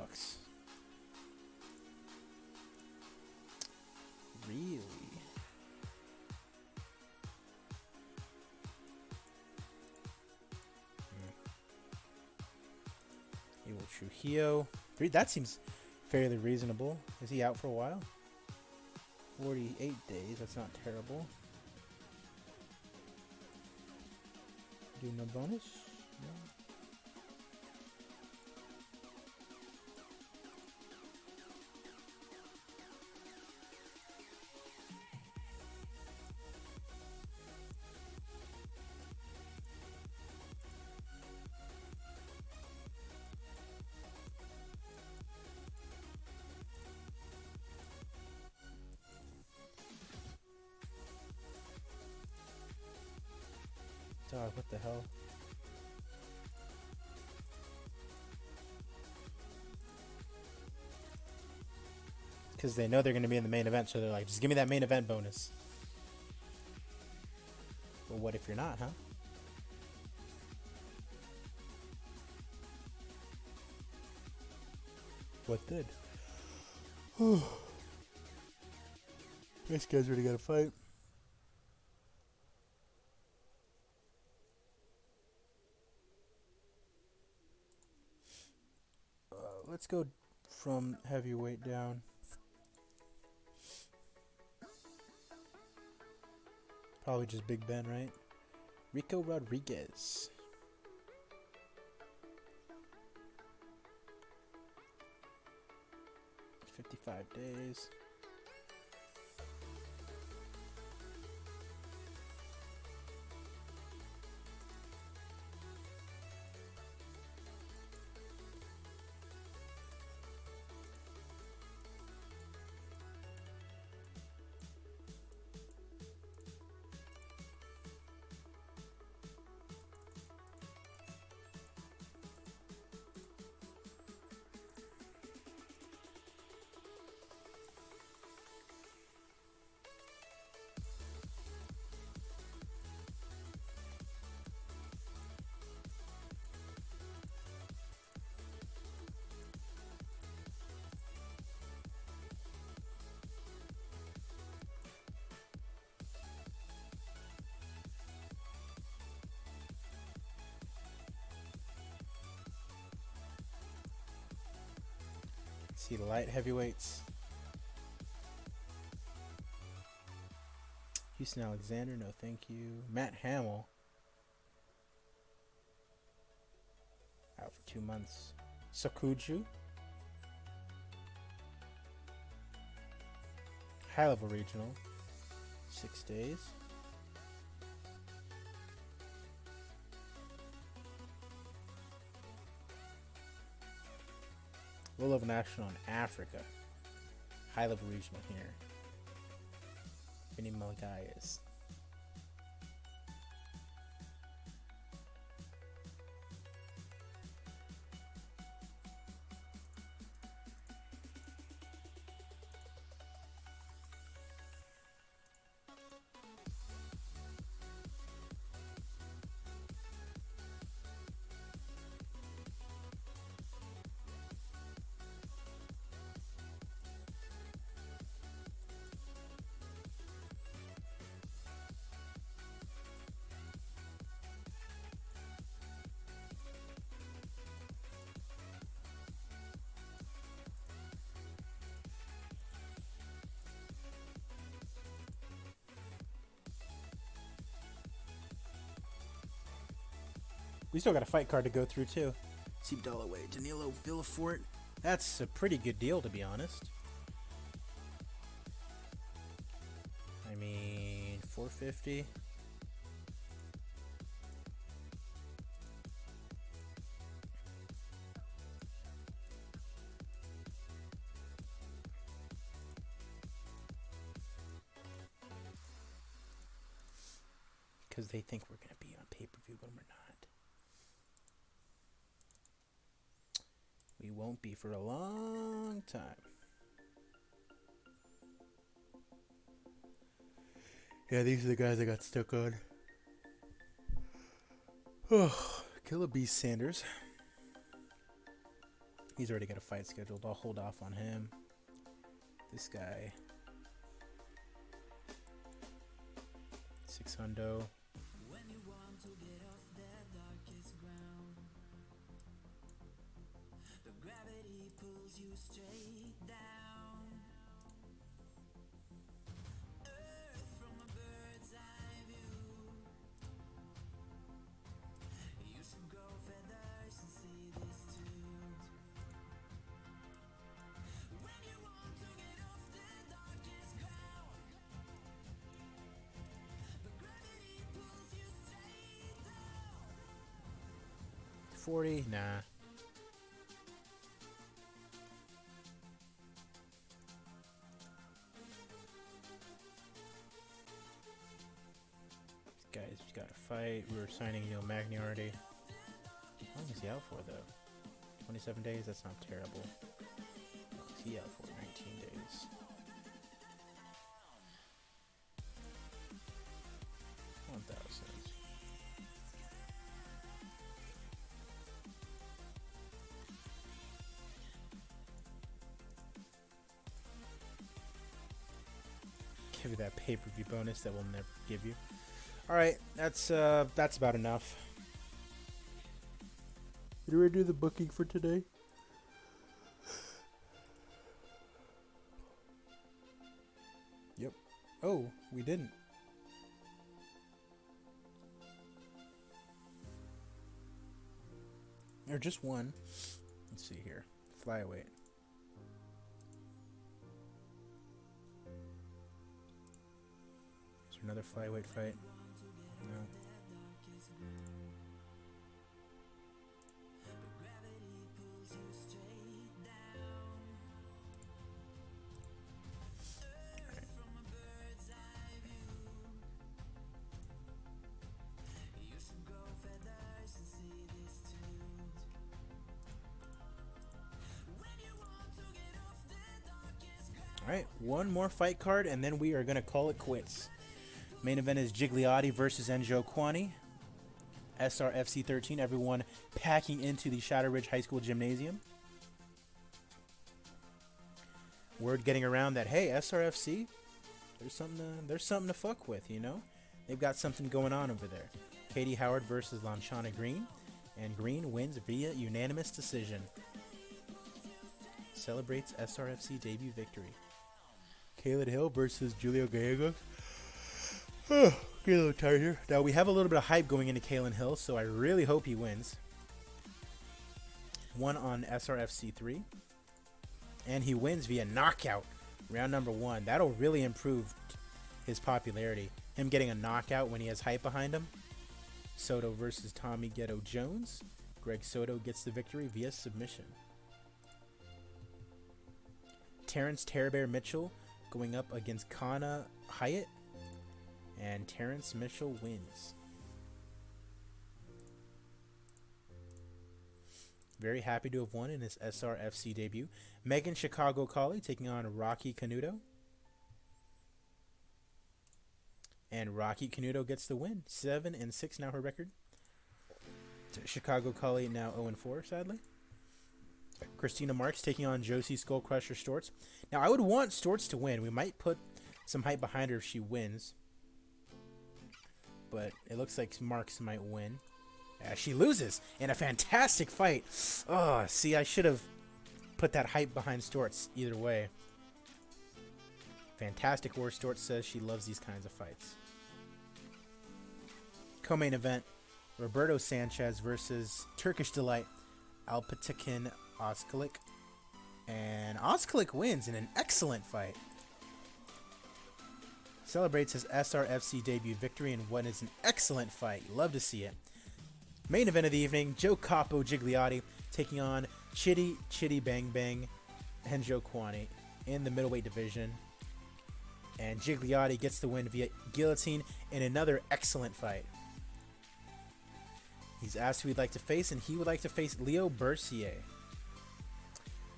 Really? Evil Trujillo. That seems fairly reasonable. Is he out for a while? 48 days. That's not terrible. Do no bonus? No. Dog, what the hell? Because they know they're going to be in the main event, so they're like, just give me that main event bonus. Well, what if you're not, huh? What did? This guy's really got to fight. Let's go from heavyweight down. Probably just Big Ben, right? Rico Rodriguez. $55 days. See the light heavyweights. Houston Alexander, no thank you. Matt Hamill. Out for 2 months. Sakuju. High level regional. 6 days. Low level national in Africa. High level regional here. Vinny Malgaias. We still got a fight card to go through, too. Steve Dalloway, Danilo Villafort. That's a pretty good deal, to be honest. I mean, 450. Because they think we're going to be on pay-per-view, but we're not. We won't be for a long time. Yeah, these are the guys I got stuck on. Oh, Killer Beast Sanders. He's already got a fight scheduled. I'll hold off on him. This guy. 600. $40? Nah. This guy's got a fight. We were signing Neil Magny already. How long is he out for, though? 27 days? That's not terrible. What's he out for? 19 days. $1,000. Give you that pay-per-view bonus that we'll never give you. All right, that's about enough. Did we do the booking for today? Yep. Oh, we didn't. Or just one. Let's see here. Flyweight. Is there another flyweight fight? No. Alright, one more fight card, and then we are going to call it quits. Main event is Gigliotti versus Enjo Kwani. SRFC 13, everyone packing into the Shadow Ridge High School Gymnasium. Word getting around that, hey, SRFC, there's something to fuck with, you know? They've got something going on over there. Katie Howard versus Lanchana Green, and Green wins via unanimous decision. Celebrates SRFC debut victory. Kaylin Hill versus Julio Gallegos. Oh, get a little tired here. Now, we have a little bit of hype going into Kaylin Hill, so I really hope he wins. Won on SRFC 3. And he wins via knockout. Round number 1. That'll really improve his popularity. Him getting a knockout when he has hype behind him. Soto versus Tommy Ghetto Jones. Greg Soto gets the victory via submission. Terrence Bear Mitchell going up against Kana Hyatt. And Terrence Mitchell wins. Very happy to have won in his SRFC debut. Megan Chicago Colley taking on Rocky Canuto. And Rocky Canuto gets the win. 7-6 now her record. Chicago Colley now 0-4, sadly. Christina Marks taking on Josie Skullcrusher Storts. Now, I would want Storts to win. We might put some hype behind her if she wins. But it looks like Marks might win. She loses in a fantastic fight. Oh, see, I should have put that hype behind Storts either way. Fantastic War Storts says she loves these kinds of fights. Co-main event, Roberto Sanchez versus Turkish Delight Alpatakin Ozkalik. And Ozkalik wins in an excellent fight. Celebrates his SRFC debut victory in what is an excellent fight. Love to see it. Main event of the evening, Joe Capo Gigliotti taking on Chitti Bang Bang and Joe Kwani in the middleweight division. And Gigliotti gets the win via guillotine in another excellent fight. He's asked who he'd like to face, and he would like to face Leo Bercier.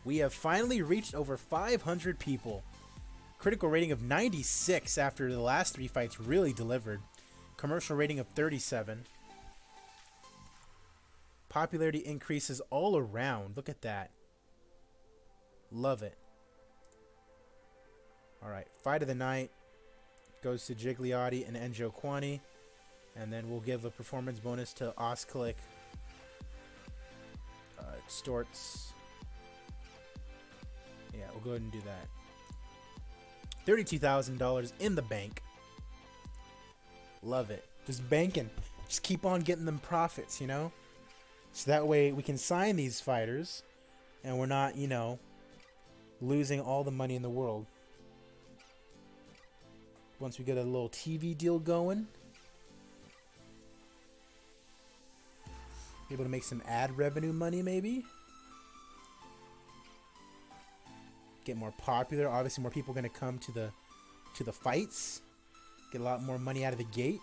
We have finally reached over 500 people. Critical rating of 96 after the last 3 fights really delivered. Commercial rating of 37. Popularity increases all around. Look at that. Love it. Alright, fight of the night goes to Gigliotti and Enjo Kwani. And then we'll give a performance bonus to Ozkalik. Extorts. Yeah, we'll go ahead and do that. $32,000 in the bank. Love it. Just banking. Just keep on getting them profits, you know? So that way we can sign these fighters and we're not, you know, losing all the money in the world. Once we get a little TV deal going, be able to make some ad revenue money maybe. Get more popular. Obviously more people are going to come to the fights. Get a lot more money out of the gate.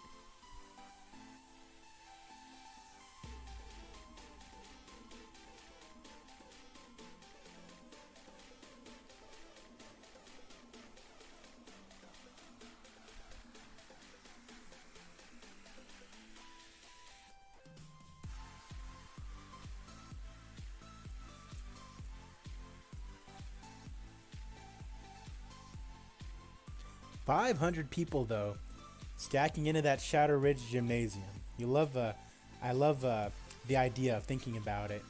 $500 people though, stacking into that Shadow Ridge Gymnasium. You love, I love the idea of thinking about it.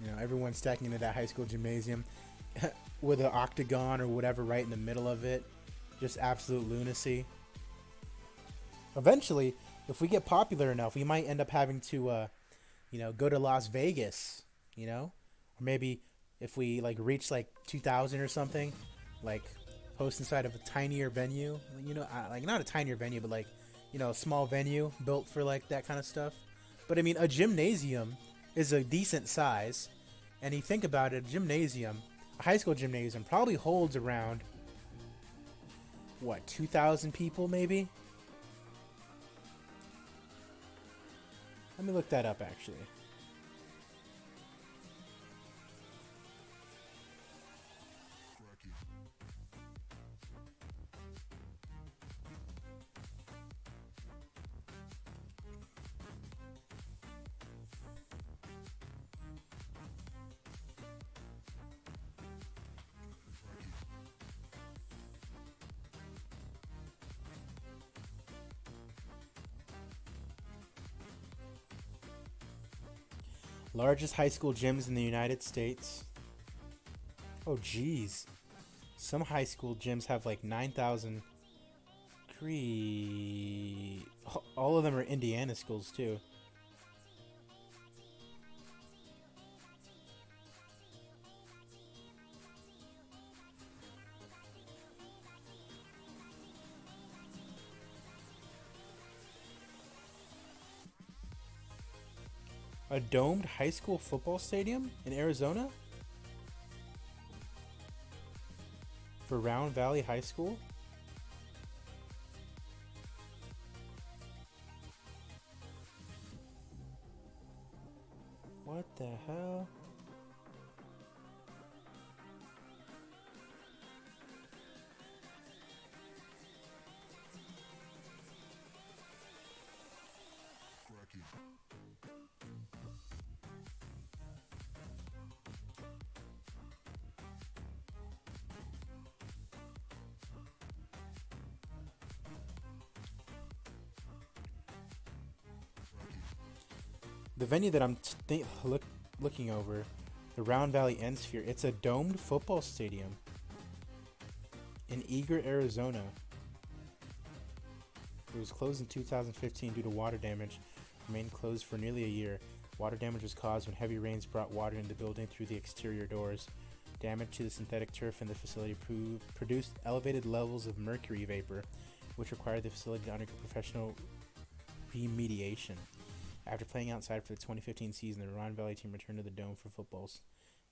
You know, everyone stacking into that high school gymnasium with an octagon or whatever right in the middle of it. Just absolute lunacy. Eventually, if we get popular enough, we might end up having to, you know, go to Las Vegas. You know, or maybe if we like reach like 2,000 or something, like host inside of a tinier venue, you know, like not a tinier venue, but like, you know, a small venue built for like that kind of stuff. But I mean, a gymnasium is a decent size, and you think about it, a gymnasium, a high school gymnasium probably holds around what, 2,000 people maybe. Let me look that up actually. Largest high school gyms in the United States. Oh, geez. Some high school gyms have like 9,000. All of them are Indiana schools, too. A domed high school football stadium in Arizona? For Round Valley High School? What the hell? The venue that I'm looking over, the Round Valley End Sphere, it's a domed football stadium in Eager, Arizona. It was closed in 2015 due to water damage. Remained closed for nearly a year. Water damage was caused when heavy rains brought water into the building through the exterior doors. Damage to the synthetic turf in the facility produced elevated levels of mercury vapor, which required the facility to undergo professional remediation. After playing outside for the 2015 season, the Ron Valley team returned to the Dome for footballs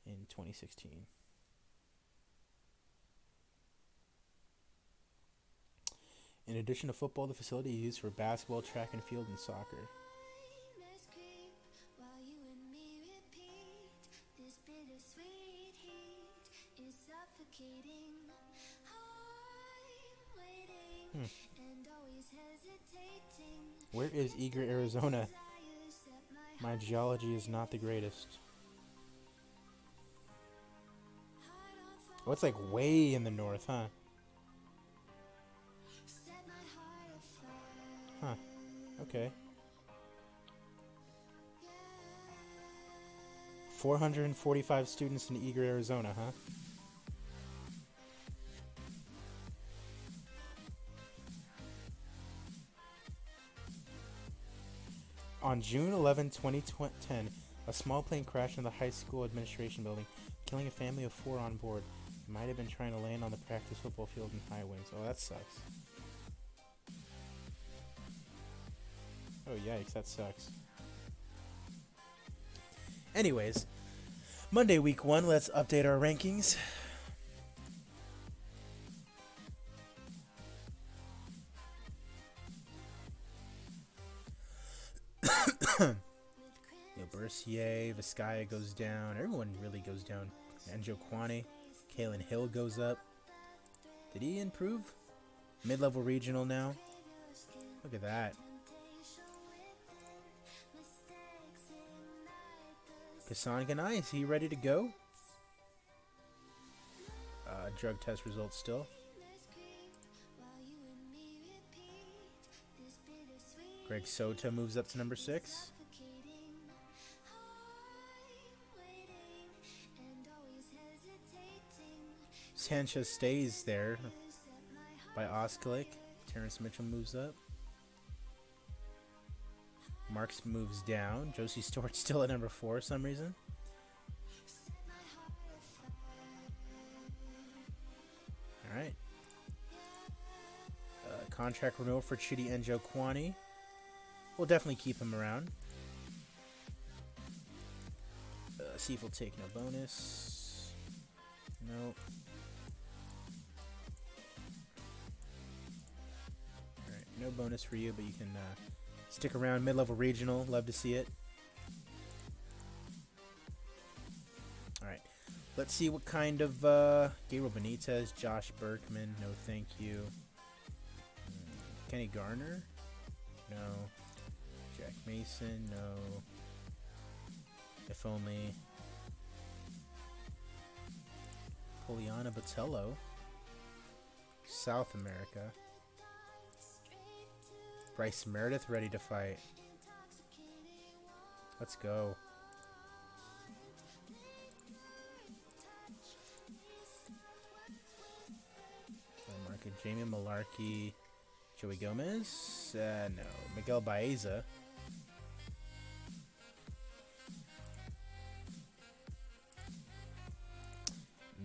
in 2016. In addition to football, the facility is used for basketball, track and field, and soccer. Where is Eager, Arizona? My geology is not the greatest. Oh, it's like way in the north, huh? Huh. Okay. 445 students in Eager, Arizona, huh? On June 11, 2010, a small plane crashed into the high school administration building, killing a family of 4 on board. It might have been trying to land on the practice football field in high winds. Oh, that sucks. Oh, yikes, that sucks. Anyways, Monday, week 1, let's update our rankings. Bercier, Vizcaya goes down. Everyone really goes down. Enjo Kwane, Kalen Hill goes up. Did he improve? Mid-level regional now. Look at that. Kassan Ganai, is he ready to go? Drug test results still. Greg Soto moves up to number 6. Sanchez stays there by Oskalik. Terrence Mitchell moves up. Marks moves down. Josie Stewart's still at number 4 for some reason. Alright. Contract renewal for Chitti and Joe Kwani. We'll definitely keep him around. See if we'll take no bonus. Nope. Alright, no bonus for you, but you can stick around. Mid-level regional, love to see it. Alright, let's see what kind of Gabriel Benitez, Josh Berkman, no thank you. Kenny Garner, no. Jack Mason, no. If only. Poliana Botello, South America. Bryce Meredith ready to fight. Let's go. Market Jamie Malarkey, Joey Gomez. No. Miguel Baeza.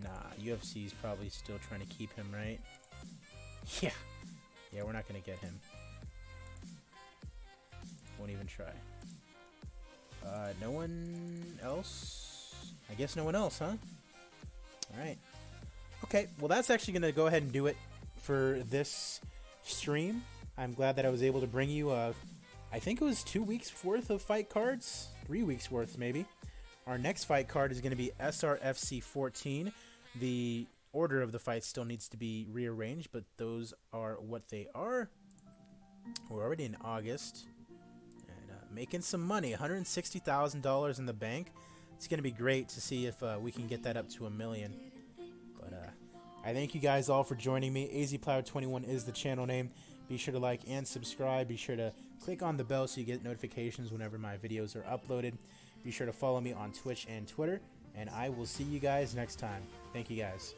Nah, UFC's probably still trying to keep him, right? Yeah. Yeah, we're not going to get him. Won't even try. No one else? I guess no one else, huh? Alright. Okay, well that's actually going to go ahead and do it for this stream. I'm glad that I was able to bring you, I think it was 2 weeks worth of fight cards? 3 weeks worth, maybe. Our next fight card is going to be SRFC 14. The order of the fight still needs to be rearranged, but those are what they are. We're already in August. And making some money. $160,000 in the bank. It's going to be great to see if we can get that up to $1 million. But I thank you guys all for joining me. AZPlower21 is the channel name. Be sure to like and subscribe. Be sure to click on the bell so you get notifications whenever my videos are uploaded. Be sure to follow me on Twitch and Twitter. And I will see you guys next time. Thank you guys.